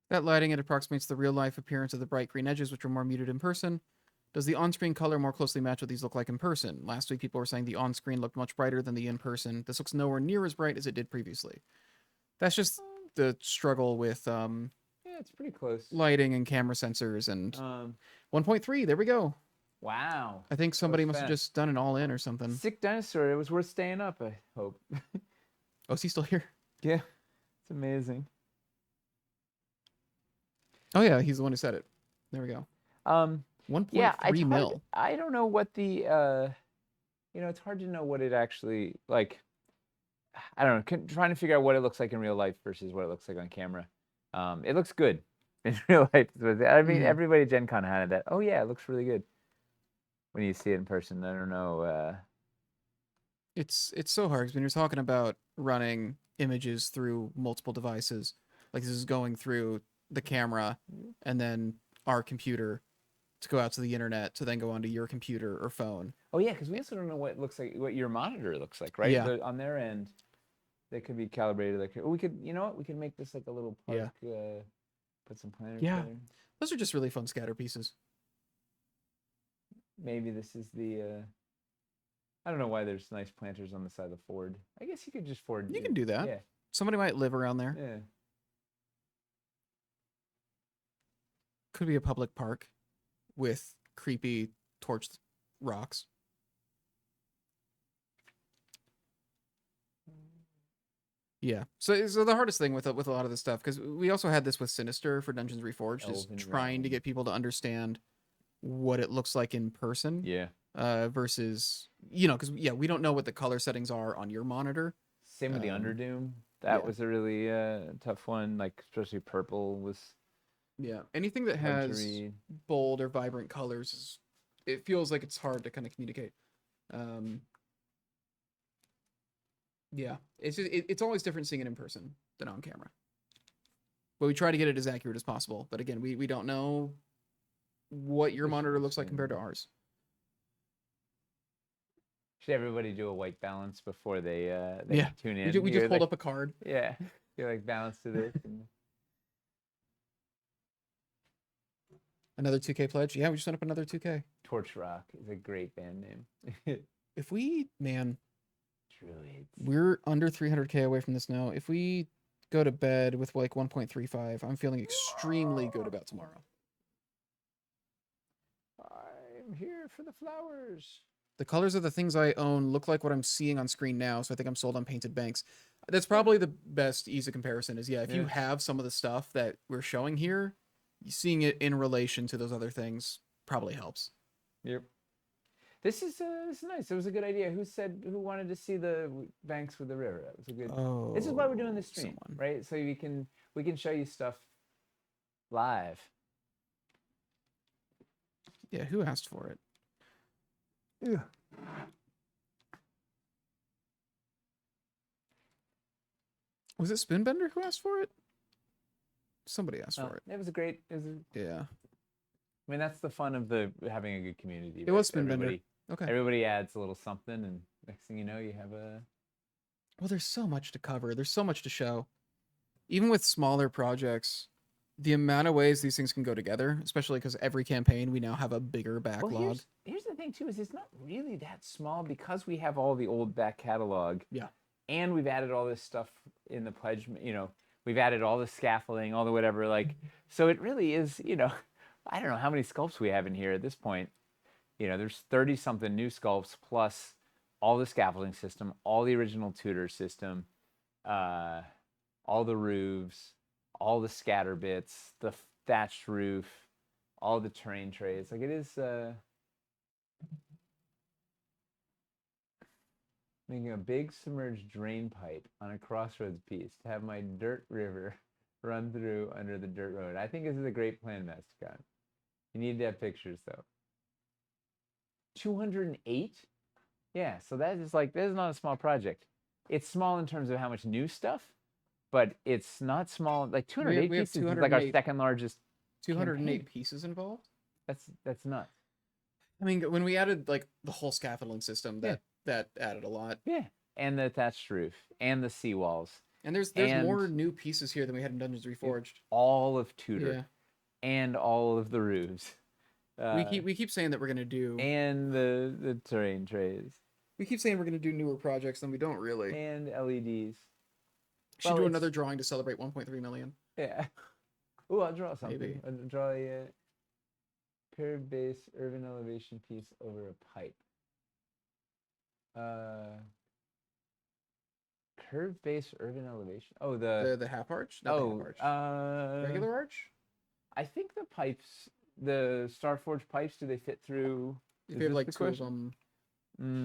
Speaker 1: That lighting, it approximates the real-life appearance of the bright green edges, which are more muted in person. Does the on-screen color more closely match what these look like in person? Last week, people were saying the on-screen looked much brighter than the in-person. This looks nowhere near as bright as it did previously. That's just the struggle with
Speaker 2: Yeah, it's pretty close.
Speaker 1: lighting and camera sensors and 1.3. There we go.
Speaker 2: Wow.
Speaker 1: I think somebody
Speaker 2: was
Speaker 1: must have
Speaker 2: fast.
Speaker 1: just done it all in or something.
Speaker 2: Sick dinosaur. It was worth staying up, I hope.
Speaker 1: Oh, is he still here?
Speaker 2: Yeah, it's amazing.
Speaker 1: Oh yeah, he's the one who said it. There we go. 1.3 mil.
Speaker 2: I don't know what the it's hard to know what it actually like. I don't know. Trying to figure out what it looks like in real life versus what it looks like on camera. It looks good in real life. I mean, everybody at Gen Con had that. Oh yeah, it looks really good when you see it in person. I don't know.
Speaker 1: It's so hard because when you're talking about running images through multiple devices, like this is going through the camera and then our computer to go out to the internet to then go onto your computer or phone.
Speaker 2: Oh yeah, because we also don't know what it looks like, what your monitor looks like, right?
Speaker 1: Yeah.
Speaker 2: On their end, they could be calibrated. Like we could, you know what? We could make this like a little park. Put some planters there.
Speaker 1: Those are just really fun scatter pieces.
Speaker 2: Maybe this is the. I don't know why there's nice planters on the side of the Ford. I guess you could just Ford.
Speaker 1: You can do that.
Speaker 2: Yeah.
Speaker 1: Somebody might live around there.
Speaker 2: Yeah.
Speaker 1: Could be a public park with creepy torched rocks. Yeah. So the hardest thing with a lot of this stuff, because we also had this with Sinister for Dungeons Reforged, is trying to get people to understand what it looks like in person.
Speaker 2: Yeah.
Speaker 1: Versus, because we don't know what the color settings are on your monitor.
Speaker 2: Same with the Underdoom. That was a really tough one. Like especially purple was. Yeah.
Speaker 1: Anything that has bold or vibrant colors, it feels like it's hard to kind of communicate. Yeah, it's always different seeing it in person than on camera. But we try to get it as accurate as possible. But again, we don't know what your monitor looks like compared to ours.
Speaker 2: Should everybody do a white balance before they tune in?
Speaker 1: We just pulled up a card.
Speaker 2: Yeah, you're like balance to this.
Speaker 1: Another 2K pledge. Yeah, we just went up another 2K.
Speaker 2: Torch Rock is a great band name.
Speaker 1: If we, man,
Speaker 2: Druids.
Speaker 1: We're under 300K away from this now. If we go to bed with like 1.35, I'm feeling extremely good about tomorrow.
Speaker 2: I'm here for the flowers.
Speaker 1: The colors of the things I own look like what I'm seeing on screen now, so I think I'm sold on Painted Banks. That's probably the best ease of comparison is, if you have some of the stuff that we're showing here, seeing it in relation to those other things probably helps.
Speaker 2: Yep. This is nice. It was a good idea. Who wanted to see the banks with the river? That was a good.
Speaker 1: Oh,
Speaker 2: this is why we're doing this stream, right? So we can show you stuff live.
Speaker 1: Yeah, who asked for it?
Speaker 2: Yeah.
Speaker 1: Was it Spoonbender who asked for it? Somebody asked for it.
Speaker 2: It was a great.
Speaker 1: Yeah.
Speaker 2: I mean, that's the fun of having a good community.
Speaker 1: It was Spoonbender. Okay.
Speaker 2: Everybody adds a little something, and next thing you know, you have a.
Speaker 1: Well, there's so much to cover. There's so much to show. Even with smaller projects, the amount of ways these things can go together, especially because every campaign we now have a bigger backlog.
Speaker 2: Well, here's the thing too: is it's not really that small because we have all the old back catalog.
Speaker 1: Yeah.
Speaker 2: And we've added all this stuff in the pledge. We've added all the scaffolding, all the whatever. Like, so it really is. I don't know how many sculpts we have in here at this point. You know, there's 30 something new sculpts plus all the scaffolding system, all the original Tudor system, all the roofs, all the scatter bits, the thatched roof, all the terrain trays. Like it is making a big submerged drain pipe on a crossroads piece to have my dirt river run through under the dirt road. I think this is a great plan, Masticon. You need to have pictures though. 208? Yeah, so that is not a small project. It's small in terms of how much new stuff, but it's not small. Like 208
Speaker 1: we have
Speaker 2: pieces is like our
Speaker 1: 208
Speaker 2: second largest
Speaker 1: 208
Speaker 2: campaign.
Speaker 1: pieces involved.
Speaker 2: That's nuts.
Speaker 1: I mean, when we added like the whole scaffolding system, that added a lot.
Speaker 2: Yeah, and the thatched roof and the seawalls.
Speaker 1: And there's
Speaker 2: And-
Speaker 1: more new pieces here than we had in Dungeons Reforged.
Speaker 2: All of Tudor
Speaker 1: Yeah.
Speaker 2: and all of the roofs.
Speaker 1: We keep saying that we're gonna do.
Speaker 2: And the terrain trays
Speaker 1: We keep saying we're gonna do newer projects, then we don't really.
Speaker 2: and LEDs.
Speaker 1: Should
Speaker 2: well,
Speaker 1: do
Speaker 2: it's-
Speaker 1: another drawing to celebrate 1.3 million.
Speaker 2: Yeah. Ooh, I'll draw something.
Speaker 1: Maybe.
Speaker 2: I'll draw a curved base urban elevation piece over a pipe. Curved base urban elevation. Oh,
Speaker 1: The half arch. Not the half arch. Regular arch.
Speaker 2: I think the pipes, the Starforge pipes, do they fit through?
Speaker 1: If
Speaker 2: is
Speaker 1: you have
Speaker 2: this
Speaker 1: like
Speaker 2: the
Speaker 1: two of
Speaker 2: question?
Speaker 1: them.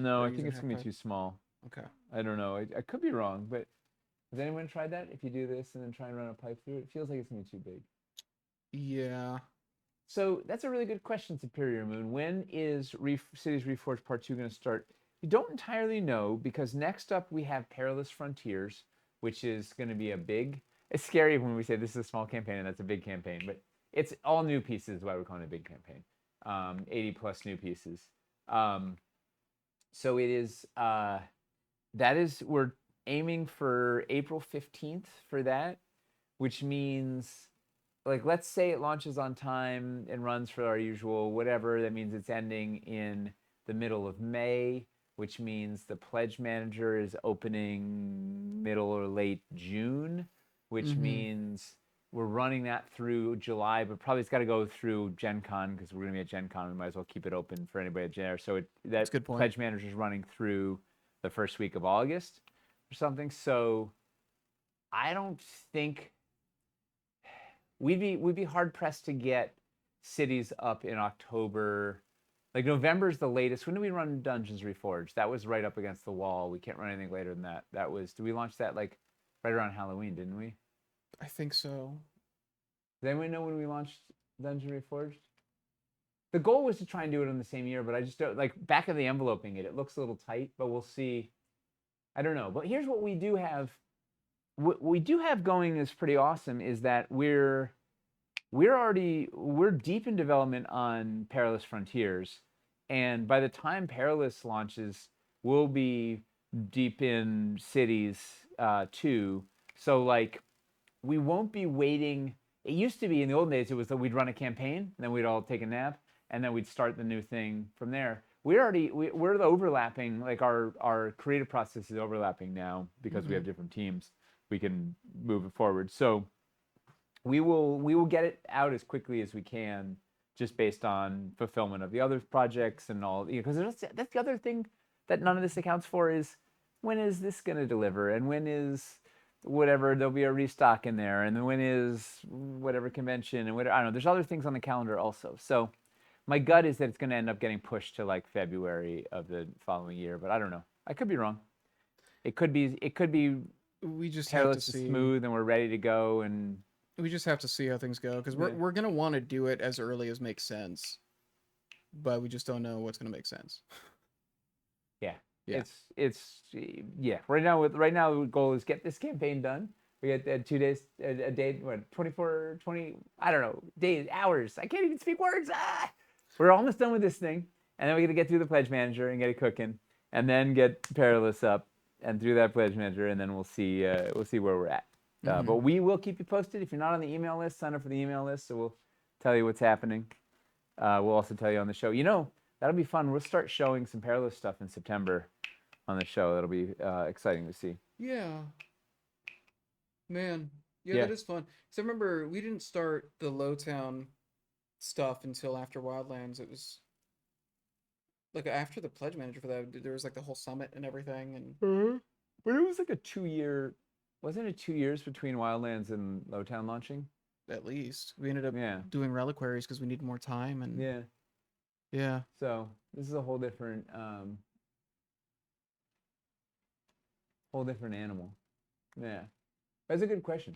Speaker 2: No,
Speaker 1: Or
Speaker 2: I think
Speaker 1: using
Speaker 2: it's gonna be
Speaker 1: half
Speaker 2: too small.
Speaker 1: Okay.
Speaker 2: I don't know. I could be wrong, but has anyone tried that? If you do this and then try and run a pipe through it, feels like it's gonna be too big.
Speaker 1: Yeah.
Speaker 2: So that's a really good question, Superior Moon. When is Cities Reforged Part 2 going to start? We don't entirely know because next up we have Perilous Frontiers, which is going to be a big... It's scary when we say this is a small campaign and that's a big campaign, but it's all new pieces is why we're calling it a big campaign. 80 plus new pieces. So it is... we're aiming for April 15th for that, which means... Like, let's say it launches on time and runs for our usual whatever. That means it's ending in the middle of May, which means the pledge manager is opening middle or late June, which means we're running that through July, but probably it's got to go through Gen Con because we're going to be at Gen Con. We might as well keep it open for anybody at there. So
Speaker 1: That's a good point.
Speaker 2: pledge manager is running through the first week of August or something. So I don't think... We'd be hard pressed to get cities up in October. Like November is the latest. When did we run Dungeons Reforged? That was right up against the wall. We can't run anything later than that. Did we launch that like right around Halloween, didn't we?
Speaker 1: I think so.
Speaker 2: Does anyone know when we launched Dungeons Reforged? The goal was to try and do it in the same year, but I just don't like back of the enveloping it. It looks a little tight, but we'll see. I don't know. But here's what we do have. What we do have going is pretty awesome is that we're deep in development on Perilous Frontiers, and by the time Perilous launches, we'll be deep in Cities too. So like we won't be waiting. It used to be in the old days it was that we'd run a campaign, and then we'd all take a nap, and then we'd start the new thing from there. We're overlapping, like our creative process is overlapping now because we have different teams. We can move it forward. So we will get it out as quickly as we can, just based on fulfillment of the other projects and all. Because that's the other thing that none of this accounts for is when is this going to deliver, and when is whatever there'll be a restock in there, and then when is whatever convention and whatever. I don't know. There's other things on the calendar also. So my gut is that it's going to end up getting pushed to like February of the following year, but I don't know. I could be wrong. It could be.
Speaker 1: We just have to
Speaker 2: Perilous is
Speaker 1: see.
Speaker 2: smooth and we're ready to go, and
Speaker 1: We just have to see how things go because we're gonna want to do it as early as makes sense, but we just don't know what's gonna make sense.
Speaker 2: yeah.
Speaker 1: Yeah.
Speaker 2: Right now the goal is get this campaign done. We got 2 days, a day, 24, 20, I don't know, days, hours. I can't even speak words. We're almost done with this thing, and then we got to get through the pledge manager and get it cooking, and then get Perilous up and through that pledge manager, and then we'll see where we're at. But we will keep you posted. If you're not on the email list, sign up for the email list, so we'll tell you what's happening. We'll also tell you on the show. That'll be fun. We'll start showing some Perilous stuff in September on the show. That'll be exciting to see.
Speaker 1: Yeah. Man. Yeah,
Speaker 2: Yeah.
Speaker 1: that is fun. So remember, we didn't start the Lowtown stuff until after Wildlands. It was like after the pledge manager for that, there was like the whole summit and everything, and
Speaker 2: But it was like a 2 year. Wasn't it 2 years between Wildlands and Lowtown launching?
Speaker 1: at least we ended up
Speaker 2: Yeah.
Speaker 1: doing reliquaries because we needed more time, and yeah.
Speaker 2: So this is a whole different animal. Yeah. That's a good question.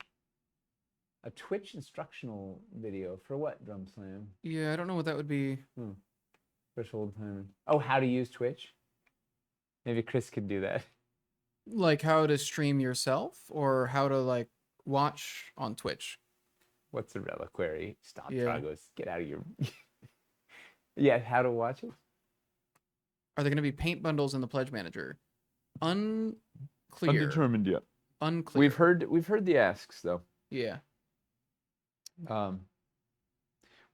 Speaker 2: A Twitch instructional video for what, Drum Slam?
Speaker 1: Yeah, I don't know what that would be.
Speaker 2: Special old time. Oh, how to use Twitch? Maybe Chris could do that.
Speaker 1: Like how to stream yourself or how to like watch on Twitch.
Speaker 2: What's a reliquary? Stop,
Speaker 1: Yeah.
Speaker 2: Tragos. Get out of your. Yeah, how to watch it?
Speaker 1: Are there going to be paint bundles in the pledge manager? Unclear.
Speaker 2: Undetermined yet.
Speaker 1: Unclear.
Speaker 2: We've heard the asks though.
Speaker 1: Yeah.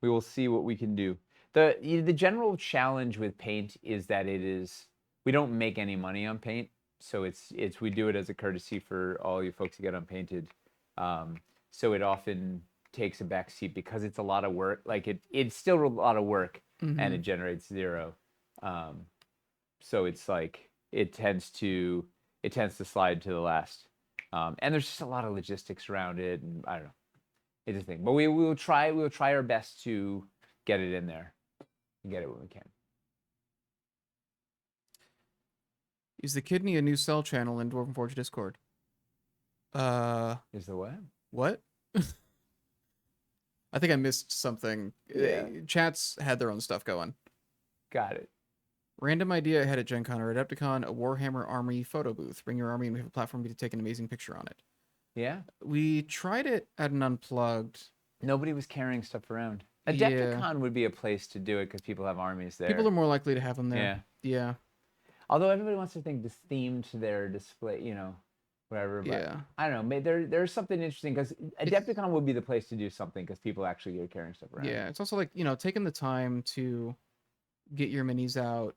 Speaker 2: We will see what we can do. The general challenge with paint is that we don't make any money on paint, so we do it as a courtesy for all you folks to get unpainted. So it often takes a back seat because it's a lot of work. Like it's still a lot of work, and it generates zero. So it's like it tends to slide to the last. And there's just a lot of logistics around it, and I don't know. It's a thing, but we will try our best to get it in there and get it when we can.
Speaker 1: Is the kidney a new cell channel in Dwarven Forge Discord?
Speaker 2: Is the what?
Speaker 1: What? I think I missed something.
Speaker 2: Yeah.
Speaker 1: Chats had their own stuff going.
Speaker 2: Got it.
Speaker 1: Random idea ahead at Gen Con or Adepticon, a Warhammer Army photo booth. Bring your army and we have a platform to take an amazing picture on it.
Speaker 2: Yeah.
Speaker 1: We tried it at an Unplugged.
Speaker 2: Nobody was carrying stuff around.
Speaker 1: Yeah.
Speaker 2: Adepticon would be a place to do it because people have armies there.
Speaker 1: People are more likely to have them there.
Speaker 2: Yeah.
Speaker 1: Yeah.
Speaker 2: Although everybody wants to think this themed to their display, whatever. But
Speaker 1: Yeah.
Speaker 2: I don't know. There's something interesting because Adepticon would be the place to do something because people actually are carrying stuff around.
Speaker 1: Yeah. It's also like, taking the time to get your minis out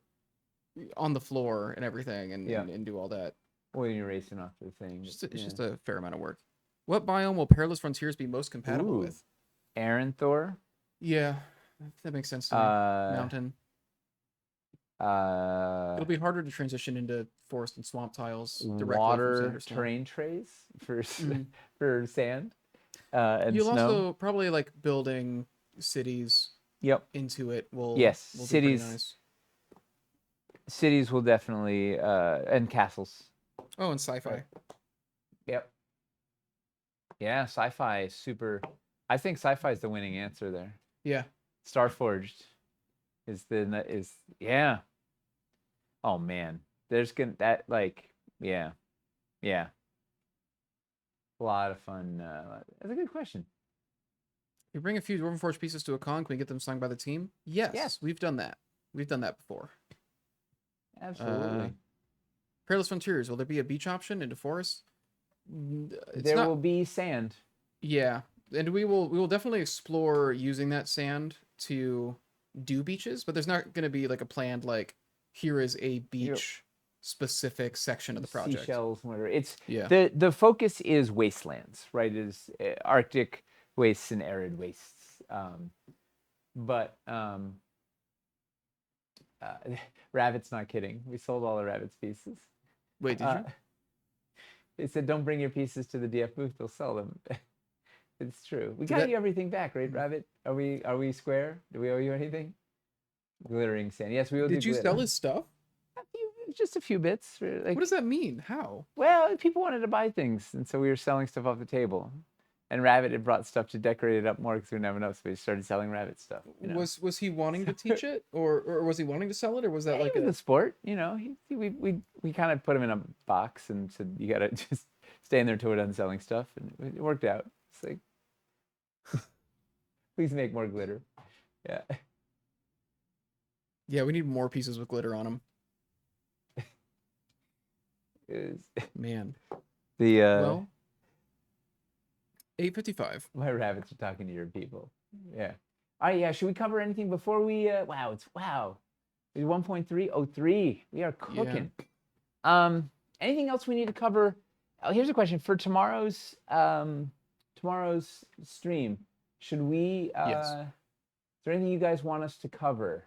Speaker 1: on the floor and everything and do all that.
Speaker 2: When you're racing off the thing.
Speaker 1: It's just a fair amount of work. What biome will Perilous Frontiers be most compatible
Speaker 2: Ooh.
Speaker 1: with?
Speaker 2: Aaron Thor.
Speaker 1: Yeah, that makes sense to me. Mountain. It'll be harder to transition into forest and swamp tiles directly from
Speaker 2: Water
Speaker 1: sand or snow.
Speaker 2: terrain trays for for sand and
Speaker 1: You'll
Speaker 2: snow.
Speaker 1: also probably like building cities
Speaker 2: Yep.
Speaker 1: into it will
Speaker 2: Yes,
Speaker 1: will be pretty
Speaker 2: cities.
Speaker 1: nice.
Speaker 2: Cities will definitely and castles.
Speaker 1: Oh, and sci-fi.
Speaker 2: Yep. Yeah, sci-fi is super. I think sci-fi is the winning answer there.
Speaker 1: Yeah.
Speaker 2: Starforged is yeah. Oh man, there's gonna yeah. A lot of fun. That's a good question.
Speaker 1: We bring a few Dwarven Forge pieces to a con. Can we get them signed by the team? Yes.
Speaker 2: Yes.
Speaker 1: We've done that. We've done that before.
Speaker 2: Absolutely.
Speaker 1: Perilous Frontiers. Will there be a beach option into forest?
Speaker 2: There will be sand.
Speaker 1: Yeah, and we will definitely explore using that sand to do beaches, but there's not going to be like a planned like here is a beach specific section of the project.
Speaker 2: Seashells, whatever. It's
Speaker 1: Yeah.
Speaker 2: the focus is wastelands, right? It is Arctic wastes and arid wastes. Rabbit's not kidding. We sold all the Rabbit's pieces.
Speaker 1: Wait, did you?
Speaker 2: They said don't bring your pieces to the DF booth; they'll sell them. It's true. We
Speaker 1: Did
Speaker 2: got
Speaker 1: that-
Speaker 2: you everything back, right, Rabbit? Are we square? Do we owe you anything? Glittering sand. Yes, we will.
Speaker 1: Did you sell his stuff?
Speaker 2: Just a few bits. Like,
Speaker 1: What does that mean? How?
Speaker 2: well, people wanted to buy things, and so we were selling stuff off the table. And Rabbit had brought stuff to decorate it up more because we didn't have enough, so we started selling Rabbit stuff.
Speaker 1: Was he wanting to teach it, or was he wanting to sell it, or was that like
Speaker 2: it was a sport, we kind of put him in a box and said you gotta just stay in there till we're done selling stuff, and it worked out. It's like, please make more glitter. Yeah.
Speaker 1: Yeah, we need more pieces with glitter on them. Man.
Speaker 2: The
Speaker 1: Well, 8:55.
Speaker 2: my rabbits are talking to your people. Yeah. All right. Yeah. Should we cover anything before we? Wow. It's 1.303. We are cooking. Anything else we need to cover? Oh, here's a question for tomorrow's stream. Should we?
Speaker 1: Yes.
Speaker 2: there anything you guys want us to cover?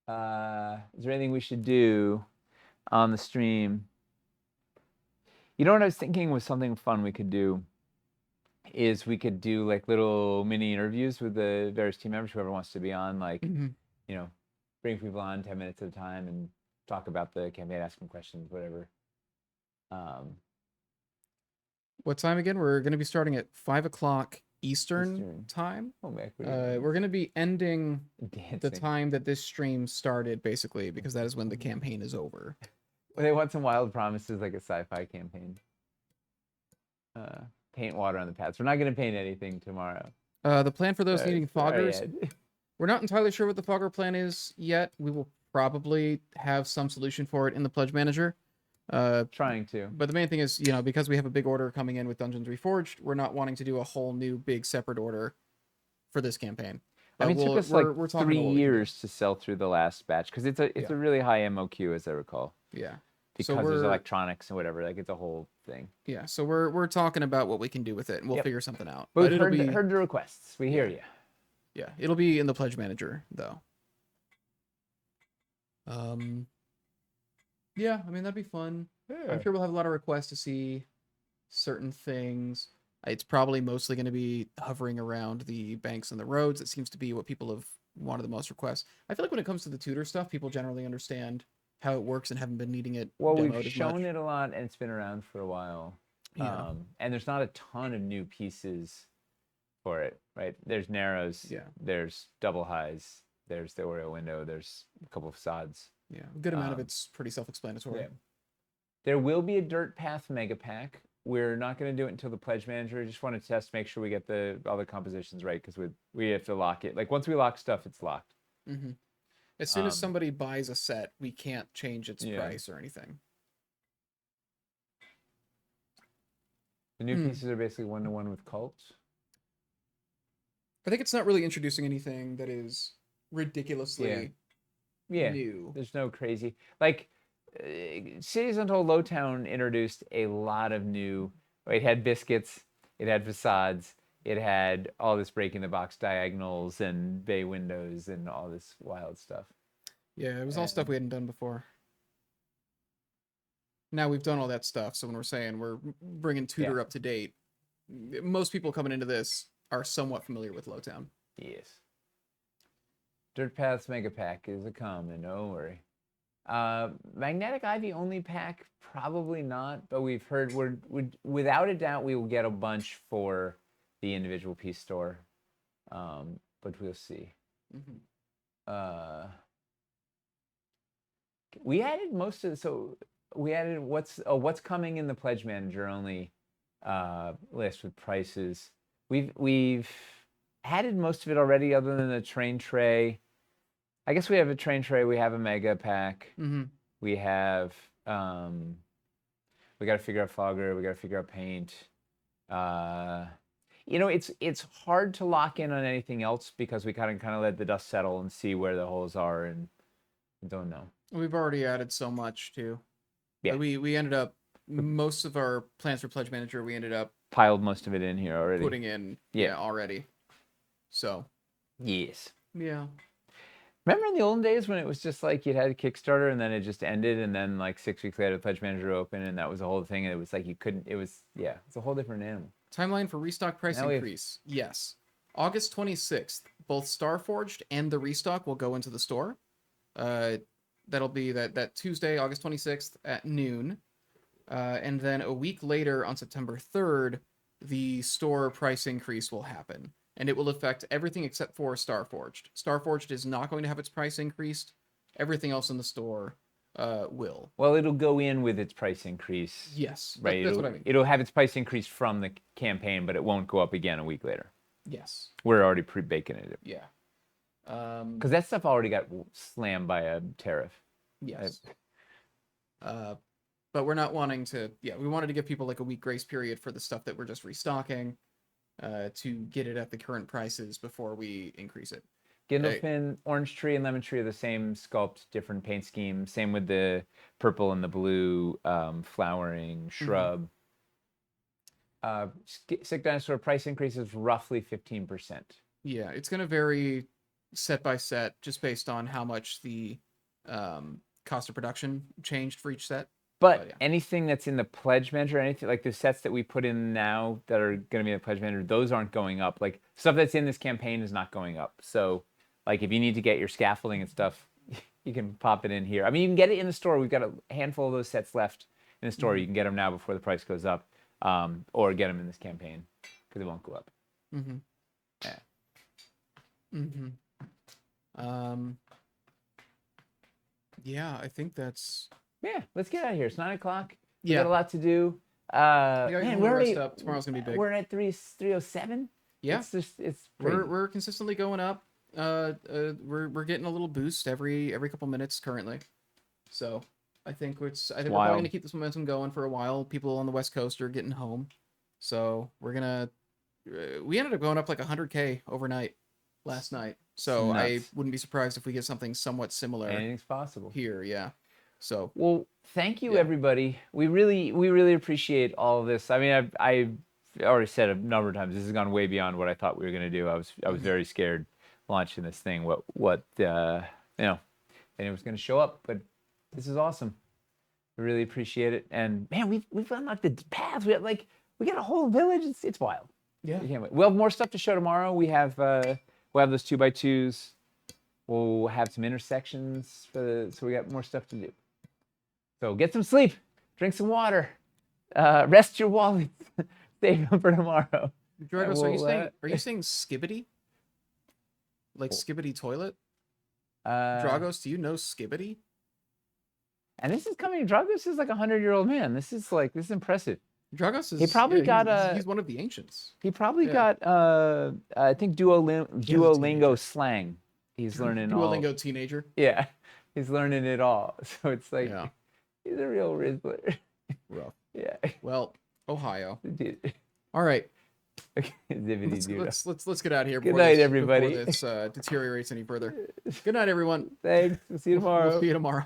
Speaker 2: Is there anything we should do on the stream? You know what I was thinking was something fun we could do is we could do like little mini interviews with the various team members, whoever wants to be on, like,
Speaker 1: Mm-hmm.
Speaker 2: you know, bring people on 10 minutes at a time and talk about the campaign, ask them questions, whatever.
Speaker 1: What time again? We're going to be starting at 5 o'clock Eastern
Speaker 2: Eastern.
Speaker 1: time.
Speaker 2: Oh, man,
Speaker 1: We're going to be ending the
Speaker 2: dancing.
Speaker 1: time that this stream started, basically, because that is when the campaign is over.
Speaker 2: Well, they want some wild promises, like a sci-fi campaign. Paint water on the paths. We're not going to paint anything tomorrow.
Speaker 1: The plan for those needing
Speaker 2: Sorry,
Speaker 1: foggers,
Speaker 2: Ed.
Speaker 1: we're not entirely sure what the fogger plan is yet. We will probably have some solution for it in the Pledge Manager.
Speaker 2: Trying to.
Speaker 1: But the main thing is, because we have a big order coming in with Dungeons Reforged, we're not wanting to do a whole new big separate order for this campaign.
Speaker 2: I mean, it took us
Speaker 1: we're
Speaker 2: like
Speaker 1: talking
Speaker 2: 3
Speaker 1: about what we can do.
Speaker 2: years to sell through the last batch because it's a really high MOQ, as I recall.
Speaker 1: Yeah.
Speaker 2: Because there's electronics and whatever, like it's a whole thing.
Speaker 1: Yeah, so we're talking about what we can do with it, and we'll figure something out.
Speaker 2: But we've
Speaker 1: it'll
Speaker 2: heard the requests. We hear you.
Speaker 1: Yeah, it'll be in the Pledge Manager though. Yeah, I mean that'd be fun. I'm sure we'll have a lot of requests to see certain things. It's probably mostly going to be hovering around the banks and the roads. It seems to be what people have wanted the most requests. I feel like when it comes to the tutor stuff, people generally understand how it works and haven't been needing it.
Speaker 2: Well, we've
Speaker 1: demoed as
Speaker 2: shown
Speaker 1: much.
Speaker 2: it a lot, and it's been around for a while.
Speaker 1: Yeah.
Speaker 2: And there's not a ton of new pieces for it, right? There's narrows.
Speaker 1: Yeah.
Speaker 2: There's double highs. There's the Oreo window. There's a couple of facades.
Speaker 1: Yeah, a good amount of it's pretty self-explanatory.
Speaker 2: Yeah. There will be a dirt path mega pack. We're not going to do it until the Pledge Manager. I just want to test, make sure we get all the compositions right, because we have to lock it. Like once we lock stuff, it's locked.
Speaker 1: Mm-hmm. As soon as somebody buys a set, we can't change its price or anything.
Speaker 2: The new pieces are basically 1-to-1 with cults.
Speaker 1: I think it's not really introducing anything that is ridiculously new.
Speaker 2: There's no crazy like Cities Untold Lowtown introduced a lot of new. It had biscuits, it had facades, it had all this breaking the box diagonals and bay windows and all this wild stuff.
Speaker 1: Yeah, it was all stuff we hadn't done before. Now we've done all that stuff, so when we're saying we're bringing Tutor up to date, most people coming into this are somewhat familiar with Lowtown.
Speaker 2: Yes. Dirt Paths Mega Pack is a common, don't worry. Magnetic Ivy only pack, probably not, but we've heard we're without a doubt we will get a bunch for the individual piece store, but we'll see.
Speaker 1: Mm-hmm.
Speaker 2: We added most of we added what's coming in the Pledge Manager only list with prices. We've added most of it already, other than the train tray. I guess we have a train tray. We have a mega pack.
Speaker 1: Mm-hmm.
Speaker 2: We have we got to figure out fogger. We got to figure out paint. It's hard to lock in on anything else because we kind of let the dust settle and see where the holes are and don't know.
Speaker 1: We've already added so much too.
Speaker 2: Yeah.
Speaker 1: We ended up most of our plans for Pledge Manager. We ended up
Speaker 2: piled most of it in here already.
Speaker 1: Putting in already. So
Speaker 2: yes.
Speaker 1: Yeah.
Speaker 2: Remember in the olden days when it was just like you'd had a Kickstarter and then it just ended, and then like 6 weeks later the Pledge Manager opened and that was the whole thing, and it was like you couldn't. It's a whole different animal.
Speaker 1: Timeline for restock price increase. Yes. August 26th, both Starforged and the restock will go into the store. That'll be that Tuesday, August 26th at noon. And then a week later on September 3rd, the store price increase will happen. And it will affect everything except for Starforged. Starforged is not going to have its price increased. Everything else in the store will.
Speaker 2: Well, it'll go in with its price increase.
Speaker 1: Yes.
Speaker 2: Right.
Speaker 1: That's what I mean.
Speaker 2: It'll have its price increase from the campaign, but it won't go up again a week later.
Speaker 1: Yes.
Speaker 2: We're already pre-baking it.
Speaker 1: Yeah.
Speaker 2: Because that stuff already got slammed by a tariff.
Speaker 1: Yes. But we're not wanting to... Yeah, we wanted to give people like a week grace period for the stuff that we're just restocking to get it at the current prices before we increase it.
Speaker 2: Gandalfin, Orange Tree, and Lemon Tree are the same sculpt, different paint scheme. Same with the purple and the blue flowering shrub. Sick Dinosaur price increase is roughly 15%.
Speaker 1: Yeah, it's going to vary set by set, just based on how much the cost of production changed for each set.
Speaker 2: But
Speaker 1: yeah.
Speaker 2: anything that's in the pledge manager, anything like the sets that we put in now that are going to be in the pledge manager, those aren't going up. Like stuff that's in this campaign is not going up. So, like if you need to get your scaffolding and stuff, you can pop it in here. I mean, you can get it in the store. We've got a handful of those sets left in the store. You can get them now before the price goes up, or get them in this campaign because it won't go up.
Speaker 1: Mm-hmm.
Speaker 2: Yeah.
Speaker 1: Mm-hmm. Yeah, I think that's.
Speaker 2: Yeah, let's get out of here. It's 9 o'clock. We
Speaker 1: Yeah.
Speaker 2: got a lot to do. Man,
Speaker 1: we're
Speaker 2: we're
Speaker 1: rest
Speaker 2: already,
Speaker 1: up. Tomorrow's gonna be big.
Speaker 2: We're at 3:07.
Speaker 1: Yeah.
Speaker 2: It's just it's
Speaker 1: We're consistently going up. We're getting a little boost every couple minutes currently. So I think we're probably
Speaker 2: wild.
Speaker 1: gonna keep this momentum going for a while. People on the West Coast are getting home, so we're gonna. We ended up going up like 100K overnight last night. So I
Speaker 2: Nuts.
Speaker 1: wouldn't be surprised if we get something somewhat similar
Speaker 2: Anything's possible.
Speaker 1: here. Yeah. So
Speaker 2: Well, thank you,
Speaker 1: Yeah.
Speaker 2: everybody. We really appreciate all of this. I mean, I already said a number of times. This has gone way beyond what I thought we were going to do. I was very scared launching this thing. What and it was going to show up, but this is awesome. We really appreciate it. And man, we've unlocked the paths. We got a whole village. It's wild.
Speaker 1: yeah.
Speaker 2: We can't wait. We'll have more stuff to show tomorrow. We'll have those 2x2s. We'll have some intersections so we got more stuff to do. So get some sleep, drink some water, rest your wallets, save them for tomorrow.
Speaker 1: Dragos,
Speaker 2: We'll,
Speaker 1: are you saying skibbity? Like skibbity toilet?
Speaker 2: Uh,
Speaker 1: Dragos, do you know skibbity?
Speaker 2: And this is coming. Dragos is like a 100-year-old man. This is impressive.
Speaker 1: Dragos is.
Speaker 2: He probably got
Speaker 1: he's one of the ancients.
Speaker 2: He probably
Speaker 1: Yeah.
Speaker 2: got I think Duolingo slang. He's learning
Speaker 1: Duolingo
Speaker 2: all.
Speaker 1: teenager.
Speaker 2: Yeah, he's learning it all. So it's like
Speaker 1: Yeah.
Speaker 2: he's a real Rizzler.
Speaker 1: Rough.
Speaker 2: Yeah,
Speaker 1: Well, Ohio.
Speaker 2: dude.
Speaker 1: All right.
Speaker 2: Okay, zippity doo.
Speaker 1: Let's get out of here.
Speaker 2: Good
Speaker 1: Before
Speaker 2: night,
Speaker 1: this,
Speaker 2: everybody.
Speaker 1: Before this deteriorates any further. Good night, everyone.
Speaker 2: Thanks. We'll see you tomorrow.
Speaker 1: We'll see you tomorrow.